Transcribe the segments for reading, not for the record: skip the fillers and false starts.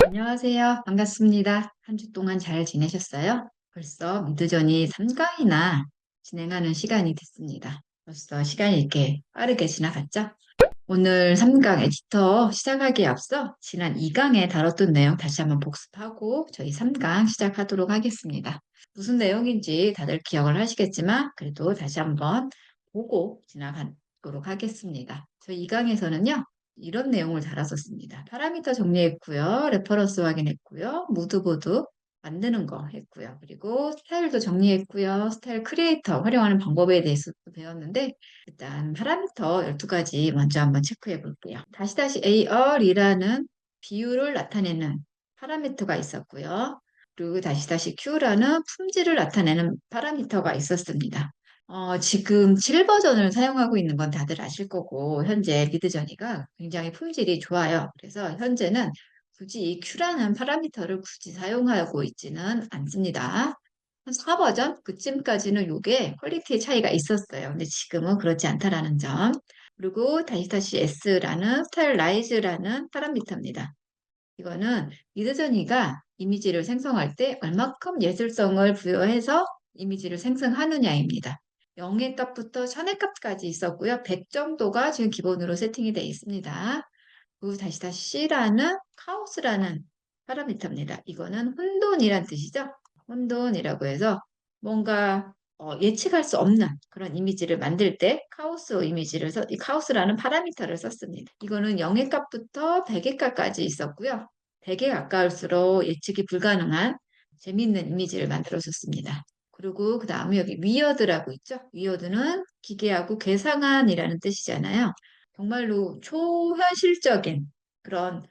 안녕하세요. 반갑습니다. 한 주 동안 잘 지내셨어요? 벌써 미드저니 3강이나 진행하는 시간이 됐습니다. 벌써 시간이 이렇게 빠르게 지나갔죠? 오늘 3강 에디터 시작하기에 앞서 지난 2강에 다뤘던 내용 다시 한번 복습하고 저희 3강 시작하도록 하겠습니다. 무슨 내용인지 다들 기억을 하시겠지만 그래도 다시 한번 보고 지나가도록 하겠습니다. 저희 2강에서는요. 이런 내용을 달았었습니다. 파라미터 정리했고요. 레퍼런스 확인했고요. 무드보드 만드는 거 했고요. 그리고 스타일도 정리했고요. 스타일 크리에이터 활용하는 방법에 대해서 배웠는데 일단 파라미터 12가지 먼저 한번 체크해 볼게요. 다시 AR이라는 비율을 나타내는 파라미터가 있었고요. 그리고 다시 Q라는 품질을 나타내는 파라미터가 있었습니다. 지금 7버전을 사용하고 있는 건 다들 아실 거고, 현재 미드저니가 굉장히 품질이 좋아요. 그래서 현재는 굳이 이 Q라는 파라미터를 굳이 사용하고 있지는 않습니다. 한 4버전? 그쯤까지는 이게 퀄리티의 차이가 있었어요. 근데 지금은 그렇지 않다라는 점. 그리고 다시 S라는 스타일라이즈라는 파라미터입니다. 이거는 미드저니가 이미지를 생성할 때 얼마큼 예술성을 부여해서 이미지를 생성하느냐입니다. 0의 값부터 1000의 값까지 있었고요. 100 정도가 지금 기본으로 세팅이 되어 있습니다. 그리고 C라는 카오스라는 파라미터입니다. 이거는 혼돈이란 뜻이죠. 혼돈이라고 해서 뭔가 예측할 수 없는 그런 이미지를 만들 때 카오스 이미지를 이 카오스라는 파라미터를 썼습니다. 이거는 0의 값부터 100의 값까지 있었고요. 100에 가까울수록 예측이 불가능한 재미있는 이미지를 만들어줬습니다. 그리고 그 다음에 여기 위어드라고 있죠. 위어드는 기괴하고 괴상한이라는 뜻이잖아요. 정말로 초현실적인 그런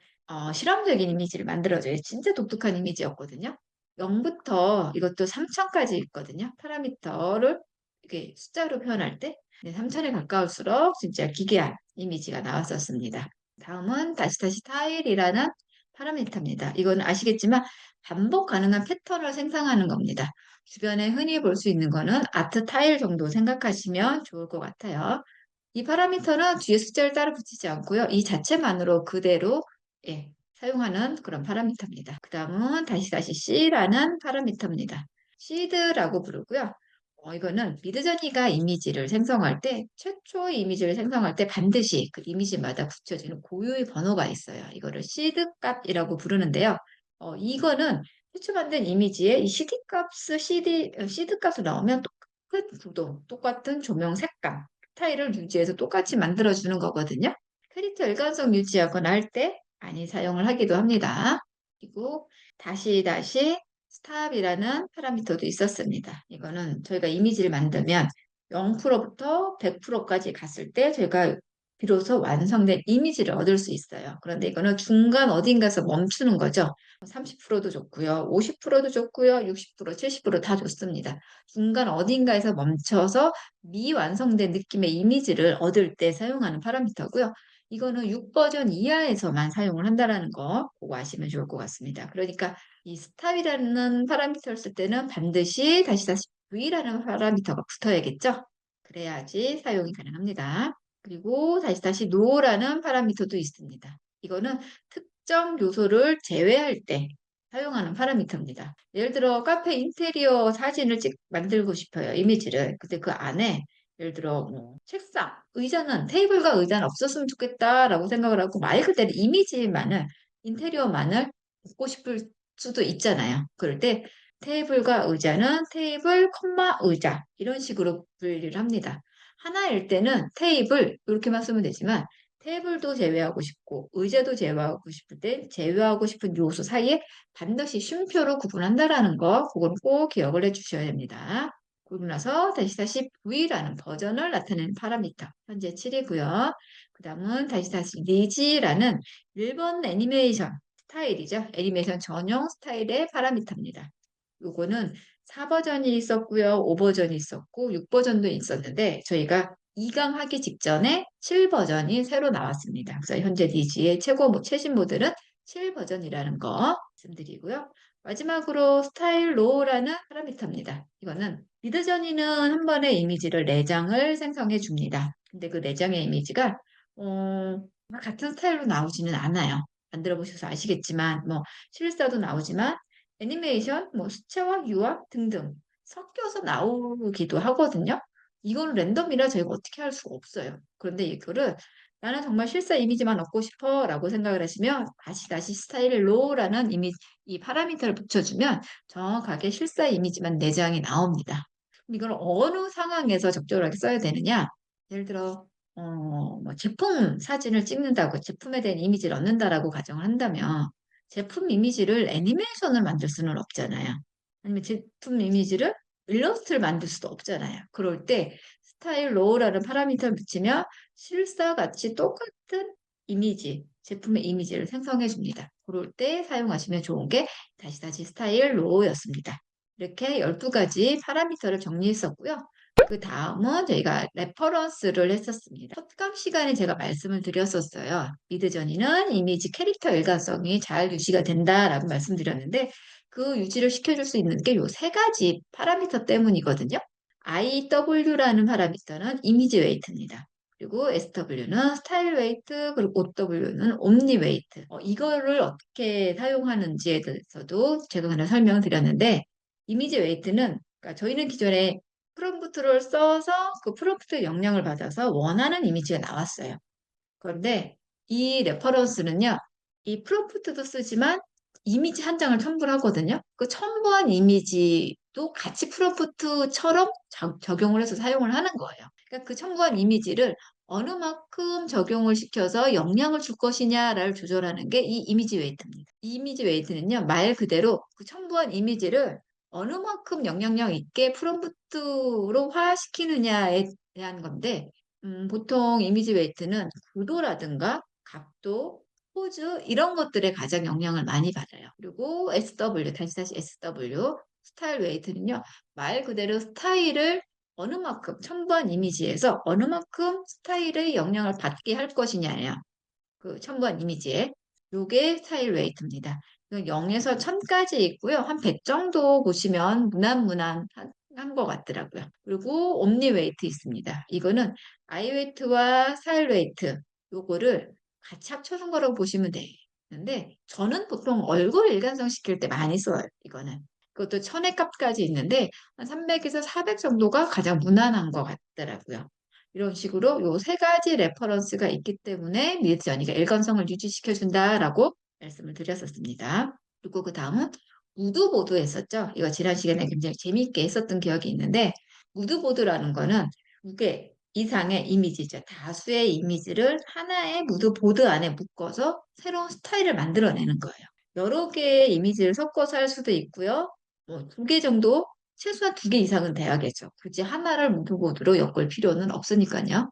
실험적인 이미지를 만들어줘요. 진짜 독특한 이미지였거든요. 0부터 이것도 3000까지 있거든요. 파라미터를 이렇게 숫자로 표현할 때 3000에 가까울수록 진짜 기괴한 이미지가 나왔었습니다. 다음은 다시 타일이라는 파라미터입니다. 이건 아시겠지만 반복 가능한 패턴을 생성하는 겁니다. 주변에 흔히 볼 수 있는 거는 아트 타일 정도 생각하시면 좋을 것 같아요. 이 파라미터는 뒤에 숫자를 따로 붙이지 않고요. 이 자체만으로 그대로 사용하는 그런 파라미터입니다. 그 다음은 다시 C라는 파라미터입니다. 시드라고 부르고요. 이거는 미드저니가 이미지를 생성할 때, 최초 이미지를 생성할 때 반드시 그 이미지마다 붙여지는 고유의 번호가 있어요. 이거를 시드 값이라고 부르는데요. 이거는 최초 만든 이미지에 이 시드 값을 넣으면 똑같은 구도, 똑같은 조명 색감, 스타일을 유지해서 똑같이 만들어주는 거거든요. 캐릭터 일관성 유지하거나 할 때 많이 사용을 하기도 합니다. 그리고 다시 스탑이라는 파라미터도 있었습니다. 이거는 저희가 이미지를 만들면 0%부터 100%까지 갔을 때 저희가 비로소 완성된 이미지를 얻을 수 있어요. 그런데 이거는 중간 어딘가에서 멈추는 거죠. 30%도 좋고요. 50%도 좋고요. 60%, 70%다 좋습니다. 중간 어딘가에서 멈춰서 미완성된 느낌의 이미지를 얻을 때 사용하는 파라미터고요. 이거는 6버전 이하에서만 사용을 한다는 거 보고 아시면 좋을 것 같습니다. 그러니까 이 스탑이라는 파라미터를 쓸 때는 반드시 다시 V라는 파라미터가 붙어야겠죠? 그래야지 사용이 가능합니다. 그리고 다시 no라는 파라미터도 있습니다. 이거는 특정 요소를 제외할 때 사용하는 파라미터입니다. 예를 들어 카페 인테리어 사진을 만들고 싶어요. 이미지를. 근데 그 안에 예를 들어 뭐 책상, 의자는 테이블과 의자는 없었으면 좋겠다라고 생각을 하고 말 그대로 이미지만을 인테리어만을 갖고 싶을 수도 있잖아요. 그럴 때 테이블과 의자는 테이블, 의자 이런 식으로 분리를 합니다. 하나일 때는 테이블 이렇게만 쓰면 되지만 테이블도 제외하고 싶고 의자도 제외하고 싶을 때 제외하고 싶은 요소 사이에 반드시 쉼표로 구분한다라는 거 그건 꼭 기억을 해주셔야 됩니다. 그러고 나서 다시 V라는 버전을 나타내는 파라미터 현재 7이고요. 그 다음은 다시 니지라는 일본 애니메이션 스타일이죠. 애니메이션 전용 스타일의 파라미터입니다. 요거는 4버전이 있었고요. 5버전이 있었고 6버전도 있었는데 저희가 2강 하기 직전에 7버전이 새로 나왔습니다. 그래서 현재 니지의 최신 모델은 7버전이라는 거 말씀드리고요. 마지막으로 스타일 로우라는 파라미터입니다. 이거는 미드저니는 한 번에 이미지를 4장을 생성해 줍니다. 근데 그 4장의 이미지가 같은 스타일로 나오지는 않아요. 만들어 보셔서 아시겠지만, 뭐, 실사도 나오지만, 애니메이션, 뭐, 수채화, 유화 등등 섞여서 나오기도 하거든요. 이건 랜덤이라 저희가 어떻게 할 수가 없어요. 그런데 이거를 나는 정말 실사 이미지만 얻고 싶어 라고 생각을 하시면 다시 스타일로라는 이미지, 이 파라미터를 붙여주면 정확하게 실사 이미지만 내장이 나옵니다. 그럼 이걸 어느 상황에서 적절하게 써야 되느냐? 예를 들어 뭐 제품 사진을 찍는다고 제품에 대한 이미지를 얻는다라고 가정을 한다면 제품 이미지를 애니메이션을 만들 수는 없잖아요. 아니면 제품 이미지를 일러스트를 만들 수도 없잖아요. 그럴 때 스타일 로우라는 파라미터를 붙이면 실사같이 똑같은 이미지, 제품의 이미지를 생성해 줍니다. 그럴 때 사용하시면 좋은 게 다시 스타일 로우였습니다. 이렇게 12가지 파라미터를 정리했었고요. 그 다음은 저희가 레퍼런스를 했었습니다. 첫강 시간에 제가 말씀을 드렸었어요. 미드저니는 이미지 캐릭터 일관성이 잘 유지가 된다라고 말씀드렸는데 그 유지를 시켜줄 수 있는 게 요 세 가지 파라미터 때문이거든요. IW라는 파라미터는 이미지 웨이트입니다. 그리고 SW는 스타일 웨이트, 그리고 OW는 옴니 웨이트. 이거를 어떻게 사용하는지에 대해서도 제가 하나 설명을 드렸는데 이미지 웨이트는 그러니까 저희는 기존에 프롬프트를 써서 그 프롬프트 영향을 받아서 원하는 이미지가 나왔어요. 그런데 이 레퍼런스는요, 이 프롬프트도 쓰지만 이미지 한 장을 첨부를 하거든요. 그 첨부한 이미지도 같이 프롬프트처럼 적용을 해서 사용을 하는 거예요. 그러니까 그 첨부한 이미지를 어느 만큼 적용을 시켜서 영향을 줄 것이냐를 조절하는 게 이 이미지 웨이트입니다. 이 이미지 웨이트는요, 말 그대로 그 첨부한 이미지를 어느 만큼 영향력 있게 프롬프트로 화시키느냐에 대한 건데, 보통 이미지 웨이트는 구도라든가 각도, 포즈 이런 것들에 가장 영향을 많이 받아요. 그리고 SW, 다시 SW, 스타일 웨이트는요. 말 그대로 스타일을 어느 만큼 첨부한 이미지에서 어느 만큼 스타일의 영향을 받게 할 것이냐예요. 그 첨부한 이미지에. 요게 스타일 웨이트입니다. 0에서 1000까지 있고요. 한 100 정도 보시면 무난무난한 것 같더라고요. 그리고 옴니 웨이트 있습니다. 이거는 아이 웨이트와 스타일 웨이트 요거를 같이 합쳐준 거라고 보시면 되는데 저는 보통 얼굴 일관성 시킬 때 많이 써요. 이거는. 그것도 1000의 값까지 있는데 한 300에서 400 정도가 가장 무난한 것 같더라고요. 이런 식으로 요 세 가지 레퍼런스가 있기 때문에 미드저니가 일관성을 유지시켜준다라고 말씀을 드렸었습니다. 그리고 그 다음은 무드보드 했었죠. 이거 지난 시간에 굉장히 재미있게 했었던 기억이 있는데 무드보드라는 거는 두 개 이상의 이미지죠. 다수의 이미지를 하나의 무드보드 안에 묶어서 새로운 스타일을 만들어내는 거예요. 여러 개의 이미지를 섞어서 할 수도 있고요. 뭐 두 개 정도 최소한 2개 이상은 돼야겠죠. 굳이 하나를 무드보드로 엮을 필요는 없으니까요.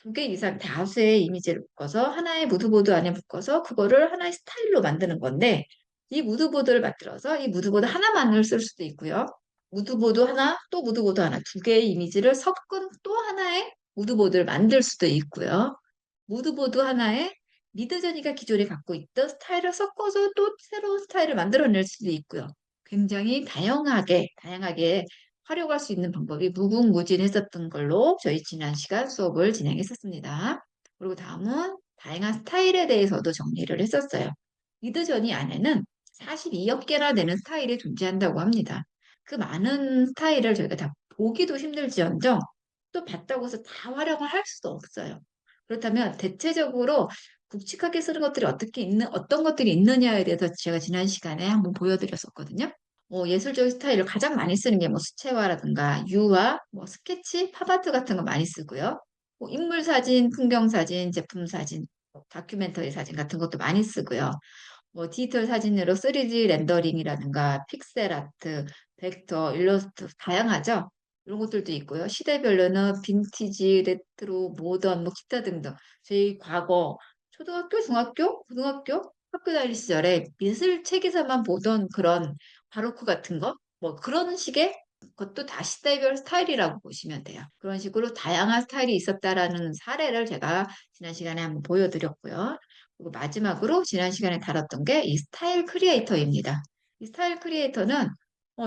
2개 이상 다수의 이미지를 묶어서 하나의 무드보드 안에 묶어서 그거를 하나의 스타일로 만드는 건데 이 무드보드를 만들어서 이 무드보드 하나만을 쓸 수도 있고요. 무드보드 하나, 또 무드보드 하나, 2개의 이미지를 섞은 또 하나의 무드보드를 만들 수도 있고요. 무드보드 하나에 미드저니가 기존에 갖고 있던 스타일을 섞어서 또 새로운 스타일을 만들어낼 수도 있고요. 굉장히 다양하게 활용할 수 있는 방법이 무궁무진했었던 걸로 저희 지난 시간 수업을 진행했었습니다. 그리고 다음은 다양한 스타일에 대해서도 정리를 했었어요. 미드저니 안에는 42억 개나 되는 스타일이 존재한다고 합니다. 그 많은 스타일을 저희가 다 보기도 힘들지언정 또 봤다고 해서 다 활용을 할 수도 없어요. 그렇다면 대체적으로 굵직하게 쓰는 것들이 어떤 것들이 있느냐에 대해서 제가 지난 시간에 한번 보여드렸었거든요. 예술적인 스타일을 가장 많이 쓰는 게 뭐 수채화라든가 유화, 뭐 스케치, 팝아트 같은 거 많이 쓰고요. 뭐 인물 사진, 풍경 사진, 제품 사진, 뭐 다큐멘터리 사진 같은 것도 많이 쓰고요. 뭐 디지털 사진으로 3D 렌더링이라든가 픽셀 아트, 벡터, 일러스트 다양하죠. 이런 것들도 있고요. 시대별로는 빈티지, 레트로, 모던, 뭐 기타 등등. 저희 과거 초등학교, 중학교, 고등학교 학교 다닐 시절에 미술 책에서만 보던 그런 바로크 같은 거, 뭐 그런 식의 그것도 다 시대별 스타일이라고 보시면 돼요. 그런 식으로 다양한 스타일이 있었다라는 사례를 제가 지난 시간에 한번 보여드렸고요. 그리고 마지막으로 지난 시간에 다뤘던 게 이 스타일 크리에이터입니다. 이 스타일 크리에이터는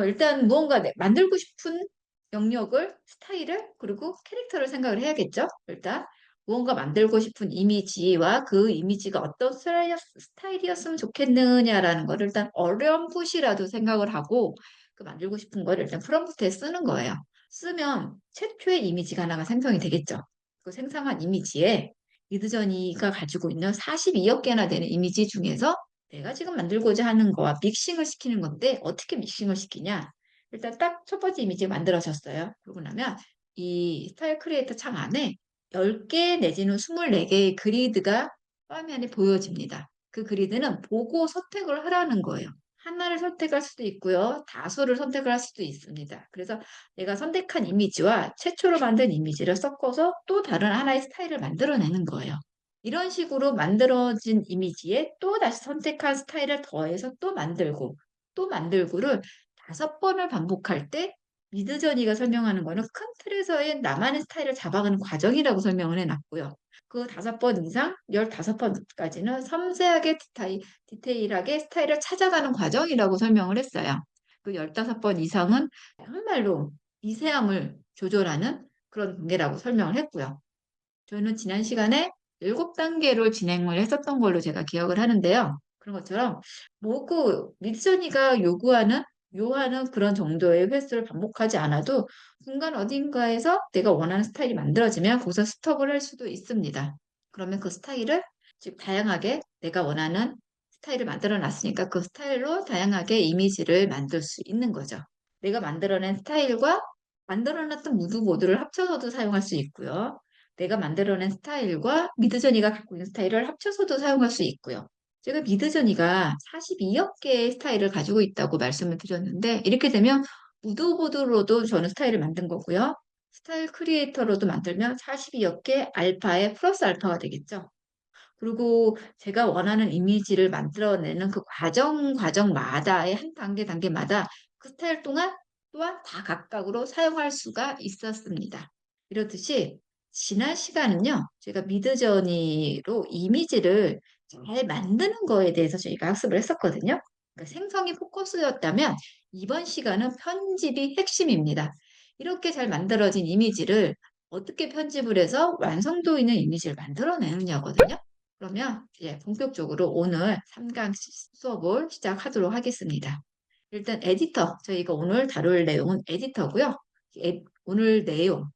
일단 무언가 만들고 싶은 영역을, 스타일을, 그리고 캐릭터를 생각을 해야겠죠? 일단. 무언가 만들고 싶은 이미지와 그 이미지가 어떤 스타일이었으면 좋겠느냐라는 거를 일단 어렴풋이라도 생각을 하고 그 만들고 싶은 거를 일단 프롬프트에 쓰는 거예요. 쓰면 최초의 이미지가 하나가 생성이 되겠죠. 그 생성한 이미지에 미드저니가 가지고 있는 42억 개나 되는 이미지 중에서 내가 지금 만들고자 하는 거와 믹싱을 시키는 건데 어떻게 믹싱을 시키냐? 일단 딱 첫 번째 이미지 만들어졌어요. 그러고 나면 이 스타일 크리에이터 창 안에 10개 내지는 24개의 그리드가 화면에 보여집니다. 그 그리드는 보고 선택을 하라는 거예요. 하나를 선택할 수도 있고요. 다수를 선택을 할 수도 있습니다. 그래서 내가 선택한 이미지와 최초로 만든 이미지를 섞어서 또 다른 하나의 스타일을 만들어내는 거예요. 이런 식으로 만들어진 이미지에 또 다시 선택한 스타일을 더해서 또 만들고 또 만들고를 5번을 반복할 때 미드저니가 설명하는 거는 큰 틀에서의 나만의 스타일을 잡아가는 과정이라고 설명을 해놨고요. 그 5번 이상, 15번까지는 섬세하게 디테일하게 스타일을 찾아가는 과정이라고 설명을 했어요. 그 15번 이상은 정말로 미세함을 조절하는 그런 단계라고 설명을 했고요. 저는 지난 시간에 7단계로 진행을 했었던 걸로 제가 기억을 하는데요. 그런 것처럼 뭐그 미드저니가 요하는 그런 정도의 횟수를 반복하지 않아도 중간 어딘가에서 내가 원하는 스타일이 만들어지면 거기서 스톱을 할 수도 있습니다. 그러면 그 스타일을 즉 다양하게 내가 원하는 스타일을 만들어 놨으니까 그 스타일로 다양하게 이미지를 만들 수 있는 거죠. 내가 만들어낸 스타일과 만들어놨던 무드보드를 합쳐서도 사용할 수 있고요. 내가 만들어낸 스타일과 미드저니가 갖고 있는 스타일을 합쳐서도 사용할 수 있고요. 제가 미드저니가 42억 개의 스타일을 가지고 있다고 말씀을 드렸는데 이렇게 되면 무드보드로도 저는 스타일을 만든 거고요. 스타일 크리에이터로도 만들면 42억 개 알파에 플러스 알파가 되겠죠. 그리고 제가 원하는 이미지를 만들어내는 그 과정마다의 한 단계마다 그 스타일 또한 다 각각으로 사용할 수가 있었습니다. 이렇듯이 지난 시간은요, 제가 미드저니로 이미지를 잘 만드는 거에 대해서 저희가 학습을 했었거든요. 그러니까 생성이 포커스였다면 이번 시간은 편집이 핵심입니다. 이렇게 잘 만들어진 이미지를 어떻게 편집을 해서 완성도 있는 이미지를 만들어내느냐거든요. 그러면 이제 본격적으로 오늘 3강 수업을 시작하도록 하겠습니다. 일단 에디터, 저희가 오늘 다룰 내용은 에디터고요. 오늘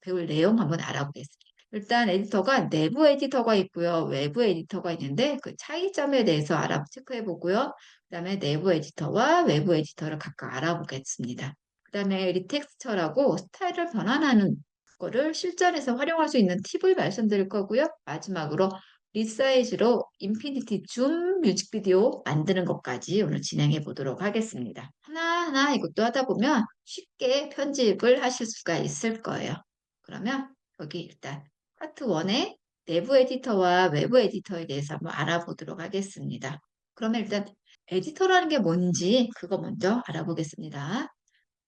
배울 내용 한번 알아보겠습니다. 일단 에디터가 내부 에디터가 있고요. 외부 에디터가 있는데 그 차이점에 대해서 체크해 보고요. 그다음에 내부 에디터와 외부 에디터를 각각 알아보겠습니다. 그다음에 리텍스처라고 스타일을 변환하는 거를 실전에서 활용할 수 있는 팁을 말씀드릴 거고요. 마지막으로 리사이즈로 인피니티 줌 뮤직비디오 만드는 것까지 오늘 진행해 보도록 하겠습니다. 하나하나 이것도 하다 보면 쉽게 편집을 하실 수가 있을 거예요. 그러면 여기 일단 파트 1의 내부 에디터와 외부 에디터에 대해서 한번 알아보도록 하겠습니다. 그러면 일단 에디터라는 게 뭔지 그거 먼저 알아보겠습니다.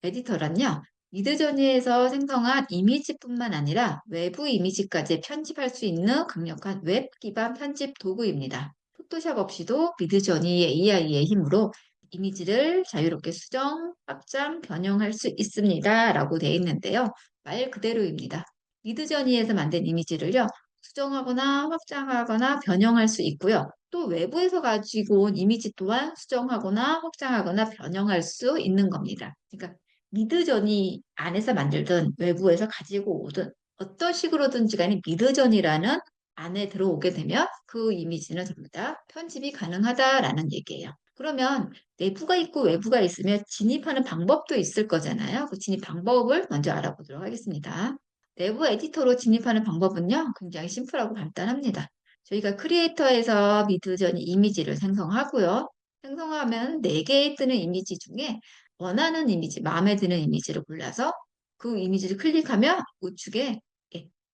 에디터란요, 미드저니에서 생성한 이미지뿐만 아니라 외부 이미지까지 편집할 수 있는 강력한 웹 기반 편집 도구입니다. 포토샵 없이도 미드저니 AI의 힘으로 이미지를 자유롭게 수정, 확장, 변형할 수 있습니다. 라고 되어 있는데요. 말 그대로입니다. 미드저니에서 만든 이미지를요, 수정하거나 확장하거나 변형할 수 있고요. 또 외부에서 가지고 온 이미지 또한 수정하거나 확장하거나 변형할 수 있는 겁니다. 그러니까 미드저니 안에서 만들든 외부에서 가지고 오든 어떤 식으로든지 간에 미드저니라는 안에 들어오게 되면 그 이미지는 전부 다 편집이 가능하다라는 얘기예요. 그러면 내부가 있고 외부가 있으면 진입하는 방법도 있을 거잖아요. 그 진입 방법을 먼저 알아보도록 하겠습니다. 내부 에디터로 진입하는 방법은요, 굉장히 심플하고 간단합니다. 저희가 크리에이터에서 미드저니 이미지를 생성하고요. 생성하면 4개의 뜨는 이미지 중에 원하는 이미지, 마음에 드는 이미지를 골라서 그 이미지를 클릭하면 우측에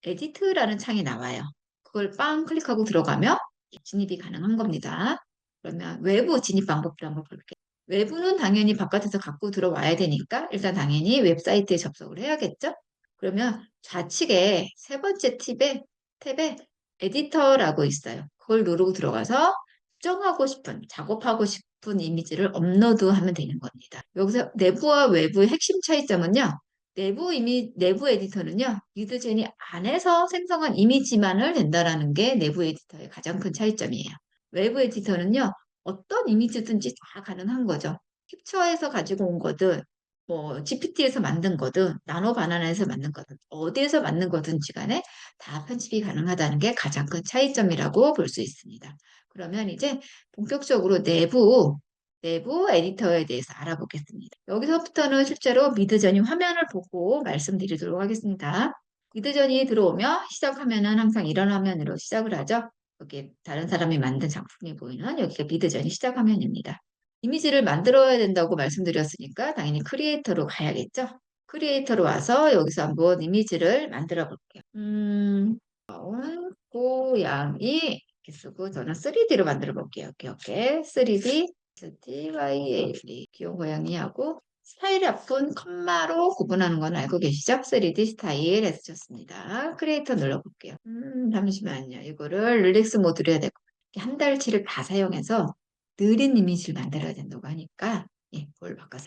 에디트라는 창이 나와요. 그걸 빵 클릭하고 들어가면 진입이 가능한 겁니다. 그러면 외부 진입 방법도 한번 볼게요. 외부는 당연히 바깥에서 갖고 들어와야 되니까 일단 당연히 웹사이트에 접속을 해야겠죠? 그러면 좌측에 세 번째 탭에 에디터라고 있어요. 그걸 누르고 들어가서 작업하고 싶은 이미지를 업로드하면 되는 겁니다. 여기서 내부와 외부의 핵심 차이점은요. 내부 에디터는요, 미드제니 안에서 생성한 이미지만을 낸다라는 게 내부 에디터의 가장 큰 차이점이에요. 외부 에디터는요, 어떤 이미지든지 다 가능한 거죠. 캡처해서 가지고 온 거든, 뭐, GPT에서 만든 거든, 나노 바나나에서 만든 거든, 어디에서 만든 거든지 간에 다 편집이 가능하다는 게 가장 큰 차이점이라고 볼 수 있습니다. 그러면 이제 본격적으로 내부 에디터에 대해서 알아보겠습니다. 여기서부터는 실제로 미드저니 화면을 보고 말씀드리도록 하겠습니다. 미드저니 들어오면 시작하면은 항상 이런 화면으로 시작을 하죠. 여기 다른 사람이 만든 작품이 보이는 여기가 미드저니 시작 화면입니다. 이미지를 만들어야 된다고 말씀드렸으니까 당연히 크리에이터로 가야겠죠. 크리에이터로 와서 여기서 한번 이미지를 만들어 볼게요. 고양이 이렇게 쓰고 저는 3D로 만들어 볼게요. 이렇게 3D STYL 귀여운 고양이하고 스타일 앞은 컴마로 구분하는 건 알고 계시죠? 3D 스타일 해주셨습니다. 크리에이터 눌러볼게요. 잠시만요. 이거를 릴렉스 모드로 해야 되고 한 달치를 다 사용해서 느린 이미지를 만들어야 된다고 하니까 예, 그걸 바꿔서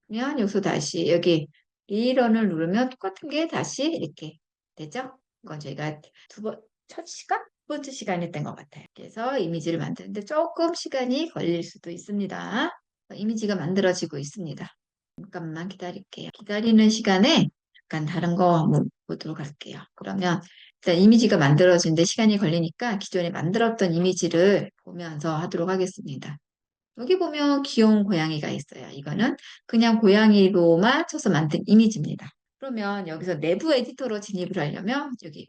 그러면 여기서 다시 여기 리런을 누르면 똑같은 게 다시 이렇게 되죠? 이건 저희가 첫 시간? 두 번째 시간이 된 것 같아요. 그래서 이미지를 만드는데 조금 시간이 걸릴 수도 있습니다. 이미지가 만들어지고 있습니다. 잠깐만 기다릴게요. 기다리는 시간에 약간 다른 거 한번 보도록 할게요. 그러면 일단 이미지가 만들어지는데 시간이 걸리니까 기존에 만들었던 이미지를 보면서 하도록 하겠습니다. 여기 보면 귀여운 고양이가 있어요. 이거는 그냥 고양이로만 쳐서 만든 이미지입니다. 그러면 여기서 내부 에디터로 진입을 하려면 여기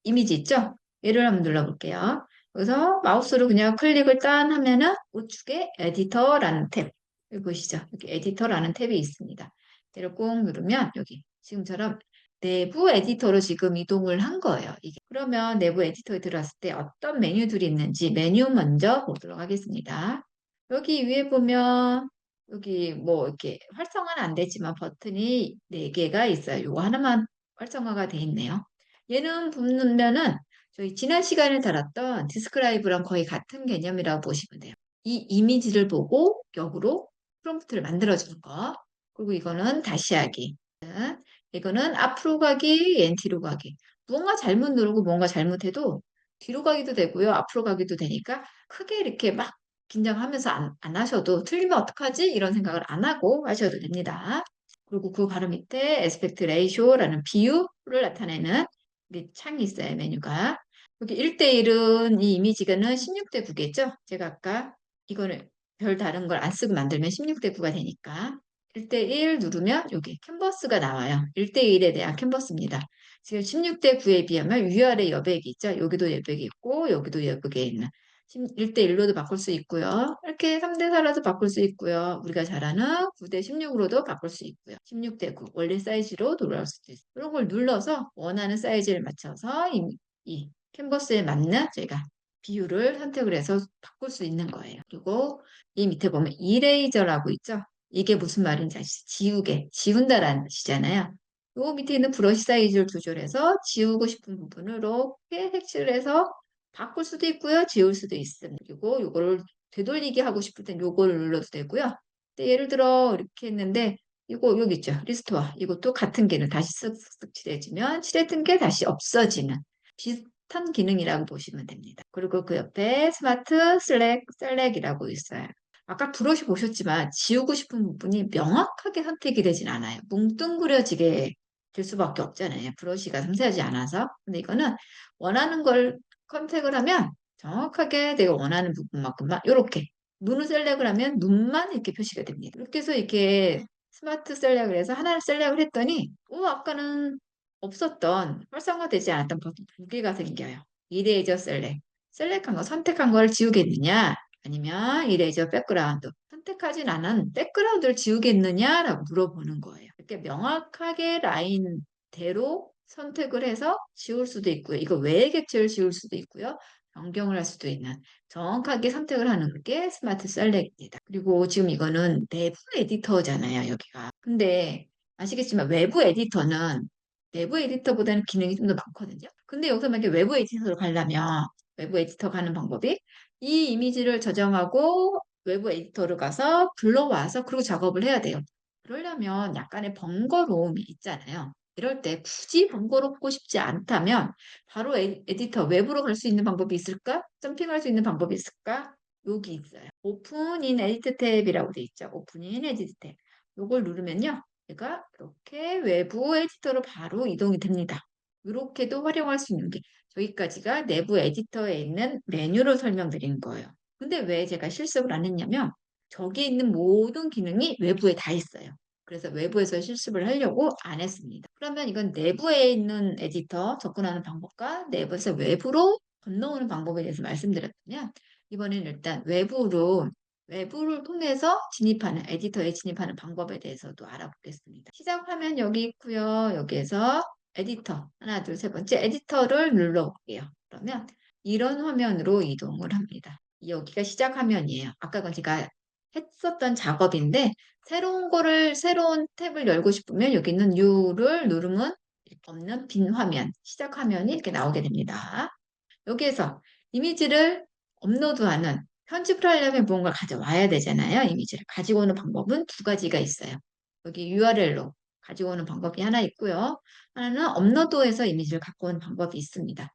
이미지 있죠? 얘를 한번 눌러볼게요. 여기서 마우스로 그냥 클릭을 딴 하면은 우측에 에디터라는 탭. 여기 보시죠? 여기 에디터라는 탭이 있습니다. 얘를 꾹 누르면 여기 지금처럼 내부 에디터로 지금 이동을 한 거예요. 이게. 그러면 내부 에디터에 들어왔을 때 어떤 메뉴들이 있는지 메뉴 먼저 보도록 하겠습니다. 여기 위에 보면 여기 뭐 이렇게 활성화는 안 되지만 버튼이 4개가 있어요. 요거 하나만 활성화가 돼 있네요. 얘는 누르면은 저희 지난 시간에 다뤘던 디스크라이브랑 거의 같은 개념이라고 보시면 돼요. 이 이미지를 보고 역으로 프롬프트를 만들어주는 거. 그리고 이거는 다시 하기. 이거는 앞으로 가기, 얜 뒤로 가기. 뭔가 잘못 누르고 뭔가 잘못해도 뒤로 가기도 되고요. 앞으로 가기도 되니까 크게 이렇게 막 긴장하면서 안 하셔도 틀리면 어떡하지? 이런 생각을 안 하고 하셔도 됩니다. 그리고 그 바로 밑에 에스펙트 레이쇼라는 비율을 나타내는 창이 있어요, 메뉴가. 여기 1대1은 이 이미지가는 16대 9겠죠? 제가 아까 이거는 별 다른 걸 안 쓰고 만들면 16대 9가 되니까 1대1 누르면 여기 캔버스가 나와요. 1대1에 대한 캔버스입니다. 지금 16대 9에 비하면 위아래 여백이 있죠? 여기도 여백이 있고 여기도 여백이 있는 1대1로도 바꿀 수 있고요. 이렇게 3대4로도 바꿀 수 있고요. 우리가 잘 아는 9대16으로도 바꿀 수 있고요. 16대9 원래 사이즈로 돌아올 수도 있어요. 이런 걸 눌러서 원하는 사이즈를 맞춰서 이 캔버스에 맞는 저희가 비율을 선택을 해서 바꿀 수 있는 거예요. 그리고 이 밑에 보면 이레이저라고 있죠? 이게 무슨 말인지 아시죠? 지운다라는 뜻이잖아요. 요 밑에 있는 브러쉬 사이즈를 조절해서 지우고 싶은 부분으로 이렇게 색칠을 해서 바꿀 수도 있고요. 지울 수도 있습니다. 그리고 요거를 되돌리기 하고 싶을 땐 요거를 눌러도 되고요. 근데 예를 들어 이렇게 했는데 이거 여기 있죠. 리스토어. 이것도 같은 기능 다시 쓱쓱 칠해주면 칠했던 게 다시 없어지는 비슷한 기능이라고 보시면 됩니다. 그리고 그 옆에 스마트 셀렉이라고 있어요. 아까 브러쉬 보셨지만 지우고 싶은 부분이 명확하게 선택이 되진 않아요. 뭉뚱그려지게 될 수밖에 없잖아요. 브러쉬가 섬세하지 않아서. 근데 이거는 원하는 걸 컨택을 하면 정확하게 내가 원하는 부분만큼만 이렇게 눈을 셀렉을 하면 눈만 이렇게 표시가 됩니다. 이렇게 해서 이렇게 스마트 셀렉을 해서 하나를 셀렉을 했더니 아까는 없었던 활성화되지 않았던 버튼 2개가 생겨요. 이레이저 셀렉한 거 선택한 걸 지우겠느냐 아니면 이레이저 백그라운드 선택하진 않은 백그라운드를 지우겠느냐라고 물어보는 거예요. 이렇게 명확하게 라인대로 선택을 해서 지울 수도 있고요. 이거 외의 객체를 지울 수도 있고요. 변경을 할 수도 있는 정확하게 선택을 하는 게 스마트 셀렉입니다. 그리고 지금 이거는 내부 에디터잖아요, 여기가. 근데 아시겠지만 외부 에디터는 내부 에디터보다는 기능이 좀 더 많거든요. 근데 여기서 만약에 외부 에디터로 가려면 외부 에디터 가는 방법이 이 이미지를 저장하고 외부 에디터로 가서 불러와서 그리고 작업을 해야 돼요. 그러려면 약간의 번거로움이 있잖아요. 이럴 때 굳이 번거롭고 싶지 않다면 바로 에디터 외부로 갈 수 있는 방법이 있을까? 점핑할 수 있는 방법이 있을까? 여기 있어요. 오픈 인 에디트 탭이라고 돼 있죠. 오픈 인 에디트 탭. 요걸 누르면요. 제가 이렇게 외부 에디터로 바로 이동이 됩니다. 이렇게도 활용할 수 있는 게 저기까지가 내부 에디터에 있는 메뉴로 설명드린 거예요. 근데 왜 제가 실습을 안 했냐면 저기에 있는 모든 기능이 외부에 다 있어요. 그래서 외부에서 실습을 하려고 안 했습니다. 그러면 이건 내부에 있는 에디터 접근하는 방법과 내부에서 외부로 건너오는 방법에 대해서 말씀드렸다면 이번에는 일단 외부를 통해서 진입하는 에디터에 진입하는 방법에 대해서도 알아보겠습니다. 시작 화면 여기 있고요. 여기에서 에디터 하나 둘 세 번째 에디터를 눌러볼게요. 그러면 이런 화면으로 이동을 합니다. 여기가 시작 화면이에요. 아까 건 제가 했었던 작업인데 새로운 탭을 열고 싶으면 여기 있는 U를 누르면 없는 빈 화면, 시작 화면이 이렇게 나오게 됩니다. 여기에서 이미지를 업로드하는 편집을 하려면 무언가를 가져와야 되잖아요. 이미지를 가지고 오는 방법은 두 가지가 있어요. 여기 URL로 가지고 오는 방법이 하나 있고요. 하나는 업로드해서 이미지를 갖고 오는 방법이 있습니다.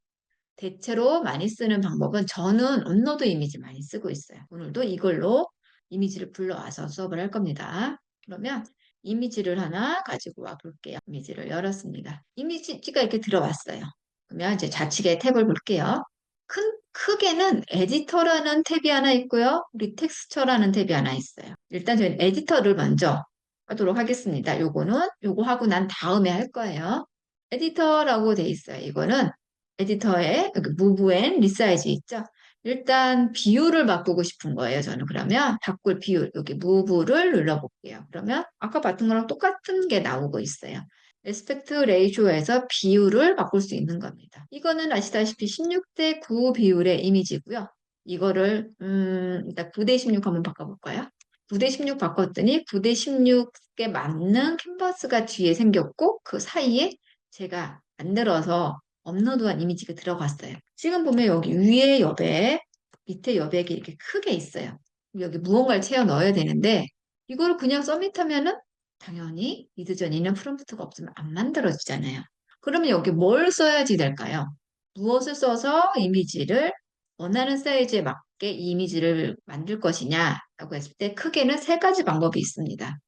대체로 많이 쓰는 방법은 저는 업로드 이미지 많이 쓰고 있어요. 오늘도 이걸로 이미지를 불러와서 수업을 할 겁니다. 그러면 이미지를 하나 가지고 와 볼게요. 이미지를 열었습니다. 이미지가 이렇게 들어왔어요. 그러면 이제 좌측에 탭을 볼게요. 크게는 에디터라는 탭이 하나 있고요. 우리 텍스처라는 탭이 하나 있어요. 일단 저희는 에디터를 먼저 하도록 하겠습니다. 요거 하고 난 다음에 할 거예요. 에디터라고 돼 있어요. 이거는 에디터에 여기 move and resize 있죠? 일단 비율을 바꾸고 싶은 거예요. 저는 그러면 바꿀 비율 여기 move를 눌러볼게요. 그러면 아까 봤던 거랑 똑같은 게 나오고 있어요. 에스펙트 레이쇼에서 비율을 바꿀 수 있는 겁니다. 이거는 아시다시피 16대 9 비율의 이미지고요. 이거를 일단 9대 16 한번 바꿔볼까요? 9대 16 바꿨더니 9대 16에 맞는 캔버스가 뒤에 생겼고 그 사이에 제가 만들어서 업로드한 이미지가 들어갔어요. 지금 보면 여기 위에 여백, 밑에 여백이 이렇게 크게 있어요. 여기 무언가를 채워 넣어야 되는데 이거를 그냥 서밋하면은 당연히 미드저니는 프롬프트가 없으면 안 만들어지잖아요. 그러면 여기 뭘 써야지 될까요? 무엇을 써서 이미지를 원하는 사이즈에 맞게 이 이미지를 만들 것이냐라고 했을 때 크게는 세 가지 방법이 있습니다.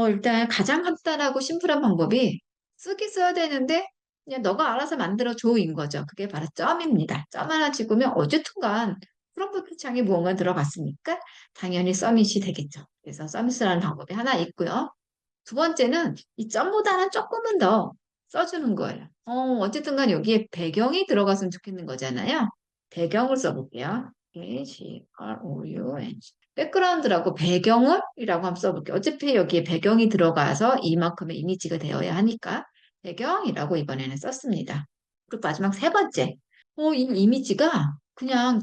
일단 가장 간단하고 심플한 방법이 쓰기 써야 되는데 그냥 너가 알아서 만들어줘인 거죠. 그게 바로 점입니다. 점 하나 찍으면 어쨌든간 프롬프트 창에 무언가 들어갔으니까 당연히 서밋이 되겠죠. 그래서 서밋이라는 방법이 하나 있고요. 두 번째는 이 점보다는 조금은 더 써주는 거예요. 어쨌든 간 여기에 배경이 들어갔으면 좋겠는 거잖아요. 배경을 써볼게요. G-R-O-U-N. 백그라운드라고 배경을이라고 한번 써볼게요. 어차피 여기에 배경이 들어가서 이만큼의 이미지가 되어야 하니까 배경이라고 이번에는 썼습니다. 그리고 마지막 세 번째. 이 이미지가 그냥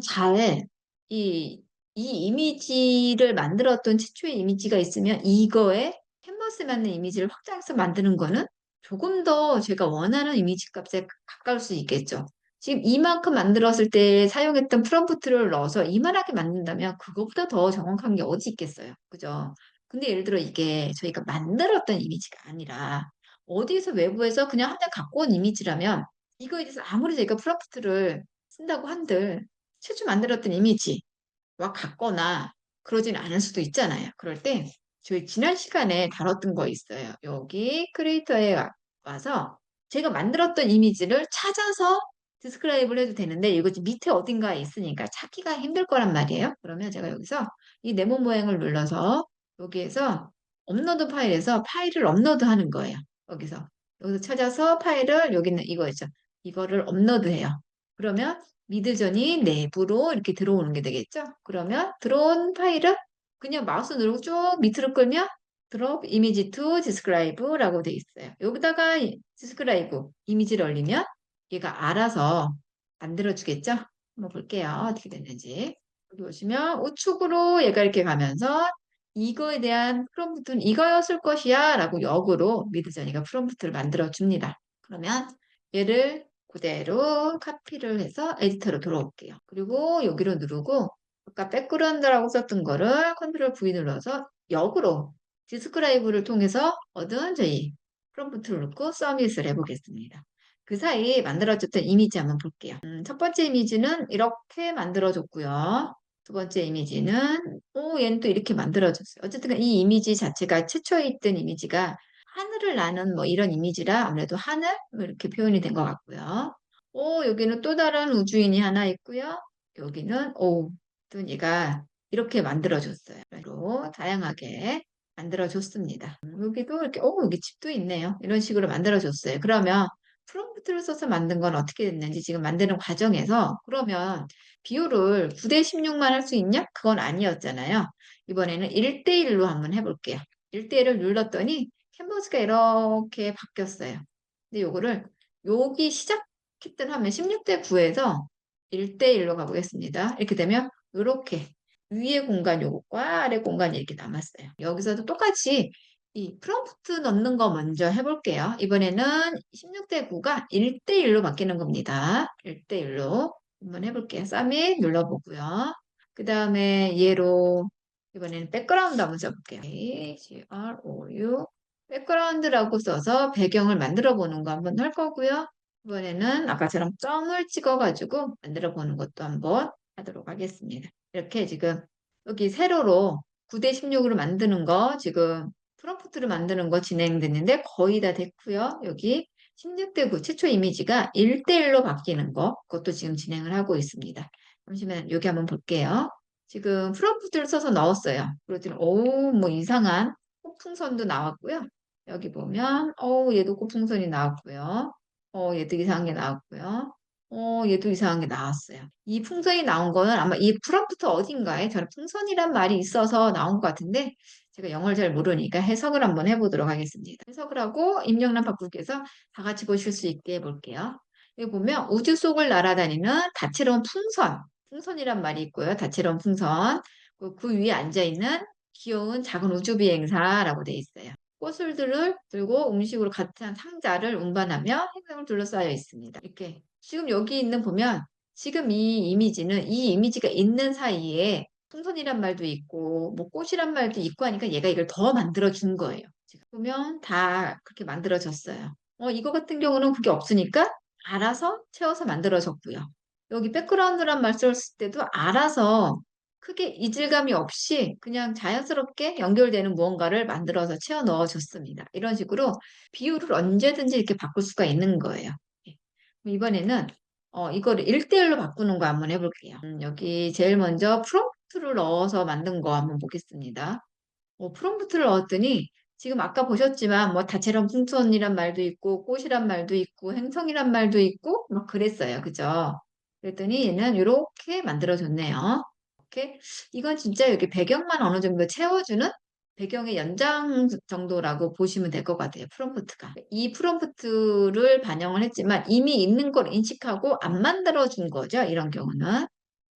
이, 이 이미지를 만들었던 최초의 이미지가 있으면 이거에 캔버스에 맞는 이미지를 확장해서 만드는 거는 조금 더 제가 원하는 이미지 값에 가까울 수 있겠죠. 지금 이만큼 만들었을 때 사용했던 프롬프트를 넣어서 이만하게 만든다면 그거보다 더 정확한 게 어디 있겠어요. 그죠? 근데 예를 들어 이게 저희가 만들었던 이미지가 아니라 어디에서 외부에서 그냥 한 장 갖고 온 이미지라면 이거에 대해서 아무리 저희가 프롬프트를 쓴다고 한들 최초 만들었던 이미지와 같거나 그러진 않을 수도 있잖아요. 그럴 때 저희 지난 시간에 다뤘던 거 있어요. 여기 크리에이터에 와서 제가 만들었던 이미지를 찾아서 디스크라이브를 해도 되는데 이거 지금 밑에 어딘가에 있으니까 찾기가 힘들 거란 말이에요. 그러면 제가 여기서 이 네모 모양을 눌러서 여기에서 업로드 파일에서 파일을 업로드하는 거예요. 여기서 찾아서 파일을 여기 있는 이거 있죠. 이거를 업로드해요. 그러면 미드전이 내부로 이렇게 들어오는 게 되겠죠. 그러면 들어온 파일을 그냥 마우스 누르고 쭉 밑으로 끌면 drop image to describe라고 돼 있어요. 여기다가 describe 이미지를 올리면 얘가 알아서 만들어 주겠죠. 한번 볼게요. 어떻게 됐는지. 여기 보시면 우측으로 얘가 이렇게 가면서 이거에 대한 프롬프트는 이거였을 것이야 라고 역으로 미드저니가 프롬프트를 만들어 줍니다. 그러면 얘를 그대로 카피를 해서 에디터로 들어올게요. 그리고 여기로 누르고 아까 백그라운드라고 썼던 거를 컨트롤 V 눌러서 역으로 디스크라이브를 통해서 얻은 저희 프롬프트를 넣고 서밋을 해보겠습니다. 그 사이 만들어졌던 이미지 한번 볼게요. 첫 번째 이미지는 이렇게 만들어줬고요. 두 번째 이미지는 얘는 또 이렇게 만들어졌어요. 어쨌든 이 이미지 자체가 최초에 있던 이미지가 하늘을 나는 뭐 이런 이미지라 아무래도 하늘 뭐 이렇게 표현이 된 것 같고요. 여기는 또 다른 우주인이 하나 있고요. 여기는 또 얘가 이렇게 만들어줬어요. 그리고 다양하게 만들어줬습니다. 여기도 이렇게 여기 집도 있네요. 이런 식으로 만들어줬어요. 그러면 프롬프트를 써서 만든 건 어떻게 됐는지 지금 만드는 과정에서 그러면 비율을 9대 16만 할 수 있냐? 그건 아니었잖아요. 이번에는 1대1로 한번 해볼게요. 1대1을 눌렀더니 캔버스가 이렇게 바뀌었어요. 근데 요거를 여기 시작했던 화면 16대 9에서 1대1로 가보겠습니다. 이렇게 되면 이렇게 위에 공간 요것과 아래 공간이 이렇게 남았어요. 여기서도 똑같이 이 프롬프트 넣는 거 먼저 해볼게요. 이번에는 16대 9가 1대1로 바뀌는 겁니다. 1대1로 한번 해볼게요. 서밋 눌러보고요. 그 다음에 얘로 이번에는 백그라운드 한번 써볼게요. grou 백그라운드라고 써서 배경을 만들어 보는 거 한번 할 거고요. 이번에는 아까처럼 점을 찍어가지고 만들어 보는 것도 한번 하도록 하겠습니다. 이렇게 지금 여기 세로로 9대 16으로 만드는 거 지금 프롬프트를 만드는 거 진행됐는데 거의 다 됐고요. 여기 16대 9 최초 이미지가 1대1로 바뀌는 거 그것도 지금 진행을 하고 있습니다. 잠시만 여기 한번 볼게요. 지금 프롬프트를 써서 넣었어요. 그러더니 뭐 이상한 꽃풍선도 나왔고요. 여기 보면 얘도 꽃풍선이 나왔고요. 얘도 이상한 게 나왔고요. 얘도 이상한 게 나왔어요. 이 풍선이 나온 거는 아마 이 프롬프트 어딘가에 저는 풍선이란 말이 있어서 나온 것 같은데 제가 영어를 잘 모르니까 해석을 한번 해보도록 하겠습니다. 해석을 하고 입력란 바꾸기해서 다 같이 보실 수 있게 해볼게요. 여기 보면 우주 속을 날아다니는 다채로운 풍선, 풍선이란 말이 있고요. 다채로운 풍선. 그 위에 앉아있는 귀여운 작은 우주 비행사라고 돼 있어요. 꽃들을 들고 음식으로 가득한 상자를 운반하며 행성을 둘러싸여 있습니다. 이렇게 지금 여기 있는 보면 지금 이 이미지는 이 이미지가 있는 사이에 풍선이란 말도 있고 뭐 꽃이란 말도 있고 하니까 얘가 이걸 더 만들어 준 거예요. 지금 보면 다 그렇게 만들어졌어요. 이거 같은 경우는 그게 없으니까 알아서 채워서 만들어졌고요. 여기 백그라운드란 말 썼을 때도 알아서 크게 이질감이 없이 그냥 자연스럽게 연결되는 무언가를 만들어서 채워 넣어줬습니다. 이런 식으로 비율을 언제든지 이렇게 바꿀 수가 있는 거예요. 예. 이번에는 이거를 1대1로 바꾸는 거 한번 해볼게요. 여기 제일 먼저 프롬프트를 넣어서 만든 거 한번 보겠습니다. 프롬프트를 넣었더니 지금 아까 보셨지만 뭐 다채로운 풍선이란 말도 있고 꽃이란 말도 있고 행성이란 말도 있고 막 그랬어요. 그죠? 그랬더니 얘는 이렇게 만들어줬네요. 이렇게 이건 진짜 여기 배경만 어느 정도 채워주는 배경의 연장 정도라고 보시면 될 것 같아요. 프롬프트가. 이 프롬프트를 반영을 했지만 이미 있는 걸 인식하고 안 만들어준 거죠. 이런 경우는.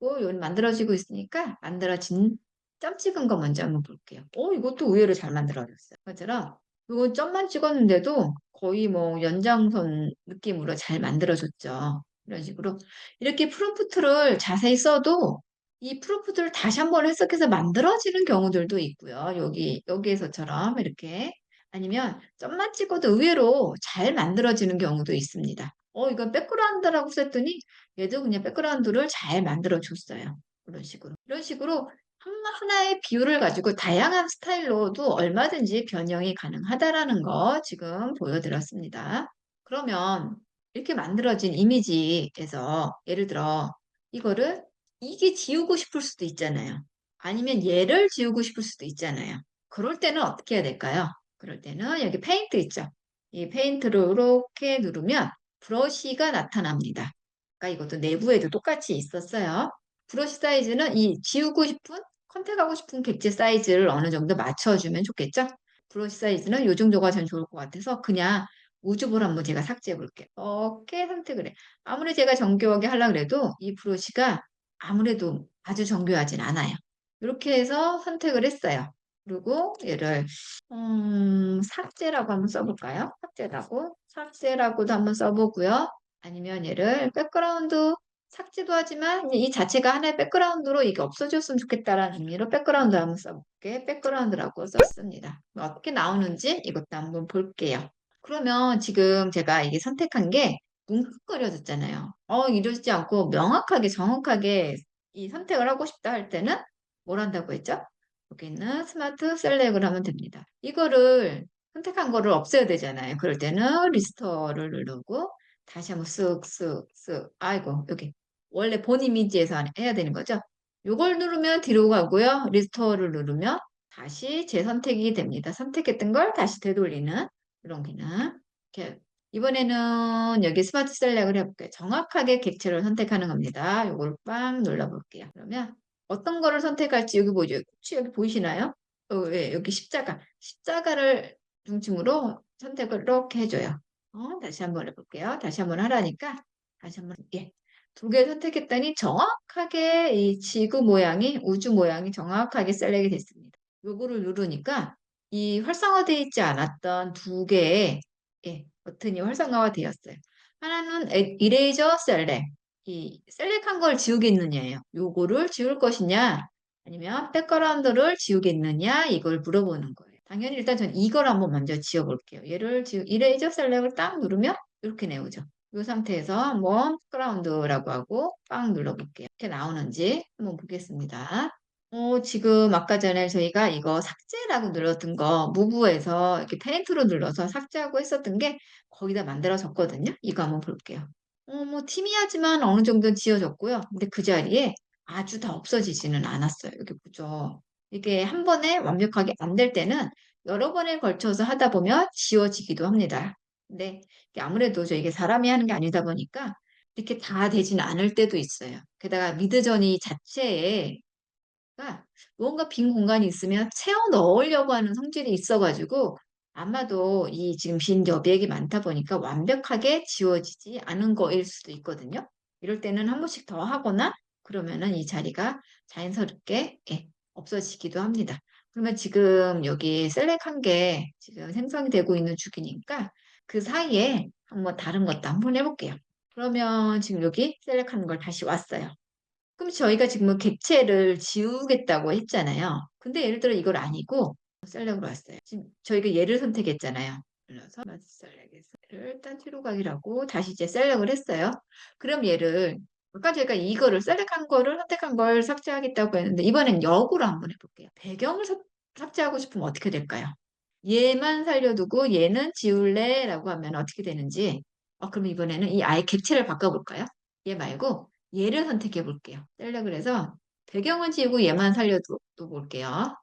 여기 만들어지고 있으니까 만들어진 점 찍은 거 먼저 한번 볼게요. 이것도 의외로 잘 만들어졌어요. 맞아요. 이거 점만 찍었는데도 거의 뭐 연장선 느낌으로 잘 만들어졌죠. 이런 식으로. 이렇게 프롬프트를 자세히 써도 이 프롬프트를 다시 한번 해석해서 만들어지는 경우들도 있고요. 여기에서처럼 이렇게. 아니면 점만 찍어도 의외로 잘 만들어지는 경우도 있습니다. 이건 백그라운드라고 썼더니 얘도 그냥 백그라운드를 잘 만들어줬어요. 이런 식으로. 이런 식으로 하나의 비율을 가지고 다양한 스타일로도 얼마든지 변형이 가능하다라는 거 지금 보여드렸습니다. 그러면 이렇게 만들어진 이미지에서 예를 들어 이거를 이게 지우고 싶을 수도 있잖아요. 아니면 얘를 지우고 싶을 수도 있잖아요. 그럴 때는 어떻게 해야 될까요? 그럴 때는 여기 페인트 있죠. 이 페인트를 이렇게 누르면 브러쉬가 나타납니다. 그러니까 이것도 내부에도 똑같이 있었어요. 브러쉬 사이즈는 이 지우고 싶은, 컨택하고 싶은 객체 사이즈를 어느 정도 맞춰주면 좋겠죠? 브러쉬 사이즈는 이 정도가 전 좋을 것 같아서 그냥 우주볼 한번 제가 삭제해 볼게요. 이렇게 선택을 해. 아무리 제가 정교하게 하려고 해도 이 브러쉬가 아무래도 아주 정교하진 않아요. 이렇게 해서 선택을 했어요. 그리고 얘를 삭제라고 한번 써볼까요? 삭제라고도 한번 써보고요. 아니면 얘를 백그라운드 삭제도 하지만 이 자체가 하나의 백그라운드로 이게 없어졌으면 좋겠다라는 의미로 백그라운드 한번 써볼게. 백그라운드라고 썼습니다. 어떻게 나오는지 이것도 한번 볼게요. 그러면 지금 제가 이게 선택한 게 뭉클거려졌잖아요. 이러지 않고 명확하게 정확하게 이 선택을 하고 싶다 할 때는 뭘 한다고 했죠? 여기는 스마트 셀렉을 하면 됩니다. 이거를 선택한 거를 없애야 되잖아요. 그럴 때는 리스터를 누르고 다시 한번 쓱쓱쓱 아이고 여기 원래 본 이미지에서 해야 되는 거죠. 요걸 누르면 뒤로 가고요. 리스토어를 누르면 다시 재선택이 됩니다. 선택했던 걸 다시 되돌리는 이런 기능. 이렇게 이번에는 여기 스마트 셀렉을 해볼게요. 정확하게 객체를 선택하는 겁니다. 요걸 빵 눌러볼게요. 그러면 어떤 거를 선택할지 여기 보이죠? 혹시 여기 보이시나요? 예, 여기 십자가. 십자가를 중심으로 선택을 이렇게 해줘요. 다시 한번 해볼게요. 다시 한번 하라니까 다시 한번 예. 두 개 선택했더니 정확하게 이 지구 모양이 우주 모양이 정확하게 셀렉이 됐습니다. 요거를 누르니까 이 활성화되어 있지 않았던 두 개의 예, 버튼이 활성화가 되었어요. 하나는 이레이저 셀렉. 이 셀렉한 걸 지우겠느냐예요. 요거를 지울 것이냐 아니면 백그라운드를 지우겠느냐 이걸 물어보는 거예요. 당연히 일단 전 이걸 한번 먼저 지워볼게요. 얘를 이레이저 셀렉을 딱 누르면 이렇게 나오죠. 이 상태에서 한번 백그라운드라고 하고 빵 눌러볼게요. 이렇게 나오는지 한번 보겠습니다. 지금 아까 전에 저희가 이거 삭제라고 눌렀던 거 무브에서 이렇게 페인트로 눌러서 삭제하고 했었던 게 거기다 만들어졌거든요. 이거 한번 볼게요. 뭐 티미하지만 어느 정도 지워졌고요. 근데 그 자리에 아주 다 없어지지는 않았어요. 여기 보죠. 이게 한 번에 완벽하게 안 될 때는 여러 번에 걸쳐서 하다 보면 지워지기도 합니다. 근데 이게 아무래도 이게 사람이 하는 게 아니다 보니까 이렇게 다 되지는 않을 때도 있어요. 게다가 미드저니 자체에 뭔가 빈 공간이 있으면 채워 넣으려고 하는 성질이 있어가지고 아마도 이 지금 빈 여백이 많다 보니까 완벽하게 지워지지 않은 거일 수도 있거든요. 이럴 때는 한 번씩 더 하거나 그러면은 이 자리가 자연스럽게 예, 없어지기도 합니다. 그러면 지금 여기 셀렉한 게 지금 생성이 되고 있는 중이니까 그 사이에 한번 다른 것도 한번 해볼게요. 그러면 지금 여기 셀렉하는 걸 다시 왔어요. 그럼 저희가 지금 뭐 객체를 지우겠다고 했잖아요. 근데 예를 들어 이걸 아니고 셀렉으로 왔어요. 지금 저희가 얘를 선택했잖아요. 그래서 셀렉에서 얘를 일단 뒤로 가기라고 다시 이제 셀렉을 했어요. 그럼 얘를 아까 제가 이거를 셀렉한 거를 선택한 걸 삭제하겠다고 했는데 이번엔 역으로 한번 해볼게요. 배경을 삭제하고 싶으면 어떻게 될까요? 얘만 살려두고 얘는 지울래라고 하면 어떻게 되는지 그럼 이번에는 이 아예 객체를 바꿔볼까요? 얘 말고 얘를 선택해 볼게요. 셀렉을 해서 배경은 지우고 얘만 살려도 볼게요.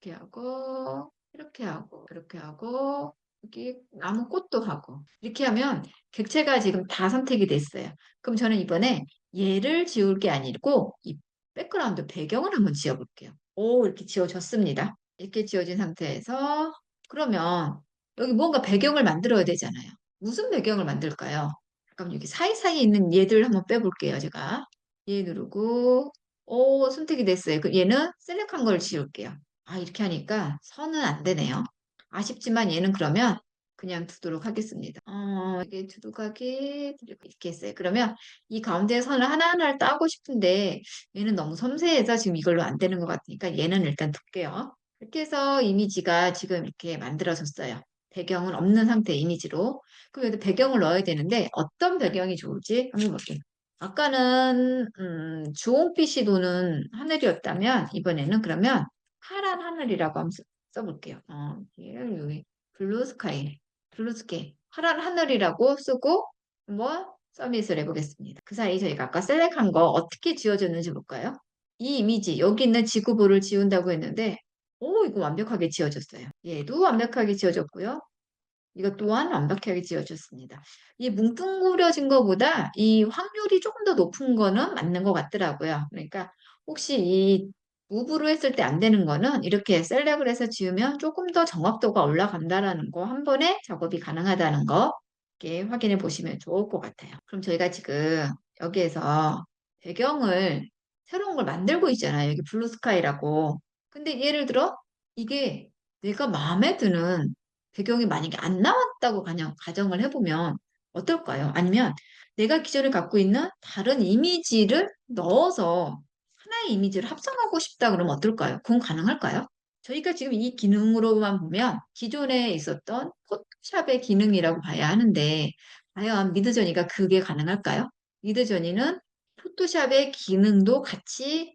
이렇게 하고 이렇게 하고 이렇게 하고 여기 나무 꽃도 하고 이렇게 하면 객체가 지금 다 선택이 됐어요. 그럼 저는 이번에 얘를 지울 게 아니고 이 백그라운드 배경을 한번 지워볼게요. 오 이렇게 지워졌습니다. 이렇게 지워진 상태에서 그러면 여기 뭔가 배경을 만들어야 되잖아요. 무슨 배경을 만들까요? 잠깐 여기 사이사이에 있는 얘들 한번 빼볼게요. 제가 얘 누르고 오 선택이 됐어요. 그럼 얘는 셀렉한 걸 지울게요. 이렇게 하니까 선은 안 되네요. 아쉽지만 얘는 그러면 그냥 두도록 하겠습니다. 이게 두둑하게 이렇게 했어요. 그러면 이 가운데 선을 하나하나를 따고 싶은데 얘는 너무 섬세해서 지금 이걸로 안 되는 것 같으니까 얘는 일단 둘게요. 이렇게 해서 이미지가 지금 이렇게 만들어졌어요. 배경은 없는 상태 이미지로. 그럼 여기 배경을 넣어야 되는데 어떤 배경이 좋을지 한번 볼게요. 아까는 주홍빛이 도는 하늘이었다면 이번에는 그러면 파란 하늘이라고 한번 써볼게요. 여기 블루 스카이, 블루 스카이, 파란 하늘이라고 쓰고 한번 서밋을 해보겠습니다. 그 사이 저희가 아까 셀렉한 거 어떻게 지워졌는지 볼까요? 이 이미지, 여기 있는 지구본을 지운다고 했는데 오, 이거 완벽하게 지워졌어요. 얘도 완벽하게 지워졌고요. 이것 또한 완벽하게 지어졌습니다. 이 뭉뚱그려진 것보다 이 확률이 조금 더 높은 거는 맞는 것 같더라고요. 그러니까 혹시 이 무브로 했을 때 안 되는 거는 이렇게 셀렉을 해서 지으면 조금 더 정확도가 올라간다라는 거, 한 번에 작업이 가능하다는 거 이렇게 확인해 보시면 좋을 것 같아요. 그럼 저희가 지금 여기에서 배경을 새로운 걸 만들고 있잖아요. 여기 블루 스카이라고. 근데 예를 들어 이게 내가 마음에 드는 배경이 만약에 안 나왔다고 그냥 가정을 해보면 어떨까요? 아니면 내가 기존에 갖고 있는 다른 이미지를 넣어서 하나의 이미지를 합성하고 싶다 그러면 어떨까요? 그건 가능할까요? 저희가 지금 이 기능으로만 보면 기존에 있었던 포토샵의 기능이라고 봐야 하는데, 과연 미드저니가 그게 가능할까요? 미드저니는 포토샵의 기능도 같이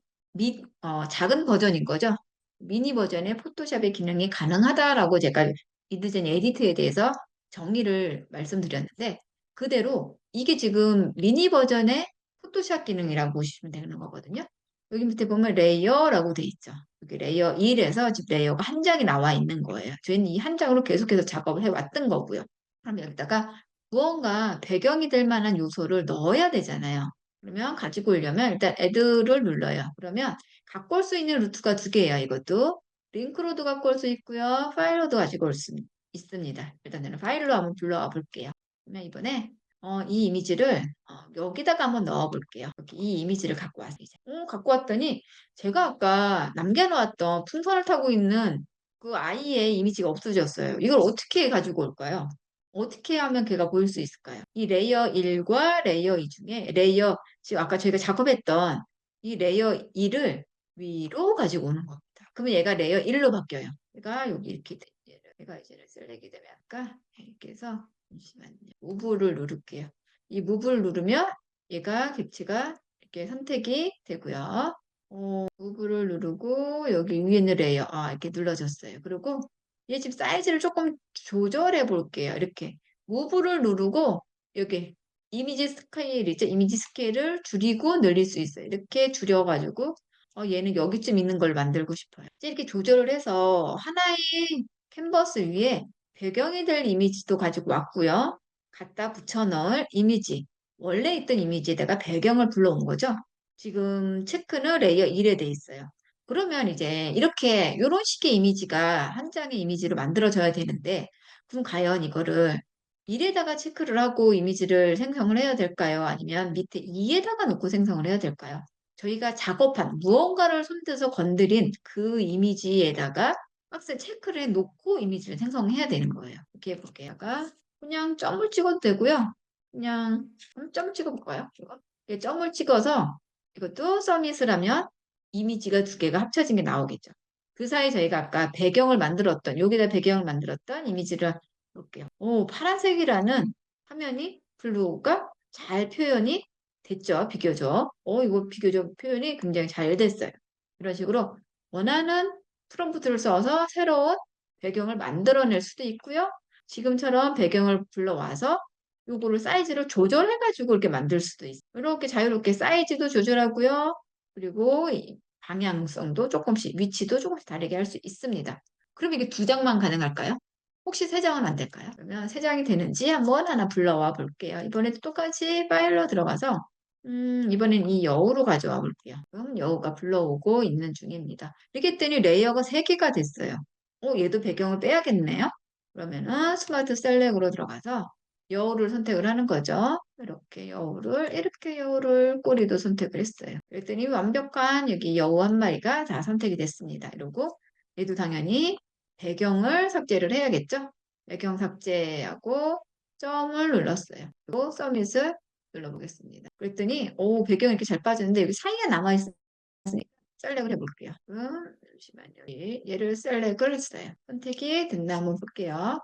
작은 버전인 거죠. 미니 버전의 포토샵의 기능이 가능하다라고 제가 미드저니 에디트에 대해서 정의를 말씀드렸는데, 그대로 이게 지금 미니 버전의 포토샵 기능이라고 보시면 되는 거거든요. 여기 밑에 보면 레이어라고 돼 있죠. 여기 레이어 1에서 지금 레이어가 한 장이 나와 있는 거예요. 저희는 이 한 장으로 계속해서 작업을 해왔던 거고요. 그럼 여기다가 무언가 배경이 될 만한 요소를 넣어야 되잖아요. 그러면 가지고 오려면 일단 add를 눌러요. 그러면 갖고 올 수 있는 루트가 두 개예요. 이것도 링크로도 갖고 올 수 있고요. 파일로도 가지고 올 수 있습니다. 일단 저는 파일로 한번 불러와 볼게요. 그러면 이번에 이 이미지를 여기다가 한번 넣어 볼게요. 여기 이 이미지를 갖고 왔어요. 이제. 갖고 왔더니 제가 아까 남겨놓았던 풍선을 타고 있는 그 아이의 이미지가 없어졌어요. 이걸 어떻게 가지고 올까요? 어떻게 하면 걔가 보일 수 있을까요? 이 레이어 1과 레이어 2 중에 지금 아까 저희가 작업했던 이 레이어 2를 위로 가지고 오는 겁니다. 그러면 얘가 레이어 1로 바뀌어요. 얘가 여기 이렇게 얘가 이제 셀렉이 되면 아까 이렇게 해서 잠시만요. 무브를 누를게요. 이 무브를 누르면 얘가 객체가 이렇게 선택이 되고요. 무브를 누르고 여기 위에 있는 레이어 이렇게 눌러졌어요. 그리고 얘 지금 사이즈를 조금 조절해 볼게요. 이렇게 무브를 누르고 여기 이미지 스케일 있죠? 이미지 스케일을 줄이고 늘릴 수 있어요. 이렇게 줄여가지고 얘는 여기쯤 있는 걸 만들고 싶어요. 이렇게 조절을 해서 하나의 캔버스 위에 배경이 될 이미지도 가지고 왔고요. 갖다 붙여 넣을 이미지, 원래 있던 이미지에다가 배경을 불러온 거죠. 지금 체크는 레이어 1에 돼 있어요. 그러면 이제 이렇게 이런 식의 이미지가 한 장의 이미지로 만들어져야 되는데, 그럼 과연 이거를 1에다가 체크를 하고 이미지를 생성을 해야 될까요? 아니면 밑에 2에다가 놓고 생성을 해야 될까요? 저희가 작업한 무언가를 손대서 건드린 그 이미지에다가 박스에 체크를 해놓고 이미지를 생성해야 되는 거예요. 이렇게 해볼게요. 그냥 점을 찍어도 되고요. 그냥 점을 찍어볼까요? 이렇게 점을 찍어서 이것도 서밋을 하면 이미지가 두 개가 합쳐진 게 나오겠죠. 그 사이 저희가 아까 배경을 만들었던 여기다 배경을 만들었던 이미지를 볼게요. 파란색이라는 화면이 블루가 잘 표현이 됐죠. 비교적. 이거 비교적 표현이 굉장히 잘 됐어요. 이런 식으로 원하는 프롬프트를 써서 새로운 배경을 만들어낼 수도 있고요. 지금처럼 배경을 불러와서 요거를 사이즈를 조절해가지고 이렇게 만들 수도 있어요. 이렇게 자유롭게 사이즈도 조절하고요. 그리고 이 방향성도 조금씩, 위치도 조금씩 다르게 할 수 있습니다. 그럼 이게 두 장만 가능할까요? 혹시 세 장은 안 될까요? 그러면 세 장이 되는지 한번 하나 불러와 볼게요. 이번에도 똑같이 파일로 들어가서 이번엔 이 여우로 가져와 볼게요. 그럼 여우가 불러오고 있는 중입니다. 이렇게 했더니 레이어가 3개가 됐어요. 얘도 배경을 빼야겠네요. 그러면은 스마트 셀렉으로 들어가서 여우를 선택을 하는 거죠. 이렇게 여우를 꼬리도 선택을 했어요. 그랬더니 완벽한 여기 여우 한 마리가 다 선택이 됐습니다. 이러고 얘도 당연히 배경을 삭제를 해야겠죠? 배경 삭제하고 점을 눌렀어요. 그리고 서밋을 눌러보겠습니다. 그랬더니 배경이 이렇게 잘 빠지는데 여기 사이가 남아있으니까 셀렉을 해볼게요. 잠시만요. 얘를 셀렉을 했어요. 선택이 됐나 한번 볼게요.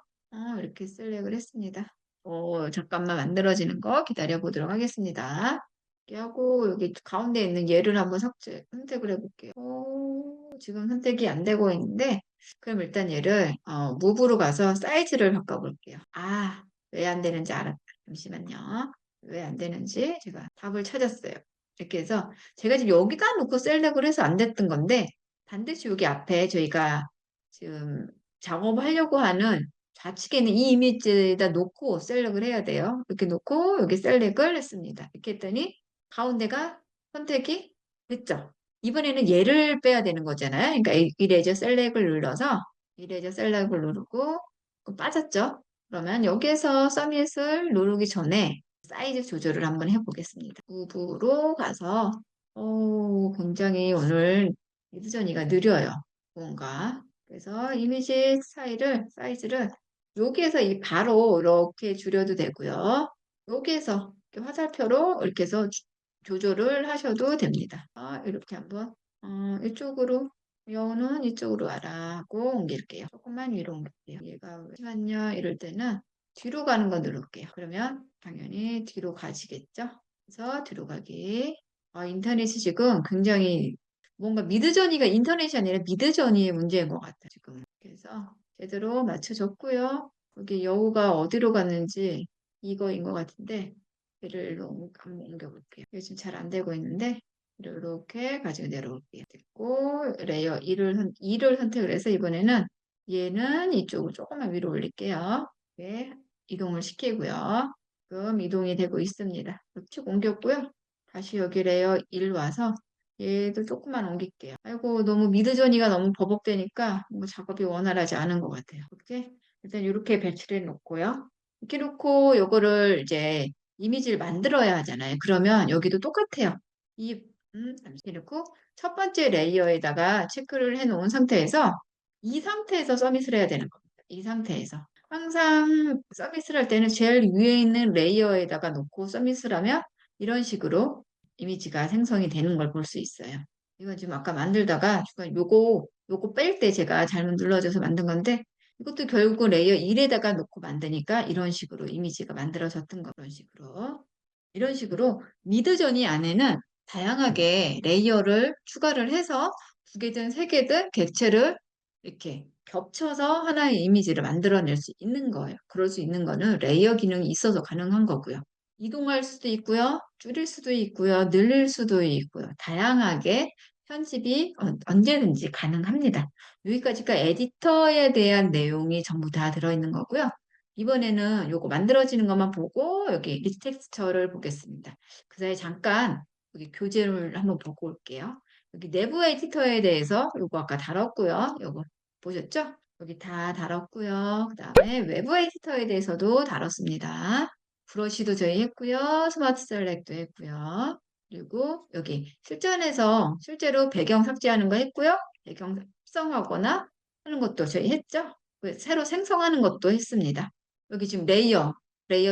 이렇게 셀렉을 했습니다. 잠깐만 만들어지는 거 기다려 보도록 하겠습니다. 이렇게 하고 여기 가운데 있는 얘를 한번 선택을 해볼게요. 지금 선택이 안 되고 있는데 그럼 일단 얘를 무브로 가서 사이즈를 바꿔볼게요. 왜 안 되는지 알았다. 잠시만요. 왜 안 되는지 제가 답을 찾았어요. 이렇게 해서 제가 지금 여기다 놓고 셀렉을 해서 안 됐던 건데 반드시 여기 앞에 저희가 지금 작업하려고 하는 좌측에 있는 이 이미지에다 놓고 셀렉을 해야 돼요. 이렇게 놓고 여기 셀렉을 했습니다. 이렇게 했더니 가운데가 선택이 됐죠. 이번에는 얘를 빼야 되는 거잖아요. 그러니까 이레저 셀렉을 눌러서 이레저 셀렉을 누르고 빠졌죠. 그러면 여기에서 서밋을 누르기 전에 사이즈 조절을 한번 해보겠습니다. 무브로 가서 굉장히 오늘 미드저니가 느려요. 뭔가. 그래서 이미지 사이즈를 여기에서 바로 이렇게 줄여도 되고요. 여기에서 이렇게 화살표로 이렇게 해서 조절을 하셔도 됩니다. 이렇게 한번 이쪽으로 여우는 이쪽으로 와라 하고 옮길게요. 조금만 위로 옮길게요. 얘가 잠시만요. 이럴 때는 뒤로 가는 거 누를게요. 그러면 당연히 뒤로 가시겠죠? 그래서 뒤로 가기. 인터넷이 지금 굉장히 뭔가 미드저니가 인터넷이 아니라 미드저니의 문제인 것 같아요. 지금. 그래서 제대로 맞춰줬고요. 여기 여우가 어디로 갔는지 이거인 것 같은데 얘를 일로 한번 옮겨볼게요. 이게 지금 잘 안 되고 있는데 이렇게 가지고 내려올게요. 됐고 레이어 2를 선택을 해서 이번에는 얘는 이쪽으로 조금만 위로 올릴게요. 네, 이동을 시키고요. 지금 이동이 되고 있습니다. 쭉 옮겼고요. 다시 여기 레이어 1 와서 얘도 조금만 옮길게요. 아이고 너무 미드저니가 너무 버벅대니까 뭔가 작업이 원활하지 않은 것 같아요. 이렇게 일단 이렇게 배치를 해놓고요. 이렇게 놓고 요거를 이제 이미지를 만들어야 하잖아요. 그러면 여기도 똑같아요. 잠시 놓고 첫 번째 레이어에다가 체크를 해놓은 상태에서 이 상태에서 서밋을 해야 되는 겁니다. 이 상태에서. 항상 서밋을 할 때는 제일 위에 있는 레이어에다가 놓고 서밋을 하면 이런 식으로 이미지가 생성이 되는 걸 볼 수 있어요. 이건 지금 아까 만들다가 중간 요거 뺄 때 제가 잘못 눌러줘서 만든 건데 이것도 결국 레이어 1에다가 놓고 만드니까 이런 식으로 이미지가 만들어졌던 거 이런 식으로 미드저니 안에는 다양하게 레이어를 추가를 해서 두 개든 세 개든 객체를 이렇게 겹쳐서 하나의 이미지를 만들어낼 수 있는 거예요. 그럴 수 있는 거는 레이어 기능이 있어서 가능한 거고요. 이동할 수도 있고요. 줄일 수도 있고요. 늘릴 수도 있고요. 다양하게 편집이 언제든지 가능합니다. 여기까지가 에디터에 대한 내용이 전부 다 들어있는 거고요. 이번에는 요거 만들어지는 것만 보고 여기 리텍스처를 보겠습니다. 그 사이에 잠깐 여기 교재를 한번 보고 올게요. 여기 내부 에디터에 대해서 요거 아까 다뤘고요. 요거 보셨죠? 여기 다 다뤘고요. 그 다음에 외부 에디터에 대해서도 다뤘습니다. 브러쉬도 저희 했고요. 스마트 셀렉도 했고요. 그리고 여기 실전에서 실제로 배경 삭제하는 거 했고요. 배경 합성하거나 하는 것도 저희 했죠. 새로 생성하는 것도 했습니다. 여기 지금 레이어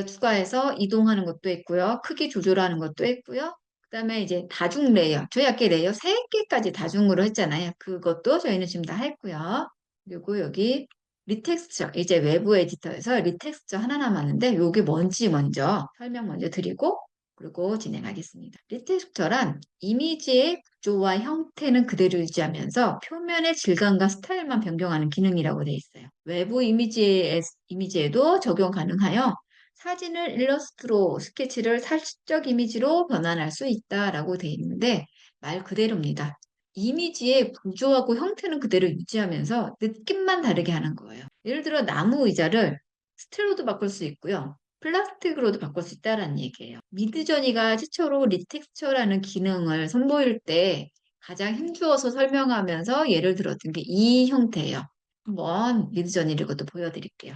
추가해서 이동하는 것도 했고요. 크기 조절하는 것도 했고요. 그 다음에 이제 다중 레이어. 저희 아까 레이어 3개까지 다중으로 했잖아요. 그것도 저희는 지금 다 했고요. 그리고 여기 리텍스처. 이제 외부 에디터에서 리텍스처 하나 남았는데 요게 뭔지 먼저 설명 먼저 드리고 그리고 진행하겠습니다. 리텍스처란 이미지의 구조와 형태는 그대로 유지하면서 표면의 질감과 스타일만 변경하는 기능이라고 되어 있어요. 외부 이미지에도 적용 가능하여 사진을 일러스트로 스케치를 사실적 이미지로 변환할 수 있다라고 되어 있는데 말 그대로입니다. 이미지의 구조하고 형태는 그대로 유지하면서 느낌만 다르게 하는 거예요. 예를 들어 나무 의자를 스테로도 바꿀 수 있고요. 플라스틱으로도 바꿀 수 있다는 얘기예요. 미드저니가 최초로 리텍스처라는 기능을 선보일 때 가장 힘주어서 설명하면서 예를 들었던 게 이 형태예요. 한번 미드저니를 이것도 보여드릴게요.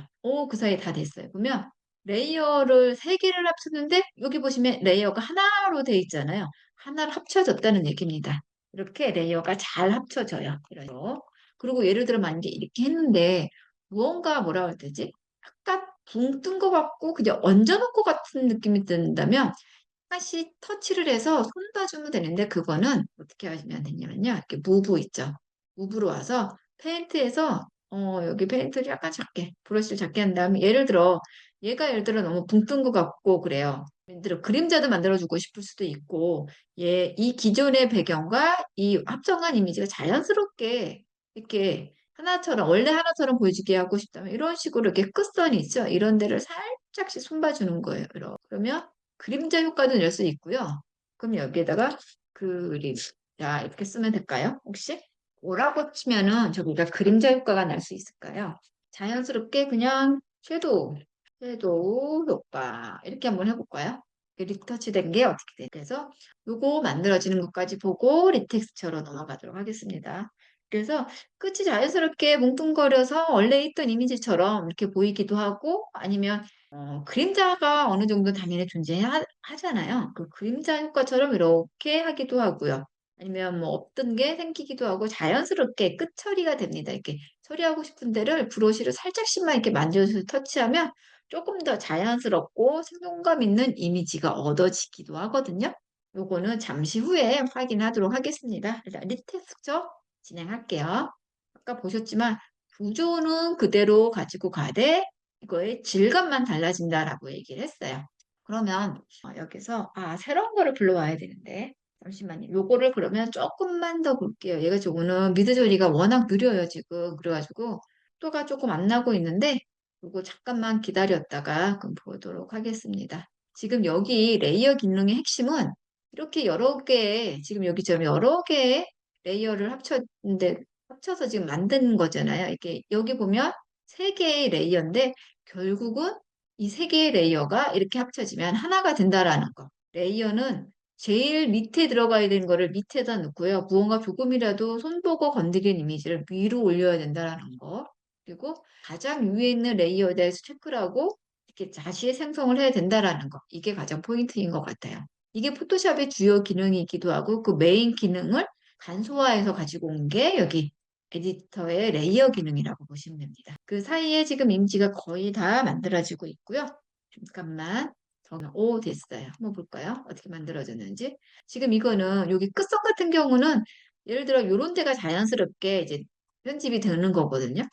그 사이에 다 됐어요. 보면 레이어를 세 개를 합쳤는데 여기 보시면 레이어가 하나로 돼 있잖아요. 하나로 합쳐졌다는 얘기입니다. 이렇게 레이어가 잘 합쳐져요. 이렇게. 그리고 예를 들어 만약에 이렇게 했는데 무언가 뭐라 해야 되지? 약간 붕 뜬 것 같고 그냥 얹어놓은 것 같은 느낌이 든다면 하나씩 터치를 해서 손봐주면 되는데 그거는 어떻게 하시면 되냐면요. 이렇게 무브 있죠. 무브로 와서 페인트에서 여기 페인트를 약간 작게 브러쉬를 작게 한 다음에 예를 들어 너무 붕 뜬 것 같고 그래요. 예를 들어 그림자도 만들어주고 싶을 수도 있고 이 기존의 배경과 이 합성한 이미지가 자연스럽게 이렇게 원래 하나처럼 보여지게 하고 싶다면 이런 식으로 이렇게 끝선이 있죠. 이런 데를 살짝씩 손봐주는 거예요. 그러면 그림자 효과도 낼 수 있고요. 그럼 여기에다가 그림, 자, 이렇게 쓰면 될까요? 혹시? 뭐라고 치면은 저기가 그림자 효과가 날 수 있을까요? 자연스럽게 그냥 섀도우 효과 이렇게 한번 해볼까요? 리터치 된 게 어떻게 돼? 그래서 요거 만들어지는 것까지 보고 리텍스처로 넘어가도록 하겠습니다. 그래서 끝이 자연스럽게 뭉뚱거려서 원래 있던 이미지처럼 이렇게 보이기도 하고 아니면 그림자가 어느 정도 당연히 존재하잖아요. 그 그림자 효과처럼 이렇게 하기도 하고요. 아니면 뭐 없던 게 생기기도 하고 자연스럽게 끝 처리가 됩니다. 이렇게 처리하고 싶은 데를 브러쉬를 살짝씩만 이렇게 만져서 터치하면 조금 더 자연스럽고 생동감 있는 이미지가 얻어지기도 하거든요. 요거는 잠시 후에 확인하도록 하겠습니다. 일단 리텍스처 진행할게요. 아까 보셨지만 구조는 그대로 가지고 가되 이거의 질감만 달라진다라고 얘기를 했어요. 그러면 여기서 새로운 거를 불러와야 되는데 잠시만요. 요거를 그러면 조금만 더 볼게요. 얘가 저거는 미드조리가 워낙 느려요, 지금. 그래가지고 속도가 조금 안 나고 있는데 요거 잠깐만 기다렸다가 그럼 보도록 하겠습니다. 지금 여기 레이어 기능의 핵심은 이렇게 여러 개의 지금 여기처럼 여러 개의 레이어를 합쳐서 지금 만든 거잖아요. 이렇게 여기 보면 세 개의 레이어인데 결국은 이 세 개의 레이어가 이렇게 합쳐지면 하나가 된다라는 거. 레이어는 제일 밑에 들어가야 되는 거를 밑에다 놓고요. 무언가 조금이라도 손보고 건드린 이미지를 위로 올려야 된다라는 거. 그리고 가장 위에 있는 레이어에 대해서 체크를 하고 이렇게 다시 생성을 해야 된다라는 거. 이게 가장 포인트인 것 같아요. 이게 포토샵의 주요 기능이기도 하고 그 메인 기능을 간소화해서 가지고 온 게 여기 에디터의 레이어 기능이라고 보시면 됩니다. 그 사이에 지금 이미지가 거의 다 만들어지고 있고요. 잠깐만. 오, 됐어요. 한번 볼까요? 어떻게 만들어졌는지. 지금 이거는 여기 끝선 같은 경우는 예를 들어 요런 데가 자연스럽게 이제 편집이 되는 거거든요.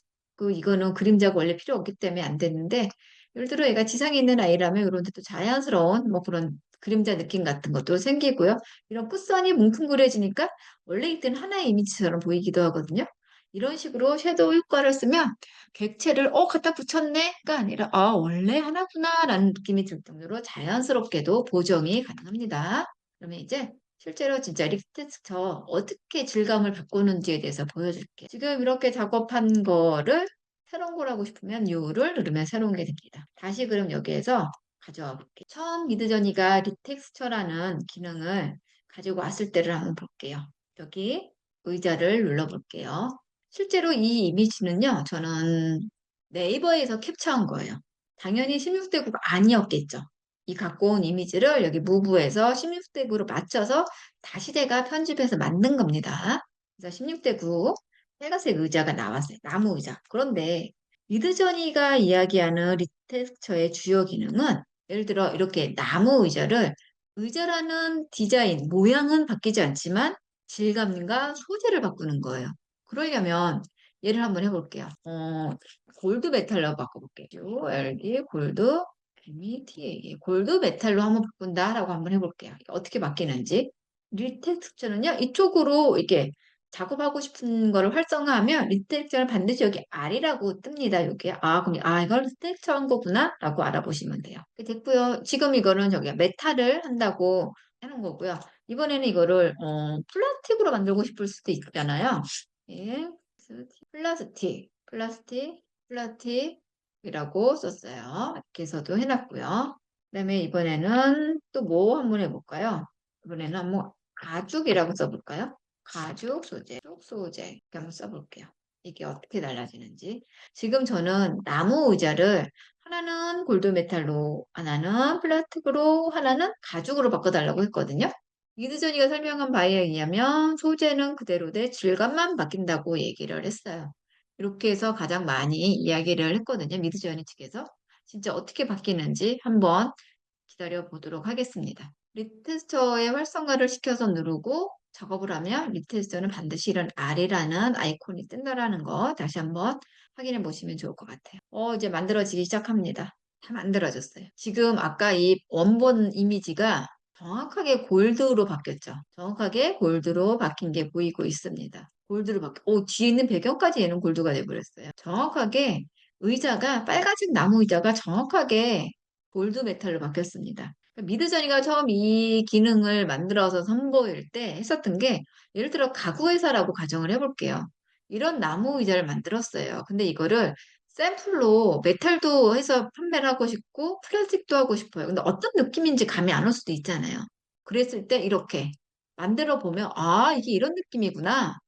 이거는 그림자가 원래 필요 없기 때문에 안 되는데 예를 들어 얘가 지상에 있는 아이라면 이런 데도 자연스러운 뭐 그런 그림자 느낌 같은 것도 생기고요. 이런 끝선이 뭉뚱그려지니까 원래 있던 하나의 이미지처럼 보이기도 하거든요. 이런 식으로 섀도우 효과를 쓰면 객체를 갖다 붙였네가 아니라 원래 하나구나라는 느낌이 들 정도로 자연스럽게도 보정이 가능합니다. 그러면 이제 실제로 진짜 리텍스처 어떻게 질감을 바꾸는지에 대해서 보여줄게요. 지금 이렇게 작업한 거를 새로운 걸 하고 싶으면 U를 누르면 새로운 게 됩니다. 다시 그럼 여기에서 가져와 볼게요. 처음 미드저니가 리텍스처라는 기능을 가지고 왔을 때를 한번 볼게요. 여기 의자를 눌러볼게요. 실제로 이 이미지는요, 저는 네이버에서 캡처한 거예요. 당연히 16대9가 아니었겠죠. 이 갖고 온 이미지를 여기 무브에서 16대9로 맞춰서 다시 제가 편집해서 만든 겁니다. 그래서 16대9 빨간색 의자가 나왔어요. 나무 의자. 그런데 미드저니가 이야기하는 리텍스처의 주요 기능은 예를 들어 이렇게 나무 의자라는 디자인, 모양은 바뀌지 않지만 질감과 소재를 바꾸는 거예요. 그러려면 얘를 한번 해볼게요. 골드 메탈로 바꿔볼게요. LD 골드 META 골드 메탈로 한번 바꾼다라고 한번 해볼게요. 어떻게 바뀌는지. 리텍스처는요 이쪽으로 이렇게 작업하고 싶은 거를 활성화하면 리텍스처는 반드시 여기 R이라고 뜹니다. 여기 그럼 이걸 리텍스처 한 거구나라고 알아보시면 돼요. 됐고요. 지금 이거는 저기 메탈을 한다고 하는 거고요. 이번에는 이거를 플라스틱으로 만들고 싶을 수도 있잖아요. 예, 플라스틱이라고 썼어요. 이렇게 해서도 해놨고요. 그다음에 이번에는 또 뭐 한번 해볼까요? 이번에는 한번 가죽이라고 써볼까요? 가죽 소재, 이렇게 한번 써볼게요. 이게 어떻게 달라지는지. 지금 저는 나무 의자를 하나는 골드 메탈로, 하나는 플라스틱으로, 하나는 가죽으로 바꿔달라고 했거든요. 미드저니가 설명한 바에 의하면 소재는 그대로 돼 질감만 바뀐다고 얘기를 했어요. 이렇게 해서 가장 많이 이야기를 했거든요. 미드저니 측에서. 진짜 어떻게 바뀌는지 한번 기다려 보도록 하겠습니다. 리테스터의 활성화를 시켜서 누르고 작업을 하면 리테스터는 반드시 이런 R이라는 아이콘이 뜬다라는 거 다시 한번 확인해 보시면 좋을 것 같아요. 이제 만들어지기 시작합니다. 다 만들어졌어요. 지금 아까 이 원본 이미지가 정확하게 골드로 바뀌었죠. 정확하게 골드로 바뀐 게 보이고 있습니다. 뒤에 있는 배경까지 얘는 골드가 돼버렸어요. 정확하게 빨간색 나무 의자가 정확하게 골드 메탈로 바뀌었습니다. 미드저니가 처음 이 기능을 만들어서 선보일 때 했었던 게 예를 들어 가구 회사라고 가정을 해볼게요. 이런 나무 의자를 만들었어요. 근데 이거를 샘플로 메탈도 해서 판매를 하고 싶고 플라스틱도 하고 싶어요. 근데 어떤 느낌인지 감이 안 올 수도 있잖아요. 그랬을 때 이렇게 만들어 보면 이게 이런 느낌이구나.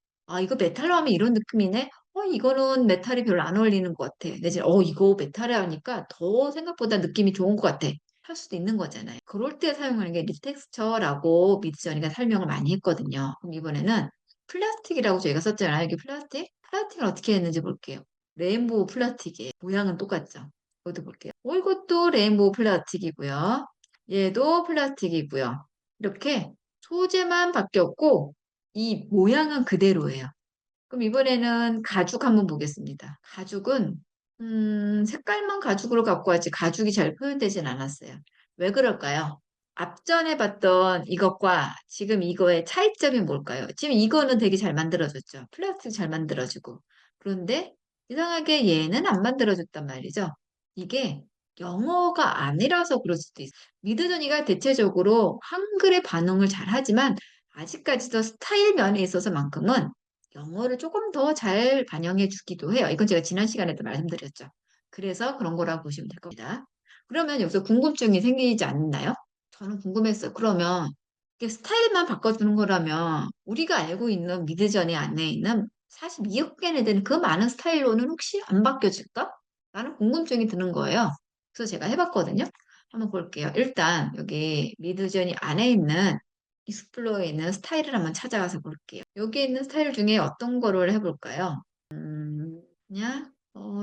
이거 메탈로 하면 이런 느낌이네. 이거는 메탈이 별로 안 어울리는 것 같아. 내지 이거 메탈에 하니까 더 생각보다 느낌이 좋은 것 같아. 할 수도 있는 거잖아요. 그럴 때 사용하는 게 리텍스처라고 미드저니가 설명을 많이 했거든요. 그럼 이번에는 플라스틱이라고 저희가 썼잖아요. 이게 플라스틱? 플라스틱을 어떻게 했는지 볼게요. 레인보우 플라스틱이에요. 모양은 똑같죠. 이것도 볼게요. 이것도 레인보우 플라스틱이고요. 얘도 플라스틱이고요. 이렇게 소재만 바뀌었고 이 모양은 그대로예요. 그럼 이번에는 가죽 한번 보겠습니다. 가죽은 색깔만 가죽으로 갖고 왔지 가죽이 잘 표현되진 않았어요. 왜 그럴까요? 앞전에 봤던 이것과 지금 이거의 차이점이 뭘까요? 지금 이거는 되게 잘 만들어졌죠. 플라스틱 잘 만들어지고. 그런데 이상하게 얘는 안 만들어졌단 말이죠. 이게 영어가 아니라서 그럴 수도 있어요. 미드저니가 대체적으로 한글의 반응을 잘 하지만 아직까지도 스타일 면에 있어서만큼은 영어를 조금 더 잘 반영해 주기도 해요. 이건 제가 지난 시간에도 말씀드렸죠. 그래서 그런 거라고 보시면 될 겁니다. 그러면 여기서 궁금증이 생기지 않나요? 저는 궁금했어요. 그러면 이게 스타일만 바꿔주는 거라면 우리가 알고 있는 미드저니 안에 있는 42억 개나 되는 그 많은 스타일로는 혹시 안 바뀌어질까? 라는 궁금증이 드는 거예요. 그래서 제가 해봤거든요. 한번 볼게요. 일단 여기 미드저니 안에 있는 익스플로어에 있는 스타일을 한번 찾아가서 볼게요. 여기 있는 스타일 중에 어떤 거를 해볼까요? 그냥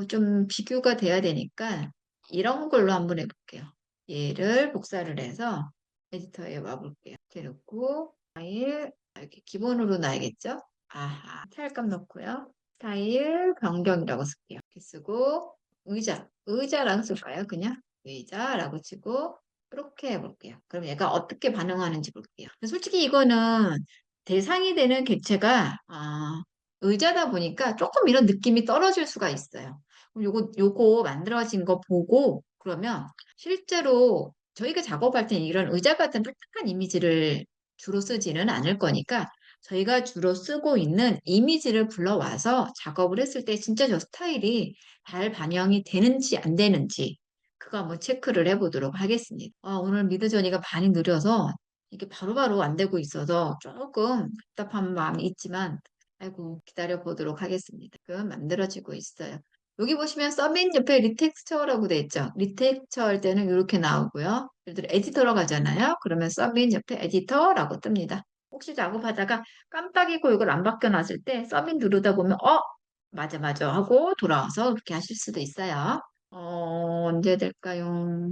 좀 비교가 돼야 되니까 이런 걸로 한번 해볼게요. 얘를 복사를 해서 에디터에 와볼게요. 이렇게 놓고 파일 이렇게 기본으로 놔야겠죠? 아하, 스타일값 넣고요. 스타일 변경이라고 쓸게요. 이렇게 쓰고 의자라고 쓸까요? 그냥 의자라고 치고 이렇게 해볼게요. 그럼 얘가 어떻게 반응하는지 볼게요. 솔직히 이거는 대상이 되는 객체가 의자다 보니까 조금 이런 느낌이 떨어질 수가 있어요. 그럼 요거 만들어진 거 보고 그러면 실제로 저희가 작업할 때는 이런 의자 같은 딱딱한 이미지를 주로 쓰지는 않을 거니까 저희가 주로 쓰고 있는 이미지를 불러와서 작업을 했을 때 진짜 저 스타일이 잘 반영이 되는지 안 되는지 그거 한번 체크를 해보도록 하겠습니다. 오늘 미드저니가 많이 느려서 이게 바로바로 안 되고 있어서 조금 답답한 마음이 있지만 아이고 기다려 보도록 하겠습니다. 지금 만들어지고 있어요. 여기 보시면 서밋 옆에 리텍스처라고 돼 있죠. 리텍스처 할 때는 이렇게 나오고요. 예를 들어 에디터로 가잖아요. 그러면 서밋 옆에 에디터라고 뜹니다. 혹시 작업하다가 깜빡이고 이걸 안 바뀌어놨을 때 서밋 누르다 보면 맞아 맞아 하고 돌아와서 그렇게 하실 수도 있어요. 언제 될까요?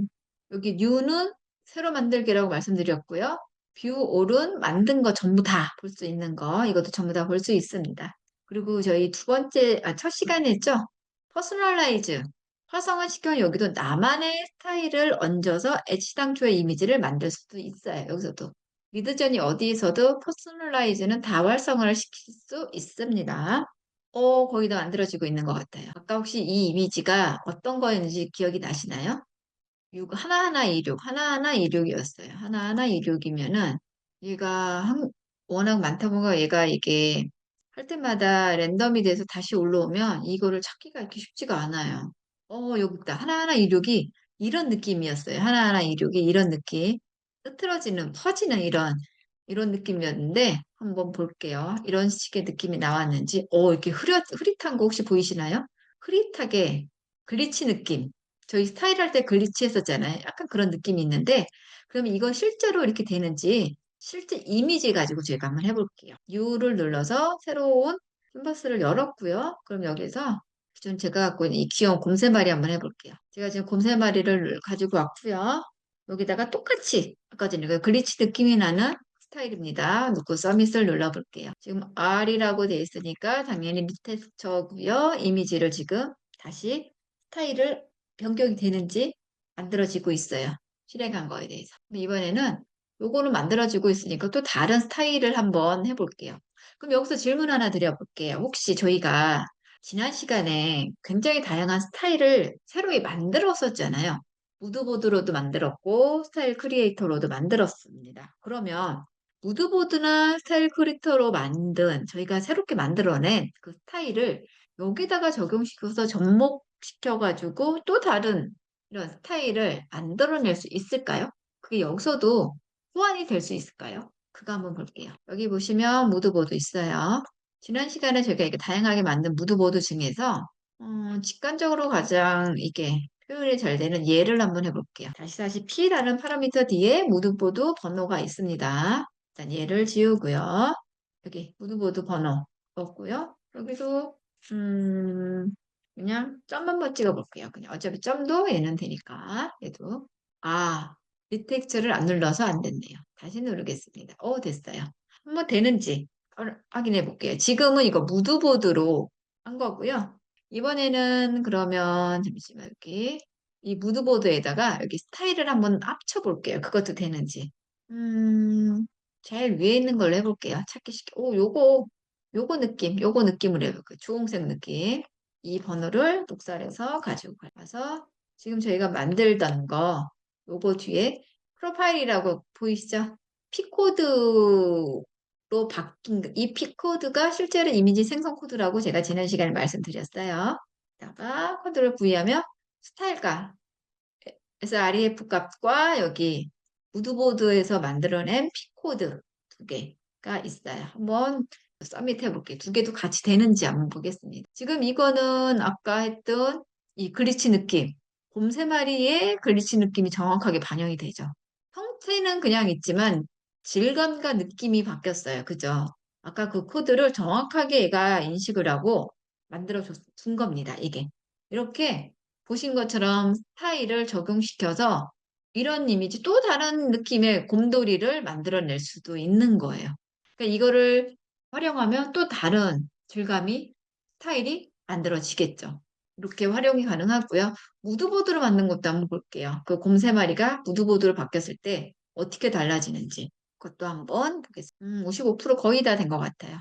여기 뉴는 새로 만들기라고 말씀드렸고요. 뷰 올은 만든 거 전부 다 볼 수 있는 거 이것도 전부 다 볼 수 있습니다. 그리고 저희 첫 시간에 했죠? 퍼스널라이즈 화성을 시켜 여기도 나만의 스타일을 얹어서 애시당초의 이미지를 만들 수도 있어요. 여기서도 미드전이 어디에서도 퍼스널라이즈는 다활성화를 시킬 수 있습니다. 거의 다 만들어지고 있는 것 같아요. 아까 혹시 이 이미지가 어떤 거였는지 기억이 나시나요? 하나하나 이륙, 하나하나 이륙이었어요. 하나하나 이륙이면은 얘가 워낙 많다 보니까 얘가 이게 할 때마다 랜덤이 돼서 다시 올라오면 이거를 찾기가 이렇게 쉽지가 않아요. 여기 있다. 하나하나 이륙이 이런 느낌이었어요. 하나하나 이륙이 이런 느낌. 흐트러지는, 퍼지는 이런 느낌이었는데 한번 볼게요. 이런 식의 느낌이 나왔는지. 이렇게 흐릿한 거 혹시 보이시나요? 흐릿하게 글리치 느낌. 저희 스타일 할 때 글리치 했었잖아요. 약간 그런 느낌이 있는데, 그러면 이건 실제로 이렇게 되는지, 실제 이미지 가지고 제가 한번 해볼게요. U를 눌러서 새로운 캔버스를 열었고요. 그럼 여기서 좀 제가 갖고 있는 이 귀여운 곰새마리 한번 해볼게요. 제가 지금 곰새마리를 가지고 왔고요. 여기다가 똑같이 아까 전에 그 글리치 느낌이 나는 스타일입니다. 놓고 서밋을 눌러볼게요. 지금 R이라고 되어 있으니까 당연히 밑에 저고요. 이미지를 지금 다시 스타일을 변경이 되는지 만들어지고 있어요. 실행한 거에 대해서. 이번에는 요거는 만들어지고 있으니까 또 다른 스타일을 한번 해볼게요. 그럼 여기서 질문 하나 드려볼게요. 혹시 저희가 지난 시간에 굉장히 다양한 스타일을 새로 만들었었잖아요. 무드보드로도 만들었고 스타일 크리에이터로도 만들었습니다. 그러면 무드보드나 스타일 크리에이터로 만든 저희가 새롭게 만들어낸 그 스타일을 여기다가 적용시켜서 접목시켜가지고 또 다른 이런 스타일을 만들어낼 수 있을까요? 그게 여기서도 호환이 될 수 있을까요? 그거 한번 볼게요. 여기 보시면 무드보드 있어요. 지난 시간에 저희가 이렇게 다양하게 만든 무드보드 중에서 직관적으로 가장 이게 표현이 잘 되는 예를 한번 해볼게요. 다시 P라는 파라미터 뒤에 무드보드 번호가 있습니다. 일단 얘를 지우고요. 여기 무드보드 번호 넣었고요. 여기도 그냥 점 한번 찍어볼게요. 그냥 어차피 점도 얘는 되니까 얘도 리텍처를 안 눌러서 안 됐네요. 다시 누르겠습니다. 됐어요. 한번 되는지 확인해 볼게요. 지금은 이거 무드보드로 한 거고요. 이번에는 그러면 잠시만 여기 이 무드보드에다가 여기 스타일을 한번 합쳐 볼게요. 그것도 되는지. 제일 위에 있는 걸로 해볼게요. 찾기 쉽게. 요거 느낌으로 해볼게요. 주홍색 느낌. 이 번호를 녹살해서 가지고 가서 지금 저희가 만들던 거 요거 뒤에 프로파일이라고 보이시죠? P코드로 바뀐 이 P코드가 실제로 이미지 생성 코드라고 제가 지난 시간에 말씀드렸어요. 다가 코드를 부여하면 스타일과 그래서 REF 값과 여기 무드보드에서 만들어낸 P코드 두 개가 있어요. 한번 서밋 해볼게요. 두 개도 같이 되는지 한번 보겠습니다. 지금 이거는 아까 했던 이 글리치 느낌, 곰3마리의 글리치 느낌이 정확하게 반영이 되죠. 형태는 그냥 있지만 질감과 느낌이 바뀌었어요. 그죠? 아까 그 코드를 정확하게 얘가 인식을 하고 만들어 준 겁니다. 이게. 이렇게 보신 것처럼 스타일을 적용시켜서 이런 이미지 또 다른 느낌의 곰돌이를 만들어낼 수도 있는 거예요. 그러니까 이거를 활용하면 또 다른 질감이, 스타일이 만들어지겠죠. 이렇게 활용이 가능하고요. 무드보드로 만든 것도 한번 볼게요. 그 곰 3마리가 무드보드로 바뀌었을 때 어떻게 달라지는지 그것도 한번 보겠습니다. 55% 거의 다 된 것 같아요.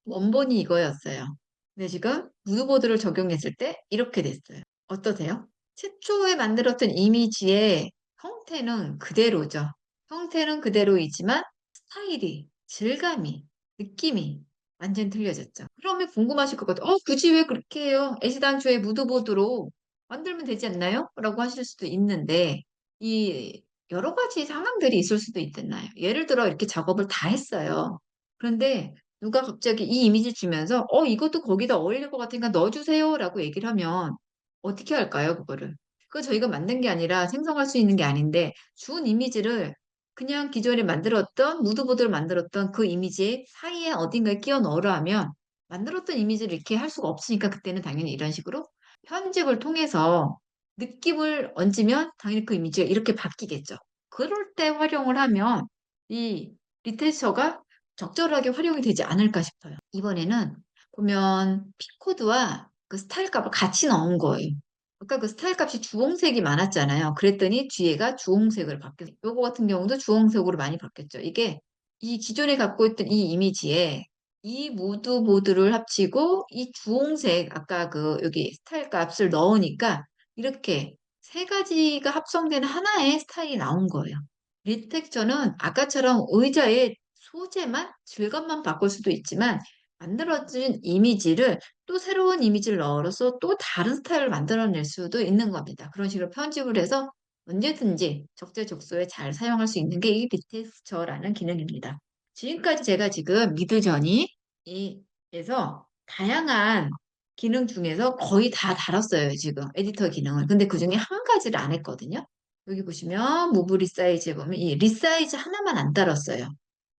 원본이 이거였어요. 근데 지금 무드보드를 적용했을 때 이렇게 됐어요. 어떠세요? 최초에 만들었던 이미지의 형태는 그대로죠. 형태는 그대로이지만 스타일이, 질감이, 느낌이 완전 틀려졌죠. 그러면 궁금하실 것 같아요. 굳이 왜 그렇게 해요? 애시당초에 무드보드로 만들면 되지 않나요? 라고 하실 수도 있는데 이 여러 가지 상황들이 있을 수도 있겠나요? 예를 들어 이렇게 작업을 다 했어요. 그런데 누가 갑자기 이 이미지 주면서 이것도 거기다 어울릴 것 같으니까 넣어주세요 라고 얘기를 하면 어떻게 할까요, 그거를? 그거 저희가 만든 게 아니라 생성할 수 있는 게 아닌데 준 이미지를 그냥 기존에 만들었던 무드보드를 만들었던 그 이미지 사이에 어딘가에 끼워 넣으라 하면 만들었던 이미지를 이렇게 할 수가 없으니까 그때는 당연히 이런 식으로 편집을 통해서 느낌을 얹으면 당연히 그 이미지가 이렇게 바뀌겠죠. 그럴 때 활용을 하면 이 리테이처가 적절하게 활용이 되지 않을까 싶어요. 이번에는 보면 P코드와 그 스타일 값을 같이 넣은 거예요. 아까 그 스타일 값이 주홍색이 많았잖아요. 그랬더니 뒤에가 주홍색으로 바뀌었어요. 요거 같은 경우도 주홍색으로 많이 바뀌었죠. 이게 이 기존에 갖고 있던 이 이미지에 이 무드보드를 합치고 이 주홍색 아까 그 여기 스타일 값을 넣으니까 이렇게 세 가지가 합성된 하나의 스타일이 나온 거예요. 리텍처는 아까처럼 의자의 소재만 질감만 바꿀 수도 있지만 만들어진 이미지를 또 새로운 이미지를 넣어서 또 다른 스타일을 만들어낼 수도 있는 겁니다. 그런 식으로 편집을 해서 언제든지 적재적소에 잘 사용할 수 있는 게 이 리텍스처라는 기능입니다. 지금까지 제가 지금 미드저니에서 다양한 기능 중에서 거의 다 달았어요, 지금 에디터 기능을. 근데 그중에 한 가지를 안 했거든요. 여기 보시면 무브 리사이즈에 보면 이 리사이즈 하나만 안 달았어요.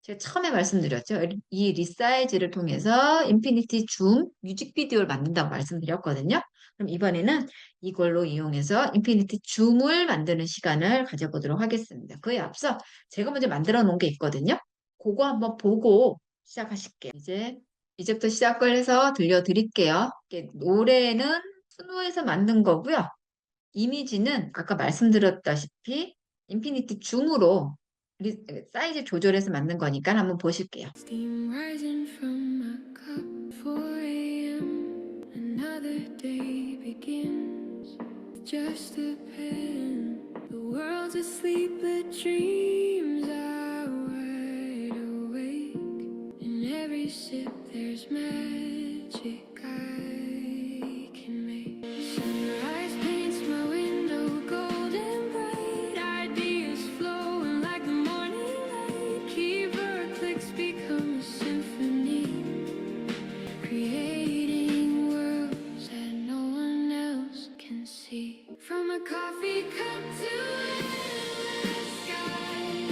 제가 처음에 말씀드렸죠. 이 리사이즈를 통해서 인피니티 줌 뮤직비디오를 만든다고 말씀드렸거든요. 그럼 이번에는 이걸로 이용해서 인피니티 줌을 만드는 시간을 가져보도록 하겠습니다. 그에 앞서 제가 먼저 만들어 놓은 게 있거든요. 그거 한번 보고 시작하실게요. 이제부터 시작을 해서 들려드릴게요. 노래는 스노에서 만든 거고요. 이미지는 아까 말씀드렸다시피 인피니티 줌으로 사이즈 조절해서 만든 거니까 한번 보실게요. Steam rising from my cup, 4 a.m. Another day begins. Just a pen. The world's asleep, but dreams are wide awake. In every sip, there's magic I can make. Sunrise paints my window golden bright. Ideas flowing like the morning light. Keyboard clicks become a symphony, creating worlds that no one else can see. From a coffee cup to endless sky,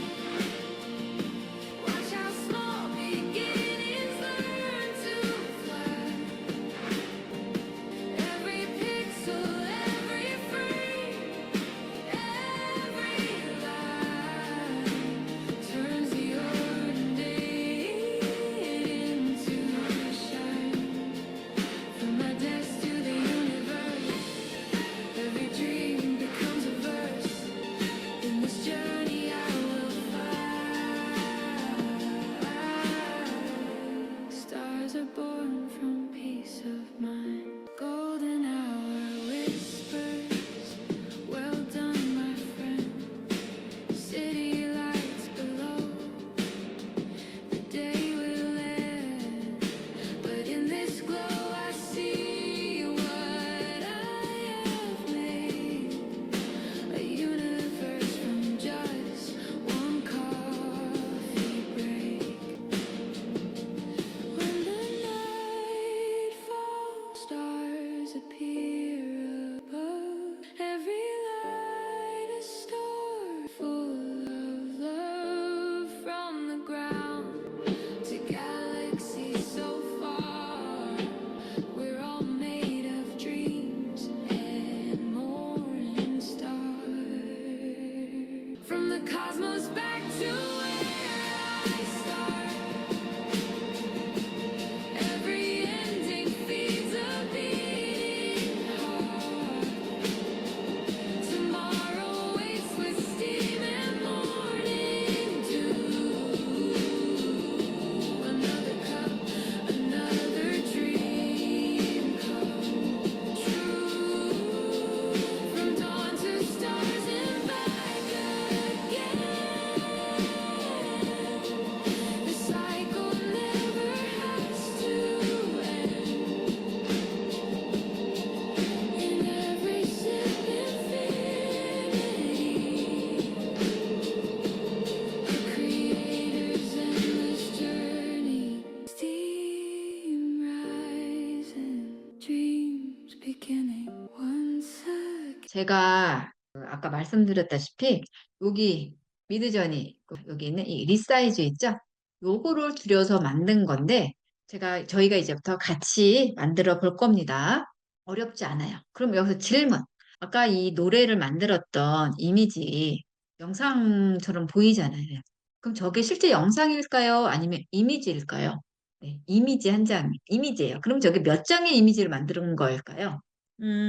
제가 아까 말씀드렸다시피 여기 미드저니 여기 있는 이 리사이즈 있죠? 요거를 줄여서 만든 건데 저희가 이제부터 같이 만들어 볼 겁니다. 어렵지 않아요. 그럼 여기서 질문. 아까 이 노래를 만들었던 이미지 영상처럼 보이잖아요. 그럼 저게 실제 영상일까요? 아니면 이미지일까요? 네, 이미지 한 장, 이미지예요. 그럼 저게 몇 장의 이미지를 만드는 걸까요?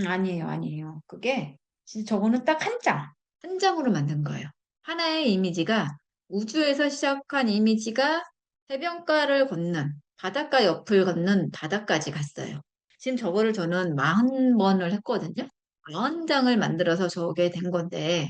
아니에요, 아니에요. 그게 진짜 저거는 딱 한 장, 한 장으로 만든 거예요. 하나의 이미지가 우주에서 시작한 이미지가 해변가를 걷는, 바닷가 옆을 걷는 바다까지 갔어요. 지금 저거를 저는 40번을 했거든요. 40장을 만들어서 저게 된 건데,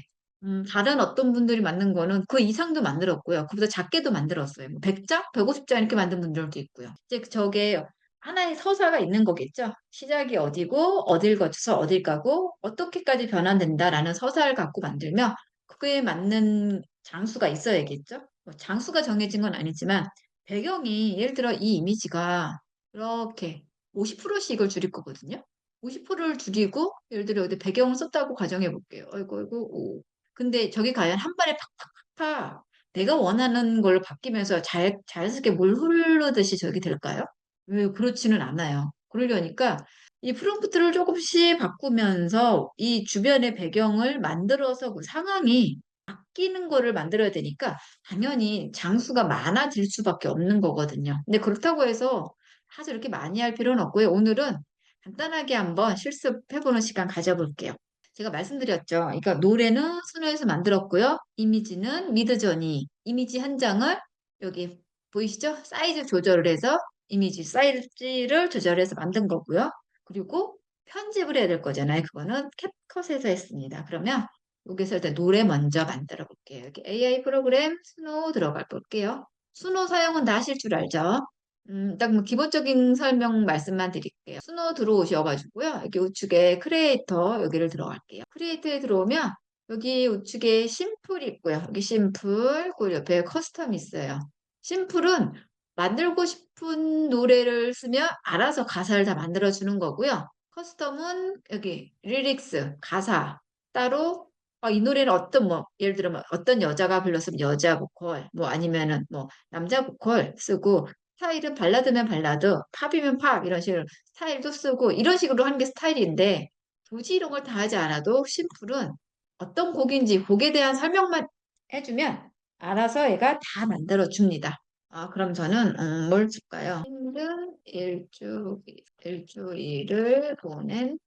다른 어떤 분들이 만든 거는 그 이상도 만들었고요. 그보다 작게도 만들었어요. 뭐 100장, 150장 이렇게 만든 분들도 있고요. 이제 저게 하나의 서사가 있는 거겠죠. 시작이 어디고, 어딜 거쳐서 어딜 가고, 어떻게까지 변환된다라는 서사를 갖고 만들면 그에 맞는 장수가 있어야겠죠. 뭐 장수가 정해진 건 아니지만 배경이 예를 들어 이 이미지가 이렇게 50%씩 이걸 줄일 거거든요. 50%를 줄이고 예를 들어 여기 배경을 썼다고 가정해 볼게요. 아이고 아이고 오. 근데 저게 과연 한 발에 팍팍팍 내가 원하는 걸로 바뀌면서 자연스럽게 물 흐르듯이 저게 될까요? 왜 그렇지는 않아요. 그러려니까 이 프롬프트를 조금씩 바꾸면서 이 주변의 배경을 만들어서 그 상황이 바뀌는 거를 만들어야 되니까 당연히 장수가 많아질 수밖에 없는 거거든요. 근데 그렇다고 해서 아주 이렇게 많이 할 필요는 없고요. 오늘은 간단하게 한번 실습해보는 시간 가져볼게요. 제가 말씀드렸죠. 그러니까 노래는 수노에서 만들었고요. 이미지는 미드저니, 이미지 한 장을 여기 보이시죠? 사이즈 조절을 해서 이미지 사이즈를 조절해서 만든 거고요. 그리고 편집을 해야 될 거잖아요. 그거는 캡컷에서 했습니다. 그러면 여기서 일단 노래 먼저 만들어 볼게요. 여기 AI 프로그램 수노 들어가 볼게요. 수노 사용은 다 하실 줄 알죠? 딱 뭐 기본적인 설명 말씀만 드릴게요. 수노 들어오셔가지고요. 여기 우측에 크리에이터 여기를 들어갈게요. 크리에이터에 들어오면 여기 우측에 심플 있고요. 여기 심플, 그 옆에 커스텀 있어요. 심플은 만들고 싶은 노래를 쓰면 알아서 가사를 다 만들어주는 거고요. 커스텀은 여기 리릭스, 가사 따로 이 노래는 어떤 뭐 예를 들어 뭐 어떤 여자가 불렀으면 여자 보컬 뭐 아니면은 뭐 남자 보컬 쓰고 스타일은 발라드면 발라드, 팝이면 팝 이런 식으로 스타일도 쓰고 이런 식으로 하는 게 스타일인데 굳이 이런 걸 다 하지 않아도 심플은 어떤 곡인지 곡에 대한 설명만 해주면 알아서 얘가 다 만들어 줍니다. 그럼 저는 뭘 줄까요? 힘든 일주일을 보낸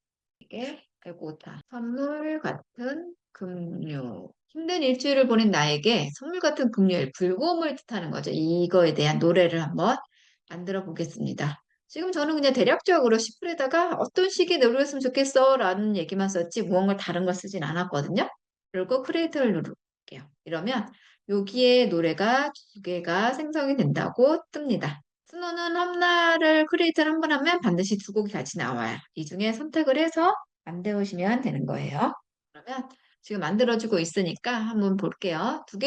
에게 배고다. 선물 같은 금요. 힘든 일주일을 보낸 나에게 선물 같은 금요일, 불금을 뜻하는 거죠. 이거에 대한 노래를 한번 만들어 보겠습니다. 지금 저는 그냥 대략적으로 10불에다가 어떤 식의 노래를 했으면 좋겠어 라는 얘기만 썼지 무언가 다른 걸 쓰진 않았거든요. 그리고 크리에이터를 누를게요. 이러면 여기에 노래가 두 개가 생성이 된다고 뜹니다. 스노는 하나를 크리에이터를 한 번 하면 반드시 두 곡이 같이 나와요. 이 중에 선택을 해서 만들어주시면 되는 거예요. 그러면 지금 만들어주고 있으니까 한번 볼게요. 두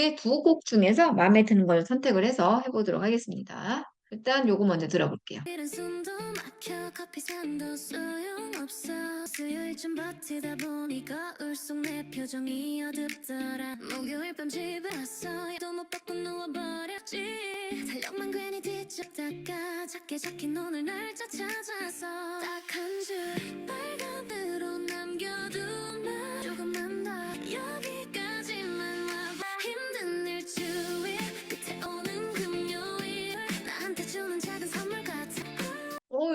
곡 중에서 마음에 드는 걸 선택을 해서 해보도록 하겠습니다. 일단 요거 먼저 들어볼게요. 이런 숨도 막혀 커피 산도 소용없어 수요일쯤 버티다 보니 거울 속 내 표정이 어둡더라 목요일 밤 집에 왔어 또 못 받고 누워버렸지 달력만 괜히 뒤척다가 작게 적힌 오늘 날짜 찾아서 딱 한 줄 빨간으로 남겨둔 말 조금만 더 여기까지만 와봐 힘든 일주일 끝에 오는 금요일 나한테 주는 작은 선물 같아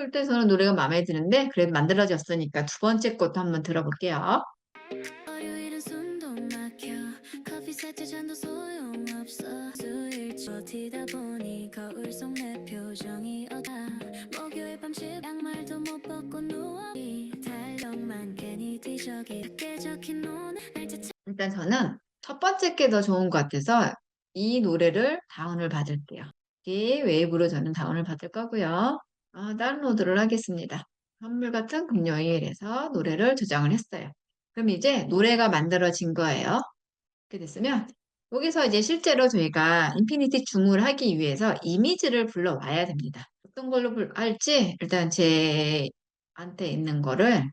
일단 저는 노래가 마음에 드는데 그래도 만들어졌으니까 두 번째 것도 한번 들어볼게요. 월요일은 숨도 막혀 커피 살때 잔도 소용없어 수일 버티다 보니 거울 속 내 표정이 어다 목요일 밤집 양말도 못 벗고 누워 이 달력만 괜히 뒤적이 작게 적힌 오늘 날짜 일단 저는 첫 번째 게 더 좋은 것 같아서 이 노래를 다운을 받을게요. 이 웨이브로 저는 다운을 받을 거고요. 다운로드를 하겠습니다. 선물 같은 금요일에서 노래를 저장을 했어요. 그럼 이제 노래가 만들어진 거예요. 이렇게 됐으면 여기서 이제 실제로 저희가 인피니티 줌을 하기 위해서 이미지를 불러와야 됩니다. 어떤 걸로 할지 일단 제한테 있는 거를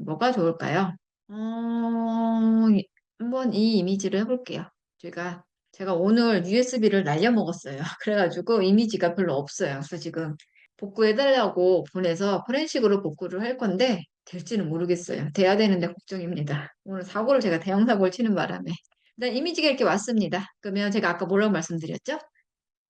뭐가 좋을까요? 한번 이 이미지를 해볼게요. 제가 오늘 USB를 날려먹었어요. 그래가지고 이미지가 별로 없어요. 그래서 지금 복구해달라고 보내서 포렌식으로 복구를 할 건데 될지는 모르겠어요. 돼야 되는데 걱정입니다. 오늘 사고를 제가 대형 사고를 치는 바람에. 일단 이미지가 이렇게 왔습니다. 그러면 제가 아까 뭐라고 말씀드렸죠?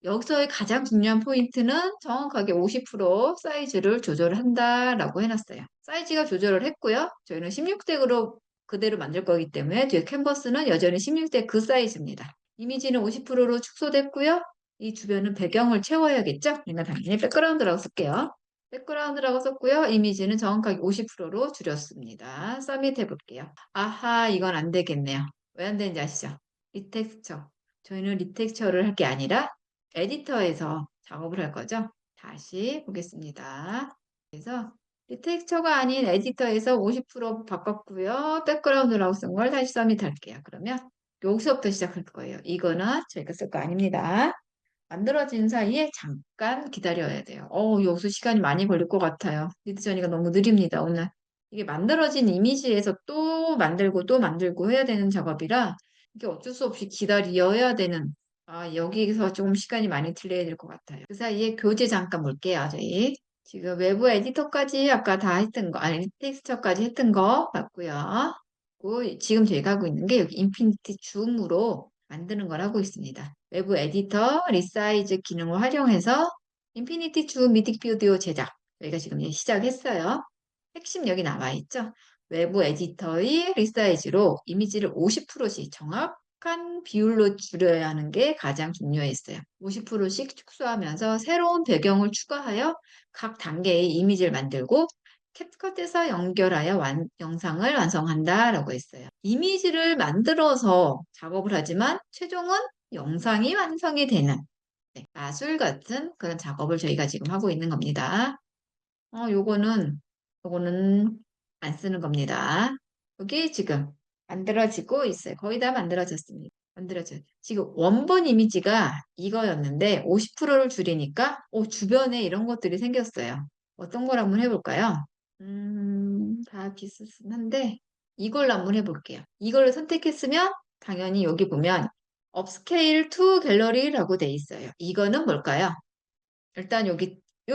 여기서의 가장 중요한 포인트는 정확하게 50% 사이즈를 조절한다라고 해놨어요. 사이즈가 조절을 했고요. 저희는 16덱으로 그대로 만들 거기 때문에 뒤에 캔버스는 여전히 16덱 그 사이즈입니다. 이미지는 50%로 축소됐고요. 이 주변은 배경을 채워야겠죠? 그러니까 당연히 백그라운드라고 쓸게요. 백그라운드라고 썼고요. 이미지는 정확하게 50%로 줄였습니다. 서밋 해볼게요. 아하, 이건 안 되겠네요. 왜 안 되는지 아시죠? 리텍스처. 저희는 리텍스처를 할 게 아니라 에디터에서 작업을 할 거죠. 다시 보겠습니다. 그래서 리텍스처가 아닌 에디터에서 50% 바꿨고요. 백그라운드라고 쓴 걸 다시 서밋 할게요. 그러면 여기서부터 시작할 거예요. 이거는 저희가 쓸 거 아닙니다. 만들어진 사이에 잠깐 기다려야 돼요. 여기서 시간이 많이 걸릴 것 같아요. 리드저니가 너무 느립니다, 오늘. 이게 만들어진 이미지에서 또 만들고 또 만들고 해야 되는 작업이라 이게 어쩔 수 없이 기다려야 되는, 여기서 조금 시간이 많이 들려야 될 것 같아요. 그 사이에 교재 잠깐 볼게요, 저희. 지금 외부 에디터까지 아까 다 했던 거, 아니, 텍스처까지 했던 거 맞고요. 그리고 지금 저희가 하고 있는 게 여기 인피니티 줌으로 만드는 걸 하고 있습니다. 외부 에디터, 리사이즈 기능을 활용해서 인피니티 줌 뮤직비디오 제작. 저희가 지금 이제 시작했어요. 핵심 여기 나와 있죠. 외부 에디터의 리사이즈로 이미지를 50%씩 정확한 비율로 줄여야 하는 게 가장 중요했어요. 50%씩 축소하면서 새로운 배경을 추가하여 각 단계의 이미지를 만들고 캡컷에서 연결하여 영상을 완성한다라고 했어요. 이미지를 만들어서 작업을 하지만 최종은 영상이 완성이 되는 마술 같은 그런 작업을 저희가 지금 하고 있는 겁니다. 요거는 안 쓰는 겁니다. 여기 지금 만들어지고 있어요. 거의 다 만들어졌습니다. 만들어져요. 지금 원본 이미지가 이거였는데 50%를 줄이니까 주변에 이런 것들이 생겼어요. 어떤 걸 한번 해볼까요? 다 비슷한데 이걸로 한번 해볼게요. 이걸로 선택했으면 당연히 여기 보면 업스케일 투 갤러리라고 돼 있어요. 이거는 뭘까요? 일단 요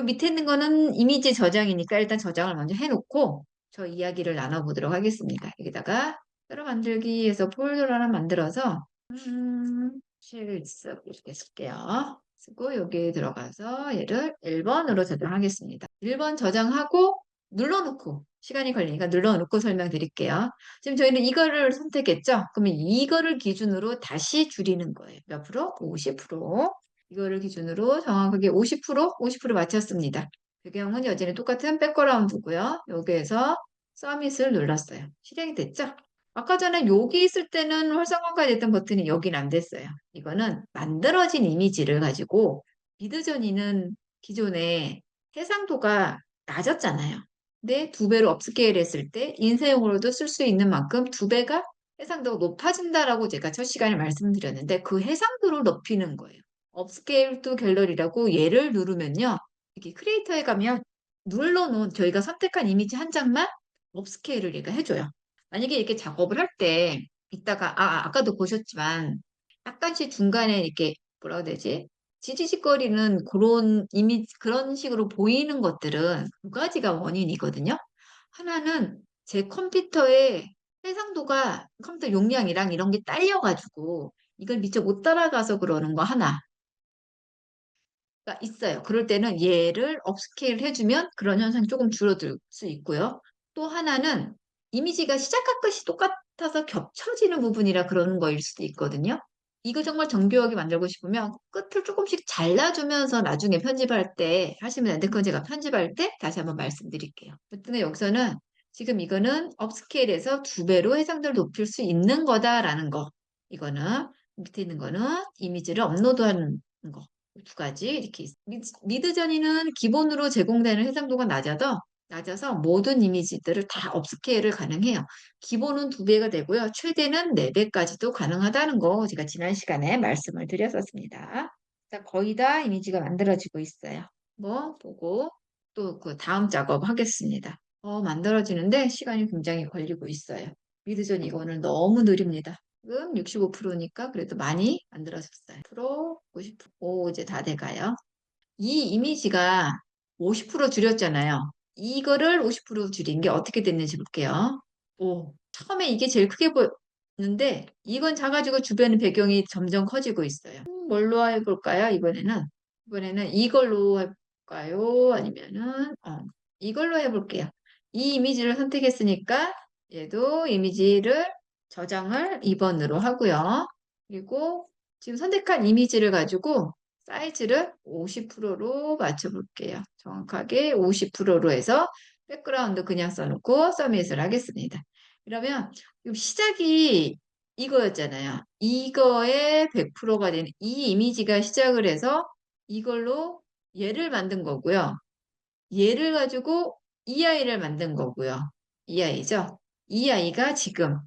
밑에 있는 거는 이미지 저장이니까 일단 저장을 먼저 해놓고 저 이야기를 나눠보도록 하겠습니다. 여기다가 새로 만들기 해서 폴더를 하나 만들어서 실습 이렇게 쓸게요. 쓰고 여기에 들어가서 얘를 1번으로 저장하겠습니다. 1번 저장하고 눌러놓고 시간이 걸리니까 눌러놓고 설명드릴게요. 지금 저희는 이거를 선택했죠? 그러면 이거를 기준으로 다시 줄이는 거예요. 몇 프로? 50%. 이거를 기준으로 정확하게 50% 맞췄습니다. 배경은 여전히 똑같은 백그라운드고요. 여기에서 서밋을 눌렀어요. 실행이 됐죠? 아까 전에 여기 있을 때는 활성화가 됐던 버튼이 여긴 안 됐어요. 이거는 만들어진 이미지를 가지고 미드저니는 기존에 해상도가 낮았잖아요. 근데 두 배로 업스케일 했을 때 인쇄용으로도 쓸 수 있는 만큼 두 배가 해상도가 높아진다라고 제가 첫 시간에 말씀드렸는데 그 해상도를 높이는 거예요. 업스케일 투 갤러리라고 얘를 누르면요. 이렇게 크리에이터에 가면 눌러놓은 저희가 선택한 이미지 한 장만 업스케일을 얘가 해줘요. 만약에 이렇게 작업을 할 때 이따가 아까도 보셨지만 약간씩 중간에 이렇게 뭐라고 해야 되지? 지지직거리는 그런 이미지 그런 식으로 보이는 것들은 두 가지가 원인이거든요. 하나는 제 컴퓨터의 해상도가 컴퓨터 용량이랑 이런 게 딸려가지고 이걸 미처 못 따라가서 그러는 거 하나. 가 있어요. 그럴 때는 얘를 업스케일 해주면 그런 현상이 조금 줄어들 수 있고요. 또 하나는 이미지가 시작과 끝이 똑같아서 겹쳐지는 부분이라 그러는 거일 수도 있거든요. 이거 정말 정교하게 만들고 싶으면 끝을 조금씩 잘라주면서 나중에 편집할 때 하시면 되는데 그건 제가 편집할 때 다시 한번 말씀드릴게요. 어쨌든 여기서는 지금 이거는 업스케일에서 두 배로 해상도를 높일 수 있는 거다라는 거. 이거는 밑에 있는 거는 이미지를 업로드하는 거. 두 가지 이렇게 미드저니는 기본으로 제공되는 해상도가 낮아서 모든 이미지들을 다 업스케일을 가능해요. 기본은 두 배가 되고요. 최대는 네 배까지도 가능하다는 거 제가 지난 시간에 말씀을 드렸었습니다. 자, 거의 다 이미지가 만들어지고 있어요. 뭐 보고 또 그 다음 작업 하겠습니다. 만들어지는데 시간이 굉장히 걸리고 있어요. 미드존 이거 오늘 너무 느립니다. 지금 65%니까 그래도 많이 만들어졌어요. 프로 90%. 오, 이제 다 돼가요. 이 이미지가 50% 줄였잖아요. 이거를 50% 줄인 게 어떻게 됐는지 볼게요. 오, 처음에 이게 제일 크게 보였는데 이건 작아지고 주변 배경이 점점 커지고 있어요. 뭘로 해볼까요? 이번에는 이걸로 해볼까요? 아니면은 이걸로 해볼게요. 이 이미지를 선택했으니까 얘도 이미지를 저장을 2번으로 하고요. 그리고 지금 선택한 이미지를 가지고 사이즈를 50%로 맞춰볼게요. 정확하게 50%로 해서 백그라운드 그냥 써놓고 서밋을 하겠습니다. 그러면 지금 시작이 이거였잖아요. 이거의 100%가 되는 이 이미지가 시작을 해서 이걸로 얘를 만든 거고요. 얘를 가지고 이 아이를 만든 거고요. 이 아이죠. 이 아이가 지금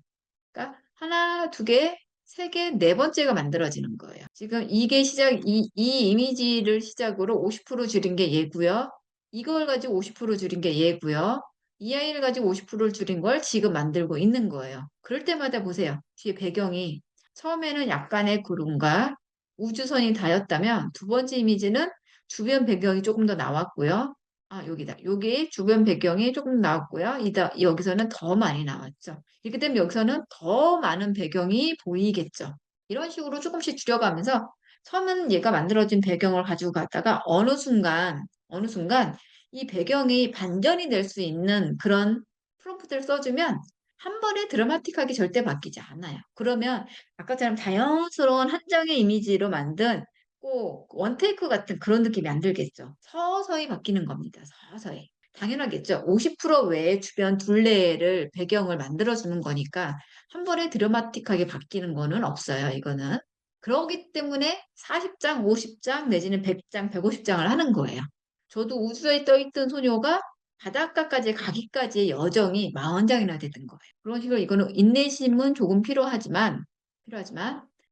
그러니까 하나, 두 개, 세 개, 네 번째가 만들어지는 거예요. 지금 이게 이 이미지를 시작으로 50% 줄인 게 얘고요. 이걸 가지고 50% 줄인 게 얘고요. 이 아이를 가지고 50%를 줄인 걸 지금 만들고 있는 거예요. 그럴 때마다 보세요. 뒤에 배경이 처음에는 약간의 구름과 우주선이 닿였다면 두 번째 이미지는 주변 배경이 조금 더 나왔고요. 아, 여기다. 여기 주변 배경이 조금 나왔고요. 여기서는 더 많이 나왔죠. 이렇게 되면 여기서는 더 많은 배경이 보이겠죠. 이런 식으로 조금씩 줄여가면서 처음은 얘가 만들어진 배경을 가지고 갔다가 어느 순간 이 배경이 반전이 될 수 있는 그런 프롬프트를 써주면 한 번에 드라마틱하게 절대 바뀌지 않아요. 그러면 아까처럼 자연스러운 한 장의 이미지로 만든 꼭 원테이크 같은 그런 느낌이 안 들겠죠. 서서히 바뀌는 겁니다. 서서히. 당연하겠죠. 50% 외에 주변 둘레를 배경을 만들어주는 거니까 한 번에 드라마틱하게 바뀌는 거는 없어요. 이거는. 그렇기 때문에 40장, 50장 내지는 100장, 150장을 하는 거예요. 저도 우주에 떠있던 소녀가 바닷가까지 가기까지의 여정이 40장이나 되는 거예요. 그런 식으로 이거는 인내심은 조금 필요하지만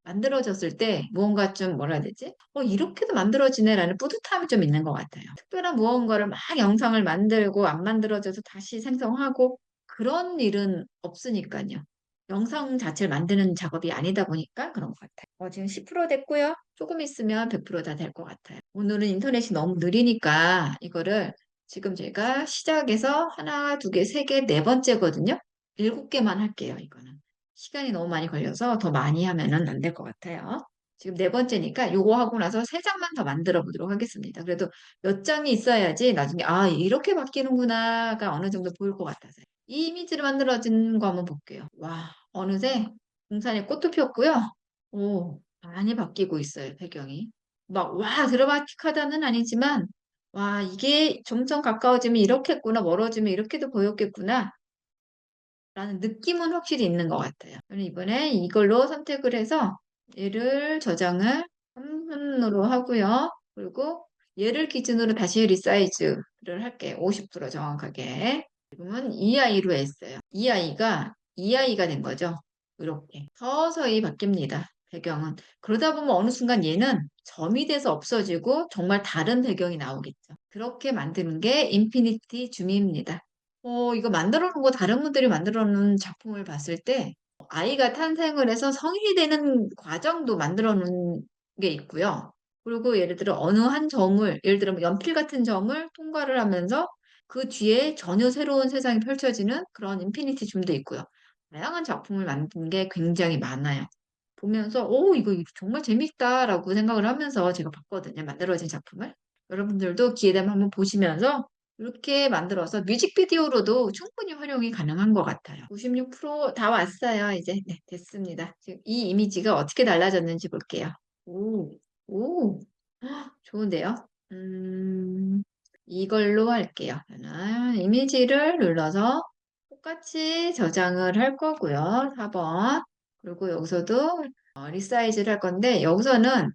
만들어졌을 때 무언가 좀 뭐라 해야 되지? 이렇게도 만들어지네라는 뿌듯함이 좀 있는 것 같아요. 특별한 무언가를 막 영상을 만들고 안 만들어져서 다시 생성하고 그런 일은 없으니까요. 영상 자체를 만드는 작업이 아니다 보니까 그런 것 같아요. 지금 10% 됐고요. 조금 있으면 100%다 될 것 같아요. 오늘은 인터넷이 너무 느리니까 이거를 지금 제가 시작해서 하나, 두 개, 세 개, 네 번째거든요. 7개만 할게요, 이거는. 시간이 너무 많이 걸려서 더 많이 하면은 안 될 것 같아요. 지금 네 번째니까 요거 하고 나서 세 장만 더 만들어 보도록 하겠습니다. 그래도 몇 장이 있어야지 나중에 이렇게 바뀌는구나가 어느 정도 보일 것 같아서요. 이 이미지를 만들어진 거 한번 볼게요. 와, 어느새 동산에 꽃도 피었고요. 오, 많이 바뀌고 있어요, 배경이. 막, 와, 드라마틱하다는 아니지만, 와, 이게 점점 가까워지면 이렇겠구나, 멀어지면 이렇게도 보였겠구나, 라는 느낌은 확실히 있는 것 같아요. 저는 이번에 이걸로 선택을 해서 얘를 저장을 3분으로 하고요. 그리고 얘를 기준으로 다시 리사이즈를 할게요. 50% 정확하게. 지금은 이 아이로 했어요. 이 아이가 된 거죠. 이렇게 서서히 바뀝니다. 배경은. 그러다 보면 어느 순간 얘는 점이 돼서 없어지고 정말 다른 배경이 나오겠죠. 그렇게 만드는 게 인피니티 줌입니다. 이거 만들어 놓은 거 다른 분들이 만들어 놓은 작품을 봤을 때 아이가 탄생을 해서 성인이 되는 과정도 만들어 놓은 게 있고요. 그리고 예를 들어 어느 한 점을, 예를 들어 뭐 연필 같은 점을 통과를 하면서 그 뒤에 전혀 새로운 세상이 펼쳐지는 그런 인피니티 줌도 있고요. 다양한 작품을 만든 게 굉장히 많아요. 보면서, 이거 정말 재밌다라고 생각을 하면서 제가 봤거든요. 만들어진 작품을. 여러분들도 기회 되면 한번 보시면서 이렇게 만들어서 뮤직비디오로도 충분히 활용이 가능한 것 같아요. 96%다 왔어요. 이제 네, 됐습니다. 지금 이 이미지가 어떻게 달라졌는지 볼게요. 오, 오, 좋은데요? 이걸로 할게요. 저는 이미지를 눌러서 똑같이 저장을 할 거고요. 4번. 그리고 여기서도 리사이즈를 할 건데 여기서는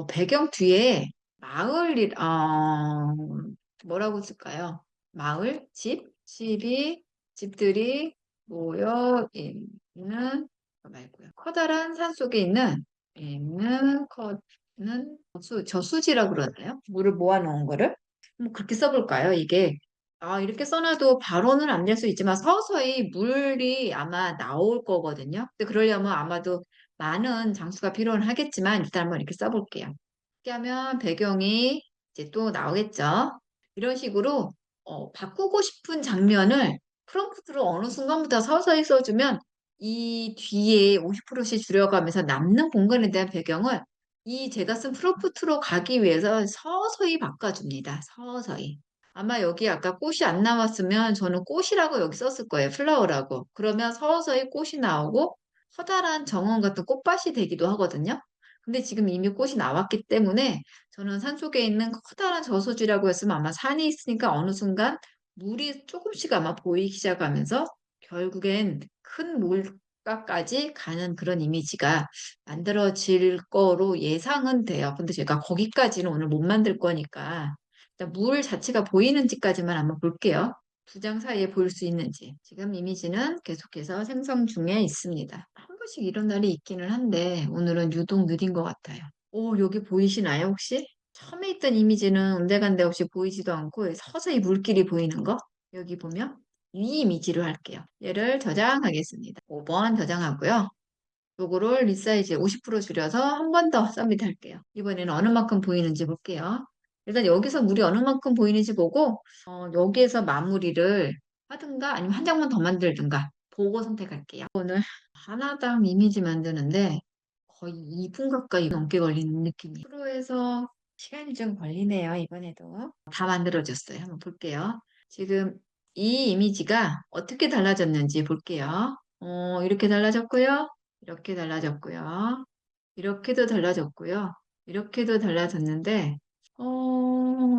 배경 뒤에 뭐라고 쓸까요? 마을, 집들이 모여 있는, 거 말고요. 커다란 산 속에 있는, 저수지라고 그러나요? 물을 모아놓은 거를? 뭐 그렇게 써볼까요? 이게, 이렇게 써놔도 바로는 안 될 수 있지만 서서히 물이 아마 나올 거거든요. 근데 그러려면 아마도 많은 장수가 필요는 하겠지만 일단 한번 이렇게 써볼게요. 이렇게 하면 배경이 이제 또 나오겠죠. 이런 식으로 바꾸고 싶은 장면을 프롬프트로 어느 순간부터 서서히 써주면 이 뒤에 50%씩 줄여가면서 남는 공간에 대한 배경을 이 제가 쓴 프롬프트로 가기 위해서 서서히 바꿔줍니다. 서서히. 아마 여기 아까 꽃이 안 나왔으면 저는 꽃이라고 여기 썼을 거예요. 플라워라고. 그러면 서서히 꽃이 나오고 커다란 정원 같은 꽃밭이 되기도 하거든요. 근데 지금 이미 꽃이 나왔기 때문에 저는 산속에 있는 커다란 저수지라고 했으면 아마 산이 있으니까 어느 순간 물이 조금씩 아마 보이기 시작하면서 결국엔 큰 물가까지 가는 그런 이미지가 만들어질 거로 예상은 돼요. 근데 제가 거기까지는 오늘 못 만들 거니까 일단 물 자체가 보이는지까지만 한번 볼게요. 두 장 사이에 보일 수 있는지. 지금 이미지는 계속해서 생성 중에 있습니다. 한 번씩 이런 날이 있기는 한데 오늘은 유독 느린 것 같아요. 오, 여기 보이시나요, 혹시? 처음에 있던 이미지는 온데간데 없이 보이지도 않고 서서히 물길이 보이는 거. 여기 보면 이 이미지로 할게요. 얘를 저장하겠습니다. 5번 저장하고요. 요거를 리사이즈 50% 줄여서 한 번 더 서밋할게요. 이번에는 어느 만큼 보이는지 볼게요. 일단 여기서 물이 어느 만큼 보이는지 보고 여기에서 마무리를 하든가 아니면 한 장만 더 만들든가 보고 선택할게요. 오늘 하나당 이미지 만드는데 거의 2분 가까이 넘게 걸리는 느낌이에요. 프로에서 시간이 좀 걸리네요, 이번에도. 다 만들어졌어요. 한번 볼게요. 지금 이 이미지가 어떻게 달라졌는지 볼게요. 이렇게 달라졌고요. 이렇게 달라졌고요. 이렇게도 달라졌고요. 이렇게도 달라졌는데,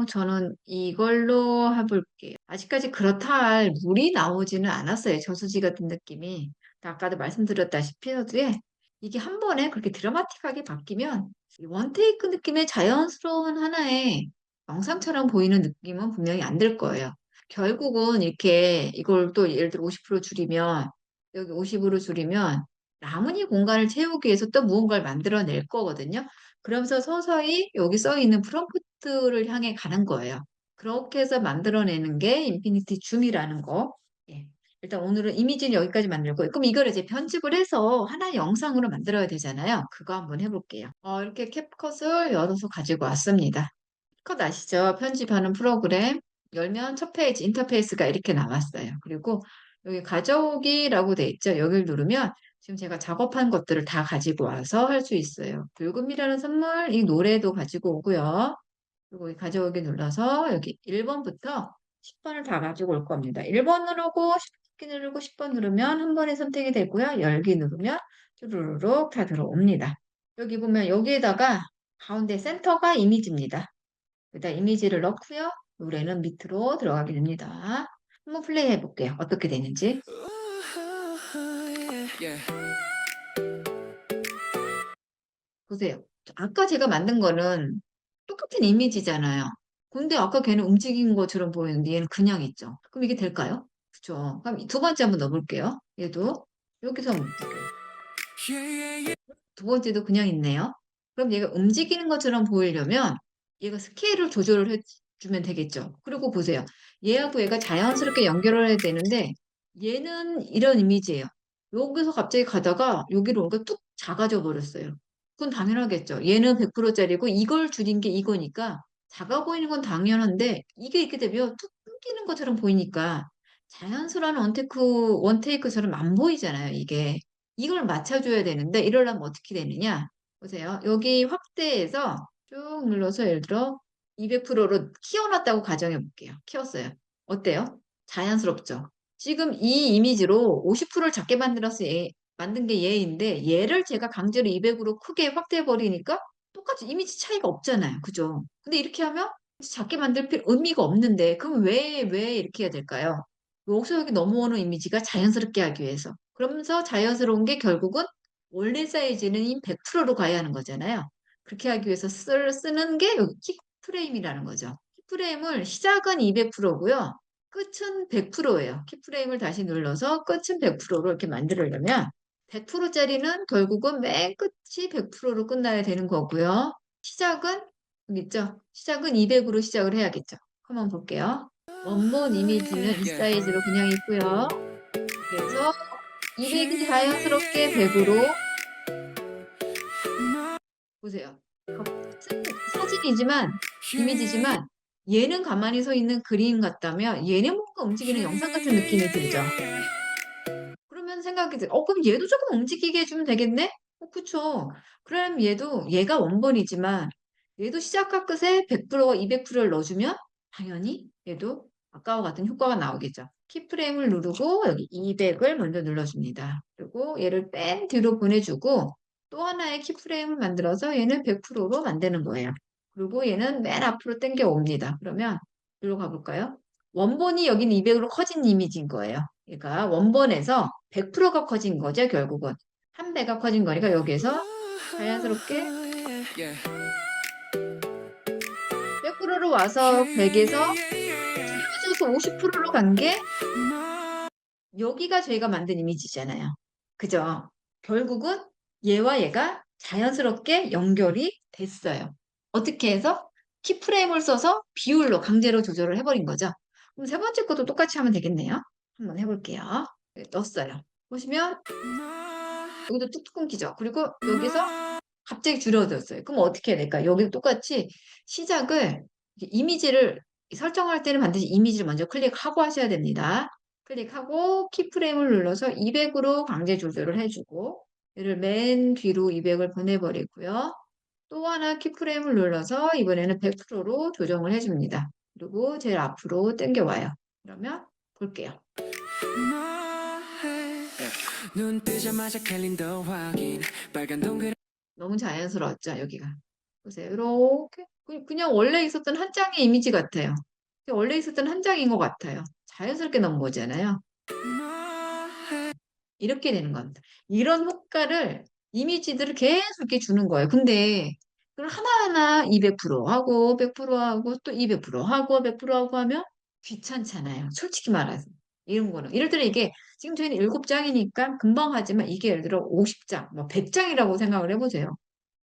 저는 이걸로 해볼게요. 아직까지 그렇다 할 물이 나오지는 않았어요. 저수지 같은 느낌이. 아까도 말씀드렸다시피 서두에 이게 한 번에 그렇게 드라마틱하게 바뀌면 이 원테이크 느낌의 자연스러운 하나의 영상처럼 보이는 느낌은 분명히 안 들 거예요. 결국은 이렇게 이걸 또 예를 들어 50% 줄이면 여기 50으로 줄이면 남은 이 공간을 채우기 위해서 또 무언가를 만들어낼 거거든요. 그러면서 서서히 여기 써 있는 프롬프트를 향해 가는 거예요. 그렇게 해서 만들어내는 게 인피니티 줌이라는 거. 예. 일단 오늘은 이미지는 여기까지 만들고, 그럼 이걸 이제 편집을 해서 하나의 영상으로 만들어야 되잖아요. 그거 한번 해볼게요. 이렇게 캡컷을 열어서 가지고 왔습니다. 캡컷 아시죠? 편집하는 프로그램. 열면 첫 페이지 인터페이스가 이렇게 나왔어요. 그리고 여기 가져오기라고 돼 있죠. 여기를 누르면 지금 제가 작업한 것들을 다 가지고 와서 할 수 있어요. 붉은미라는 선물, 이 노래도 가지고 오고요. 그리고 이 가져오기 눌러서 여기 1번부터 10번을 다 가지고 올 겁니다. 1번 누르고 10기 누르고 10번 누르면 한 번에 선택이 되고요. 열기 누르면 쭈루루룩 다 들어옵니다. 여기 보면 여기에다가 가운데 센터가 이미지입니다. 여기다 이미지를 넣고요. 노래는 밑으로 들어가게 됩니다. 한번 플레이 해볼게요. 어떻게 되는지. 보세요. 아까 제가 만든 거는 똑같은 이미지잖아요. 근데 아까 걔는 움직인 것처럼 보이는데 얘는 그냥 있죠. 그럼 이게 될까요? 그죠? 그럼 두 번째 한번 넣어볼게요. 얘도 여기서 움직여요. 두 번째도 그냥 있네요. 그럼 얘가 움직이는 것처럼 보이려면 얘가 스케일을 조절을 해주면 되겠죠. 그리고 보세요. 얘하고 얘가 자연스럽게 연결을 해야 되는데 얘는 이런 이미지예요. 여기서 갑자기 가다가 여기로 오니까 뚝 작아져 버렸어요. 그건 당연하겠죠. 얘는 100%짜리고 이걸 줄인 게 이거니까 작아 보이는 건 당연한데 이게 이렇게 되면 뚝 끊기는 것처럼 보이니까 자연스러운 원테이크처럼 안 보이잖아요, 이게. 이걸 맞춰줘야 되는데 이러려면 어떻게 되느냐? 보세요. 여기 확대해서 쭉 눌러서 예를 들어 200%로 키워놨다고 가정해 볼게요. 키웠어요. 어때요? 자연스럽죠? 지금 이 이미지로 50%를 작게 만든 게 얘인데 얘를 제가 강제로 200으로 크게 확대해 버리니까 똑같이 이미지 차이가 없잖아요. 그죠? 근데 이렇게 하면 작게 만들 의미가 없는데 그럼 왜 이렇게 해야 될까요? 여기서 여기 넘어오는 이미지가 자연스럽게 하기 위해서. 그러면서 자연스러운 게 결국은 원래 사이즈는 100%로 가야 하는 거잖아요. 그렇게 하기 위해서 쓰는 게 여기 키프레임이라는 거죠. 키프레임을 시작은 200%고요. 끝은 100%예요. 키프레임을 다시 눌러서 끝은 100%로 이렇게 만들려면 100%짜리는 결국은 맨 끝이 100%로 끝나야 되는 거고요. 시작은 여기 있죠? 시작은 200으로 시작을 해야겠죠. 한번 볼게요. 원본 이미지는 이 사이즈로 그냥 있고요. 그래서 200이 자연스럽게 100으로 보세요. 같은 사진이지만 이미지지만 얘는 가만히 서 있는 그림 같다면 얘는 뭔가 움직이는 영상 같은 느낌이 들죠. 그러면 생각이 들어. 그럼 얘도 조금 움직이게 해주면 되겠네? 그쵸. 그럼 얘가 원본이지만 얘도 시작과 끝에 100%와 200%를 넣어주면 당연히 얘도 아까와 같은 효과가 나오겠죠. 키프레임을 누르고 여기 200을 먼저 눌러줍니다. 그리고 얘를 뺀 뒤로 보내주고 또 하나의 키프레임을 만들어서 얘는 100%로 만드는 거예요. 그리고 얘는 맨 앞으로 당겨 옵니다. 그러면 이리로 가볼까요? 원본이 여기는 200으로 커진 이미지인 거예요. 그러니까 원본에서 100%가 커진 거죠, 결국은. 한 배가 커진 거니까 여기에서 자연스럽게 100%로 와서 100에서 줄여져서 50%로 간 게 여기가 저희가 만든 이미지잖아요. 그죠? 결국은 얘와 얘가 자연스럽게 연결이 됐어요. 어떻게 해서? 키프레임을 써서 비율로 강제로 조절을 해버린 거죠. 그럼 세 번째 것도 똑같이 하면 되겠네요. 한번 해볼게요. 네, 넣었어요. 보시면 여기도 뚝뚝 끊기죠. 그리고 여기서 갑자기 줄어들었어요. 그럼 어떻게 해야 될까? 여기도 똑같이 시작을 이미지를 설정할 때는 반드시 이미지를 먼저 클릭하고 하셔야 됩니다. 클릭하고 키프레임을 눌러서 200으로 강제 조절을 해주고 얘를 맨 뒤로 200을 보내버리고요. 또 하나 키프레임을 눌러서 이번에는 100%로 조정을 해줍니다. 그리고 제일 앞으로 당겨와요. 그러면 볼게요. 눈 뜨자마자 캘린더 확인 빨간 동그란 너무 자연스러웠죠, 여기가. 보세요. 이렇게 그냥 원래 있었던 한 장의 이미지 같아요. 원래 있었던 한 장인 것 같아요. 자연스럽게 넣은 거잖아요. 이렇게 되는 겁니다. 이런 효과를 이미지들을 계속 이렇게 주는 거예요. 근데 그걸 하나하나 200% 하고 100% 하고 또 200% 하고 100% 하고 하면 귀찮잖아요. 솔직히 말해서. 이런 거는. 예를 들어 이게 지금 저희는 7장이니까 금방 하지만 이게 예를 들어 50장, 뭐 100장이라고 생각을 해보세요.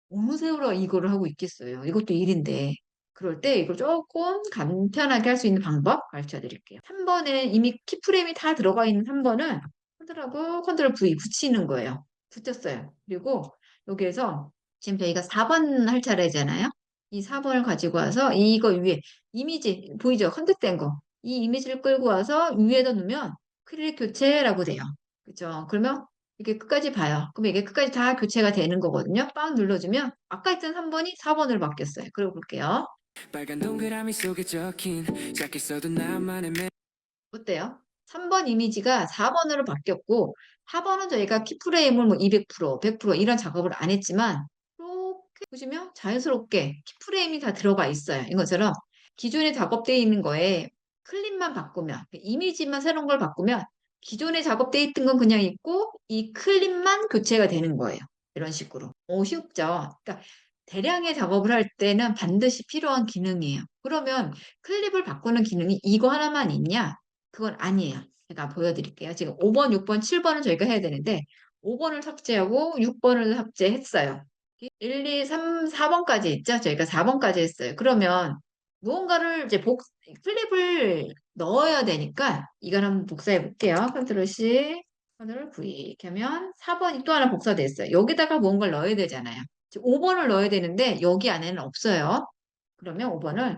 어느 세월호 이거를 하고 있겠어요. 이것도 일인데. 그럴 때 이걸 조금 간편하게 할 수 있는 방법 가르쳐 드릴게요. 3번에 이미 키프레임이 다 들어가 있는 3번은 컨트롤하고 컨트롤 V 붙이는 거예요. 붙였어요. 그리고 여기에서 지금 저희가 4번 할 차례잖아요. 이 4번을 가지고 와서 이거 위에 이미지 보이죠? 컨택된 거. 이 이미지를 끌고 와서 위에다 놓으면 크릴 교체라고 돼요. 그죠? 그러면 이게 끝까지 봐요. 그럼 이게 끝까지 다 교체가 되는 거거든요. 빵 눌러주면 아까 있던 3번이 4번으로 바뀌었어요. 그리고 볼게요. 빨간 동그라미 속에 적힌 작게 써도 나만의 어때요? 3번 이미지가 4번으로 바뀌었고 4번은 저희가 키프레임을 뭐 200%, 100% 이런 작업을 안 했지만 이렇게 보시면 자연스럽게 키프레임이 다 들어가 있어요. 이것처럼 기존에 작업되어 있는 거에 클립만 바꾸면 이미지만 새로운 걸 바꾸면 기존에 작업되어 있던 건 그냥 있고 이 클립만 교체가 되는 거예요. 이런 식으로. 쉽죠? 그러니까 대량의 작업을 할 때는 반드시 필요한 기능이에요. 그러면 클립을 바꾸는 기능이 이거 하나만 있냐? 그건 아니에요. 제가 보여드릴게요. 지금 5번, 6번, 7번은 저희가 해야 되는데 5번을 삭제하고 6번을 삭제했어요. 1, 2, 3, 4번까지 있죠? 저희가 4번까지 했어요. 그러면 무언가를 이제 클립을 넣어야 되니까 이걸 한번 복사해 볼게요. 컨트롤 C, 컨트롤 V 이렇게 하면 4번이 또 하나 복사됐어요. 여기다가 무언가를 넣어야 되잖아요. 5번을 넣어야 되는데 여기 안에는 없어요. 그러면 5번을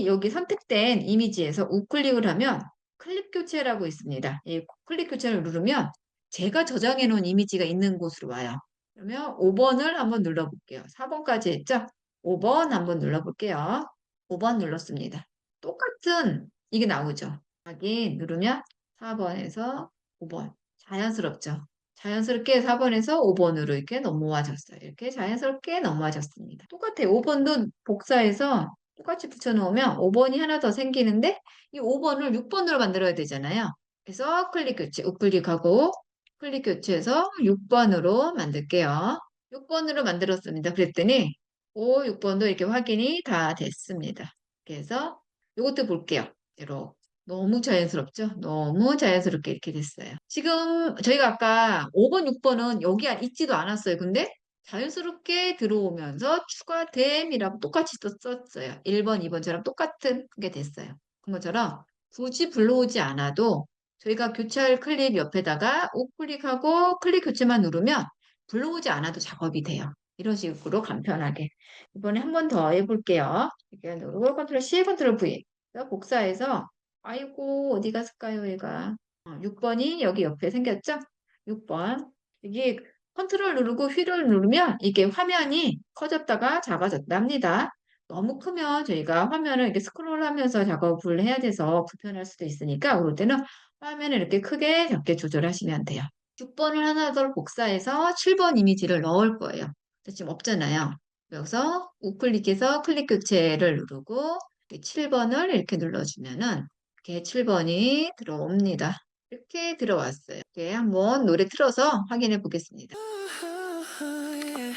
여기 선택된 이미지에서 우클릭을 하면 클립 교체라고 있습니다. 이 클립 교체를 누르면 제가 저장해 놓은 이미지가 있는 곳으로 와요. 그러면 5번을 한번 눌러볼게요. 4번까지 했죠? 5번 한번 눌러볼게요. 5번 눌렀습니다. 똑같은 이게 나오죠. 확인 누르면 4번에서 5번. 자연스럽죠? 자연스럽게 4번에서 5번으로 이렇게 넘어와졌어요. 이렇게 자연스럽게 넘어와졌습니다. 똑같아요. 5번도 복사해서 똑같이 붙여놓으면 5번이 하나 더 생기는데 이 5번을 6번으로 만들어야 되잖아요. 그래서 클릭 교체, 우클릭하고 클릭 교체해서 6번으로 만들게요. 6번으로 만들었습니다. 그랬더니 5, 6번도 이렇게 확인이 다 됐습니다. 그래서 이것도 볼게요. 이렇게. 너무 자연스럽죠? 너무 자연스럽게 이렇게 됐어요. 지금 저희가 아까 5번, 6번은 여기 있지도 않았어요. 근데 자연스럽게 들어오면서 추가됨이라고 똑같이 또 썼어요. 1번, 2번처럼 똑같은 게 됐어요. 그런 것처럼 굳이 불러오지 않아도 저희가 교체할 클립 옆에다가 우클릭하고 클릭 교체만 누르면 불러오지 않아도 작업이 돼요. 이런 식으로 간편하게. 이번에 한 번 더 해볼게요. 이렇게 누르고 컨트롤 C, 컨트롤 V. 복사해서 아이고 어디 갔을까요 얘가. 6번이 여기 옆에 생겼죠? 6번. 이게 컨트롤 누르고 휠을 누르면 이게 화면이 커졌다가 작아졌다 합니다. 너무 크면 저희가 화면을 이렇게 스크롤하면서 작업을 해야 돼서 불편할 수도 있으니까 그럴 때는 화면을 이렇게 크게 작게 조절하시면 돼요. 6번을 하나 더 복사해서 7번 이미지를 넣을 거예요. 지금 없잖아요. 여기서 우클릭해서 클릭 교체를 누르고 7번을 이렇게 눌러주면은 이렇게 7번이 들어옵니다. 이렇게 들어왔어요. 이렇게 한번 노래 틀어서 확인해 보겠습니다.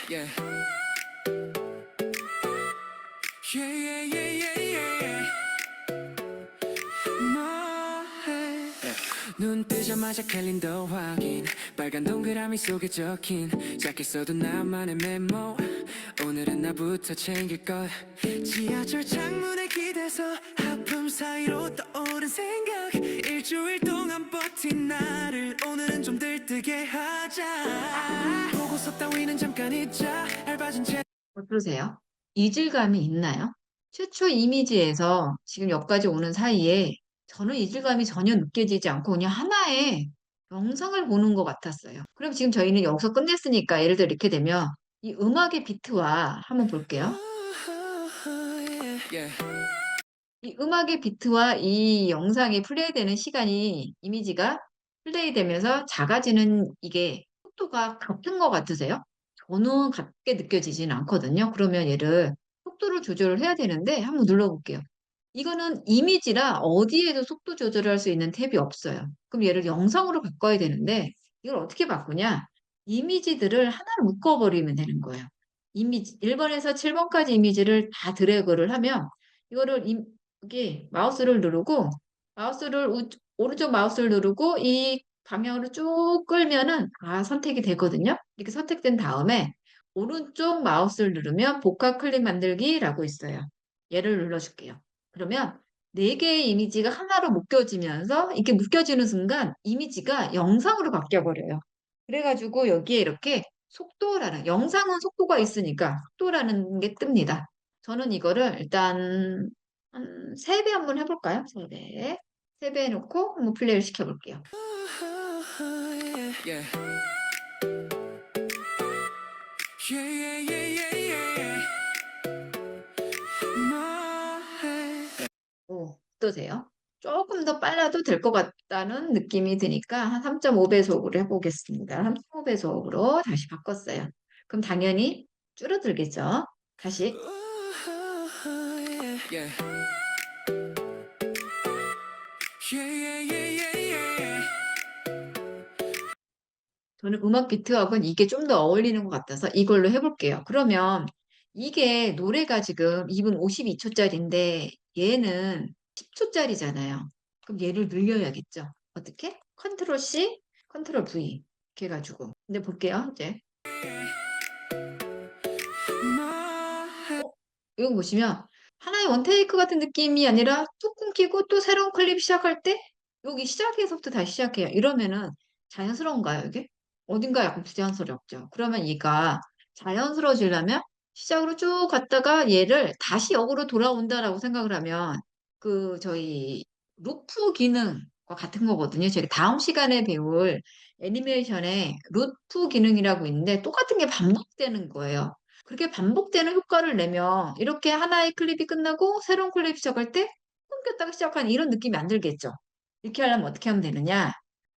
Yeah. Yeah, yeah, yeah, yeah, yeah, yeah. 뭐해? 눈 뜨자마자 캘린더 확인 빨간 동그라미 속에 적힌 작게 써도 나만의 메모 오늘은 나부터 챙길 것 지하철 창문에 기대서 하품 사이로 떠오른 생각 일주일 동안 버틴 나를 오늘은 좀 들뜨게 하자 보고서 따위는 잠깐 잊자 알바진 채 어떠세요? 이질감이 있나요? 최초 이미지에서 지금 여기까지 오는 사이에 저는 이질감이 전혀 느껴지지 않고 그냥 하나의 영상을 보는 것 같았어요. 그럼 지금 저희는 여기서 끝냈으니까 예를 들어 이렇게 되면 이 음악의 비트와 한번 볼게요. Yeah. 이 음악의 비트와 이 영상이 플레이되는 시간이 이미지가 플레이되면서 작아지는 이게 속도가 같은 것 같으세요? 저는 같게 느껴지진 않거든요. 그러면 얘를 속도를 조절을 해야 되는데 한번 눌러볼게요. 이거는 이미지라 어디에도 속도 조절을 할 수 있는 탭이 없어요. 그럼 얘를 영상으로 바꿔야 되는데 이걸 어떻게 바꾸냐? 이미지들을 하나로 묶어버리면 되는 거예요. 이미지 1번에서 7번까지 이미지를 다 드래그를 하면 이거를 여기 마우스를 누르고 오른쪽 마우스를 누르고 이 방향으로 쭉 끌면은 다 선택이 되거든요. 이렇게 선택된 다음에 오른쪽 마우스를 누르면 복합 클립 만들기라고 있어요. 얘를 눌러줄게요. 그러면 네 개의 이미지가 하나로 묶여지면서 이렇게 묶여지는 순간 이미지가 영상으로 바뀌어 버려요. 그래가지고 여기에 이렇게 속도라는 영상은 속도가 있으니까 속도라는 게 뜹니다. 저는 이거를 일단 한 3배 한번 해볼까요? 3배. 3배 해놓고 한번 플레이를 시켜볼게요. Yeah. Yeah, yeah, yeah, yeah, yeah. 뭐해? 오, 어떠세요? 조금 더 빨라도 될 것 같다는 느낌이 드니까 한 3.5배속으로 해보겠습니다. 3.5배속으로 다시 바꿨어요. 그럼 당연히 줄어들겠죠? 다시. Yeah. Yeah, yeah, yeah, yeah, yeah. 저는 음악 비트하고는 이게 좀 더 어울리는 것 같아서 이걸로 해볼게요. 그러면 이게 노래가 지금 2분 52초짜리인데 얘는 10초짜리잖아요. 그럼 얘를 늘려야겠죠. 어떻게? 컨트롤 C, 컨트롤 V 이렇게 해가지고. 근데 볼게요. 이제 뭐해? 이거 보시면 하나의 원테이크 같은 느낌이 아니라 뚝 끊기고 또 새로운 클립 시작할 때 여기 시작에서부터 다시 시작해요. 이러면은 자연스러운가요, 이게? 어딘가 약간 부자연스럽죠. 그러면 얘가 자연스러워지려면 시작으로 쭉 갔다가 얘를 다시 역으로 돌아온다라고 생각을 하면 그 저희 루프 기능과 같은 거거든요. 저희 다음 시간에 배울 애니메이션에 루프 기능이라고 있는데 똑같은 게 반복되는 거예요. 그렇게 반복되는 효과를 내면 이렇게 하나의 클립이 끝나고 새로운 클립 시작할 때 끊겼다가 시작하는 이런 느낌이 안 들겠죠. 이렇게 하려면 어떻게 하면 되느냐?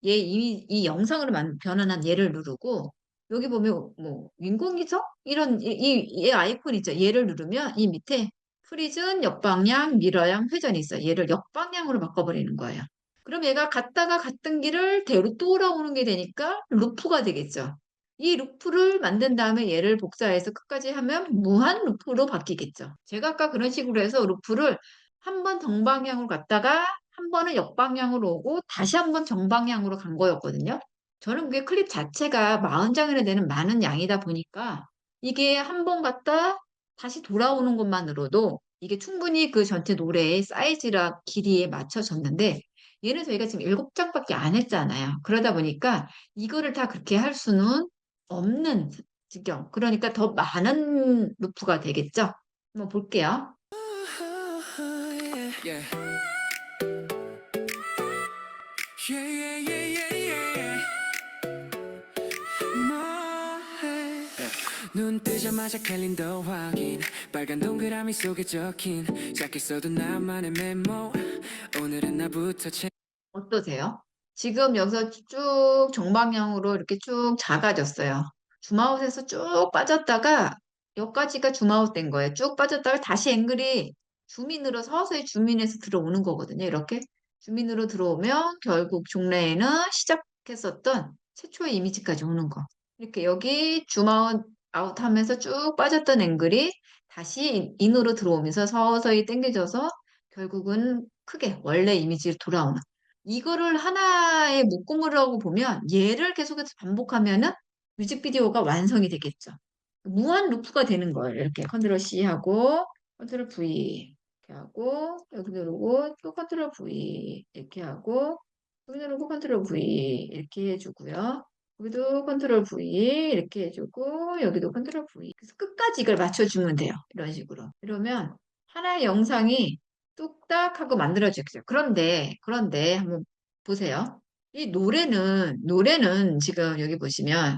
얘 이 영상으로 변환한 얘를 누르고 여기 보면 뭐 인공위성 이런 얘 아이콘 있죠. 얘를 누르면 이 밑에 프리즌, 역방향, 미러향, 회전이 있어요. 얘를 역방향으로 바꿔버리는 거예요. 그럼 얘가 갔다가 갔던 길을 대로 돌아오는 게 되니까 루프가 되겠죠. 이 루프를 만든 다음에 얘를 복사해서 끝까지 하면 무한 루프로 바뀌겠죠. 제가 아까 그런 식으로 해서 루프를 한 번 정방향으로 갔다가 한 번은 역방향으로 오고 다시 한 번 정방향으로 간 거였거든요. 저는 그게 클립 자체가 40장이나 되는 많은 양이다 보니까 이게 한 번 갔다 다시 돌아오는 것만으로도 이게 충분히 그 전체 노래의 사이즈랑 길이에 맞춰졌는데 얘는 저희가 지금 7장밖에 안 했잖아요. 그러다 보니까 이거를 다 그렇게 할 수는 없는 지경. 그러니까 더 많은 루프가 되겠죠? 한번 볼게요. Yeah. Yeah, yeah, yeah, yeah, yeah. 뭐해? 눈 뜨자마자 캘린더 확인 빨간 동그라미 속에 적힌 작게 써도 나만의 메모 오늘은 나부터 어떠세요? 지금 여기서 쭉 정방향으로 이렇게 쭉 작아졌어요. 줌아웃에서 쭉 빠졌다가 여기까지가 줌아웃 된 거예요. 쭉 빠졌다가 다시 앵글이 줌인으로 서서히 줌인에서 들어오는 거거든요. 이렇게 줌인으로 들어오면 결국 종래에는 시작했었던 최초의 이미지까지 오는 거. 이렇게 여기 줌아웃 아웃 하면서 쭉 빠졌던 앵글이 다시 인으로 들어오면서 서서히 당겨져서 결국은 크게 원래 이미지로 돌아오는. 이거를 하나의 목공이라고 보면 얘를 계속해서 반복하면은 뮤직비디오가 완성이 되겠죠. 무한 루프가 되는 거예요. 이렇게 컨트롤 C 하고 컨트롤 V 이렇게 하고 여기 누르고 또 컨트롤 V 이렇게 하고 여기 누르고 컨트롤 V 이렇게 해주고요. 여기도 컨트롤 V 이렇게 해주고 여기도 컨트롤 V. 그래서 끝까지 이걸 맞춰주면 돼요. 이런 식으로. 이러면 하나의 영상이 뚝딱 하고 만들어지겠죠. 그런데 한번 보세요. 이 노래는 지금 여기 보시면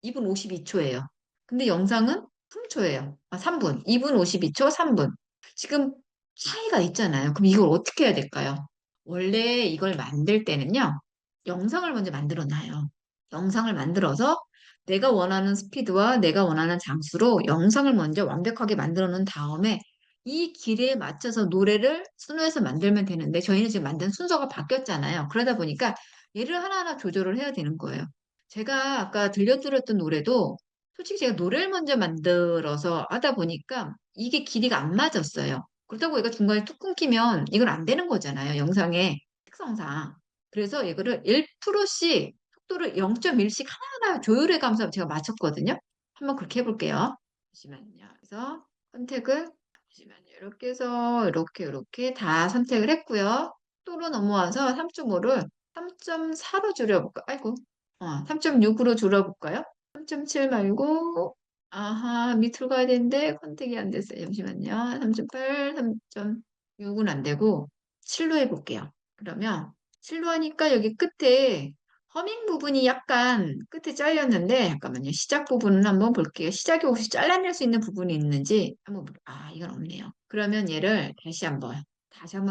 2분 52초예요. 근데 영상은 3초예요. 아, 3분. 2분 52초, 3분. 지금 차이가 있잖아요. 그럼 이걸 어떻게 해야 될까요? 원래 이걸 만들 때는요, 영상을 먼저 만들어 놔요. 영상을 만들어서 내가 원하는 스피드와 내가 원하는 장수로 영상을 먼저 완벽하게 만들어 놓은 다음에 이 길에 맞춰서 노래를 순서에서 만들면 되는데 저희는 지금 만든 순서가 바뀌었잖아요. 그러다 보니까 얘를 하나하나 조절을 해야 되는 거예요. 제가 아까 들려드렸던 노래도 솔직히 제가 노래를 먼저 만들어서 하다 보니까 이게 길이가 안 맞았어요. 그렇다고 얘가 중간에 툭 끊기면 이건 안 되는 거잖아요. 영상의 특성상. 그래서 이거를 1%씩 속도를 0.1씩 하나하나 조율해 가면서 제가 맞췄거든요. 한번 그렇게 해볼게요. 잠시만요. 그래서 선택을 잠시만요. 이렇게 해서 이렇게 다 선택을 했고요. 속도로 넘어와서 3.5를 3.4로 줄여볼까? 아이고, 3.6으로 줄여볼까요? 3.7 말고, 아하, 밑으로 가야 되는데 선택이 안 됐어요. 잠시만요. 3.8, 3.6은 안 되고 7로 해볼게요. 그러면 7로 하니까 여기 끝에 허밍 부분이 약간 끝에 잘렸는데 잠깐만요. 시작 부분은 한번 볼게요. 시작에 혹시 잘라낼 수 있는 부분이 있는지 한번 이건 없네요. 그러면 얘를 다시 한번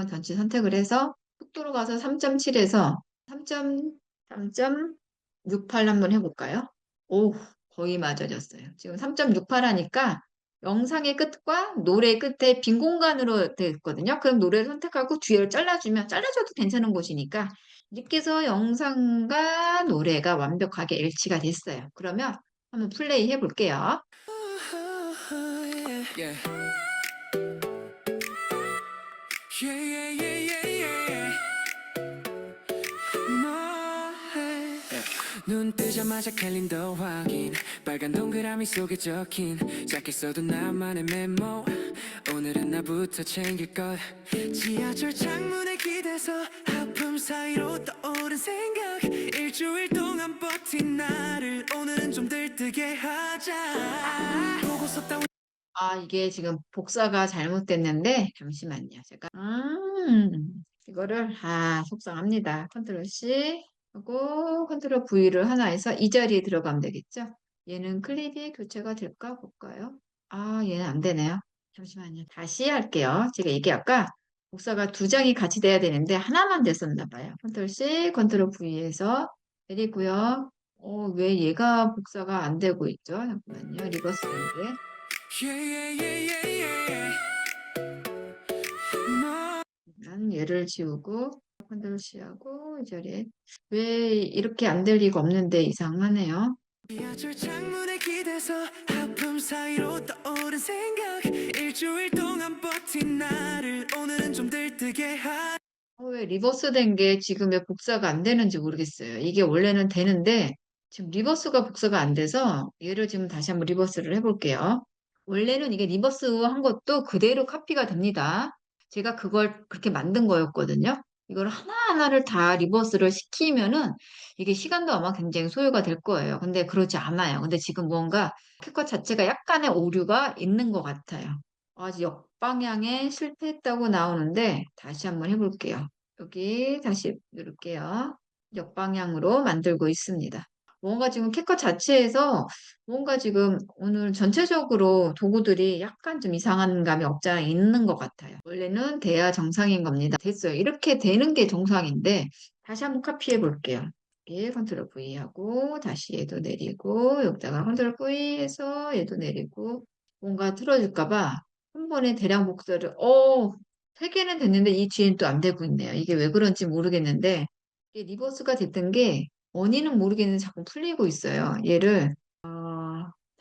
전체 선택을 해서 속도로 가서 3.7에서 3.68 한번 해볼까요? 오, 거의 맞아졌어요. 지금 3.68 하니까 영상의 끝과 노래의 끝에 빈 공간으로 되어 있거든요. 그럼 노래를 선택하고 뒤를 잘라주면 잘라줘도 괜찮은 곳이니까 이렇게 해서 영상과 노래가 완벽하게 일치가 됐어요. 그러면 한번 플레이 해볼게요. Yeah. Yeah, yeah, yeah, yeah, yeah. 뭐해? 눈 뜨자마자 캘린더 확인 빨간 동그라미 속에 적힌 작게 써도 나만의 메모 오늘은 나부터 챙길 것 지하철 창문에 기대서 하품 사이로 떠오른 생각 일주일 동안 버틴 나를 오늘은 좀 들뜨게 하자 보고서 따윈 이게 지금 복사가 잘못됐는데, 잠시만요. 제가, 이거를, 속상합니다. 컨트롤 C 하고 컨트롤 V를 하나 해서 이 자리에 들어가면 되겠죠? 얘는 클립이 교체가 될까 볼까요? 얘는 안 되네요. 잠시만요. 다시 할게요. 제가 이게 아까 복사가 두 장이 같이 돼야 되는데 하나만 됐었나 봐요. 컨트롤 C, 컨트롤 V에서 내리고요. 왜 얘가 복사가 안 되고 있죠? 잠깐만요. 리버스 된게. Yeah, yeah, yeah, yeah, yeah. 난 얘를 지우고 컨트롤 C하고 이 자리에 왜 이렇게 안 될 리가 없는데 이상하네요. 지하철 창문에 기대서 하품 사이로 떠오른 생각 일주일 동안 버틴 나를 오늘은 좀 들뜨게 하 왜 리버스 된 게 지금 왜 복사가 안 되는지 모르겠어요. 이게 원래는 되는데 지금 리버스가 복사가 안 돼서 얘를 지금 다시 한번 리버스를 해볼게요. 원래는 이게 리버스 한 것도 그대로 카피가 됩니다. 제가 그걸 그렇게 만든 거였거든요. 이걸 하나하나를 다 리버스를 시키면은 이게 시간도 아마 굉장히 소요가 될 거예요. 근데 그러지 않아요. 근데 지금 뭔가 캡컷 자체가 약간의 오류가 있는 것 같아요. 아직 역방향에 실패했다고 나오는데 다시 한번 해볼게요. 여기 다시 누를게요. 역방향으로 만들고 있습니다. 뭔가 지금 캡컷 자체에서 뭔가 지금 오늘 전체적으로 도구들이 약간 좀 이상한 감이 없지 않아 있는 것 같아요. 원래는 돼야 정상인 겁니다. 됐어요. 이렇게 되는 게 정상인데 다시 한번 카피해 볼게요. 이렇게 컨트롤 V 하고 다시 얘도 내리고 여기다가 컨트롤 V 해서 얘도 내리고 뭔가 틀어질까 봐 한 번에 대량 복사를 세 개는 됐는데 이 뒤엔 또 안 되고 있네요. 이게 왜 그런지 모르겠는데 이게 리버스가 됐던 게 원인은 모르겠는데 자꾸 풀리고 있어요. 얘를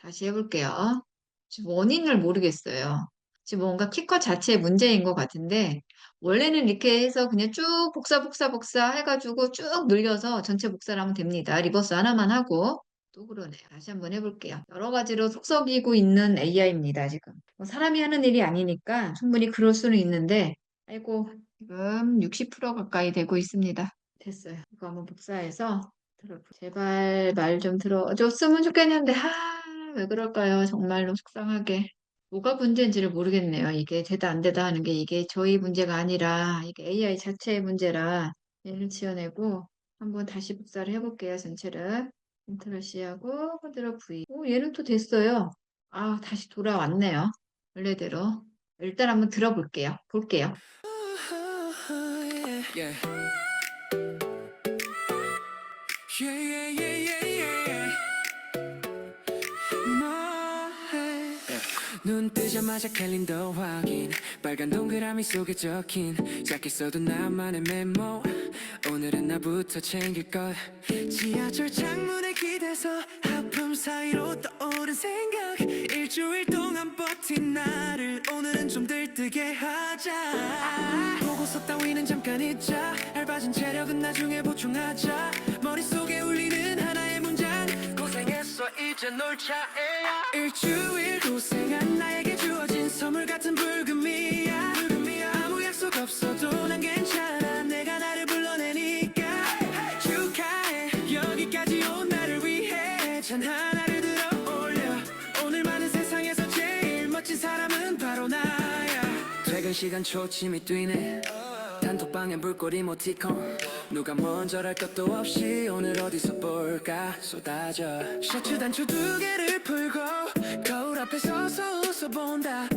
다시 해볼게요. 지금 원인을 모르겠어요. 지금 뭔가 키커 자체의 문제인 것 같은데, 원래는 이렇게 해서 그냥 쭉 복사 해가지고 쭉 늘려서 전체 복사를 하면 됩니다. 리버스 하나만 하고. 또 그러네요. 다시 한번 해볼게요. 여러 가지로 속썩이고 있는 AI입니다, 지금. 뭐 사람이 하는 일이 아니니까 충분히 그럴 수는 있는데, 아이고, 지금 60% 가까이 되고 있습니다. 됐어요. 이거 한번 복사해서 제발 말 좀 들어줬으면 좋겠는데, 왜 그럴까요? 정말로 속상하게. 뭐가 문제인지를 모르겠네요. 이게 되다 안 되다 하는 게 이게 저희 문제가 아니라 이게 AI 자체의 문제라 얘를 지어내고 한번 다시 복사를 해볼게요. 전체를. 컨트롤 C하고 컨트롤 V. 얘는 또 됐어요. 다시 돌아왔네요. 원래대로. 일단 한번 들어볼게요. 볼게요. Yeah. Yeah, yeah, yeah, yeah, yeah. 뭐해? 눈 뜨자마자 캘린더 확인 빨간 동그라미 속에 적힌 작게 써도 나만의 메모 오늘은 나부터 챙길 것 지하철 창문에 기대서 하품 사이로 떠오른 생각 일주일 동안 버틴 나를 오늘은 좀 들뜨게 하자 보고서 따위는 잠깐 잊자 얇아진 체력은 나중에 보충하자 머릿속에 울리는 하나의 문장 고생했어 이제 놀 차례야 일주일 고생한 나에게 주어진 선물 같은 불금이야 아무 약속 없어도 난 괜찮아 내가 나를 불러내니까 축하해 여기까지 온 나를 위해 잔 하나를 들어 올려 오늘만은 세상에서 제일 멋진 사람은 바로 나야 퇴근 시간 초침이 뛰네 단톡방엔 불꽃 이모티콘 누가 먼저랄 것도 없이 오늘 어디서 볼까 쏟아져 셔츠 단추 2개를 풀고 거울 앞에 서서 웃어본다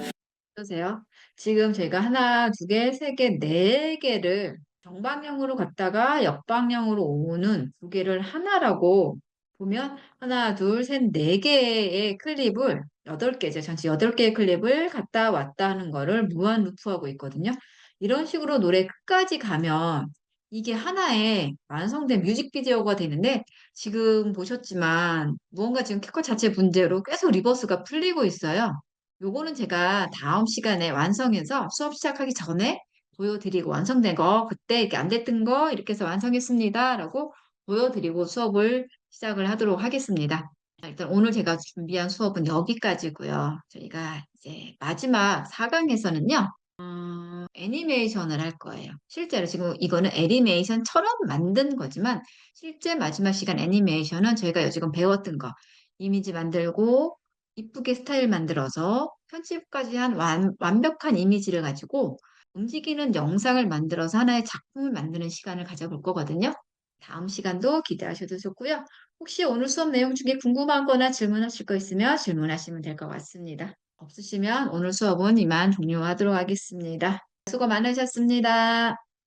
보세요. 지금 제가 하나, 두 개, 세 개, 네 개를 정방향으로 갔다가 역방향으로 오는 두 개를 하나라고 보면 하나, 둘, 셋, 네 개의 클립을 여덟 개죠. 전체 여덟 개의 클립을 갔다 왔다 하는 거를 무한 루프하고 있거든요. 이런 식으로 노래 끝까지 가면 이게 하나의 완성된 뮤직비디오가 되는데 지금 보셨지만 무언가 지금 캐컷 자체 문제로 계속 리버스가 풀리고 있어요. 요거는 제가 다음 시간에 완성해서 수업 시작하기 전에 보여드리고 완성된 거, 그때 이렇게 안 됐던 거 이렇게 해서 완성했습니다. 라고 보여드리고 수업을 시작을 하도록 하겠습니다. 일단 오늘 제가 준비한 수업은 여기까지고요. 저희가 이제 마지막 4강에서는요. 애니메이션을 할 거예요. 실제로 지금 이거는 애니메이션처럼 만든 거지만 실제 마지막 시간 애니메이션은 저희가 지금 배웠던 거 이미지 만들고 이쁘게 스타일 만들어서 편집까지 한 완벽한 이미지를 가지고 움직이는 영상을 만들어서 하나의 작품을 만드는 시간을 가져볼 거거든요. 다음 시간도 기대하셔도 좋고요. 혹시 오늘 수업 내용 중에 궁금한 거나 질문하실 거 있으면 질문하시면 될 것 같습니다. 없으시면 오늘 수업은 이만 종료하도록 하겠습니다. 수고 많으셨습니다.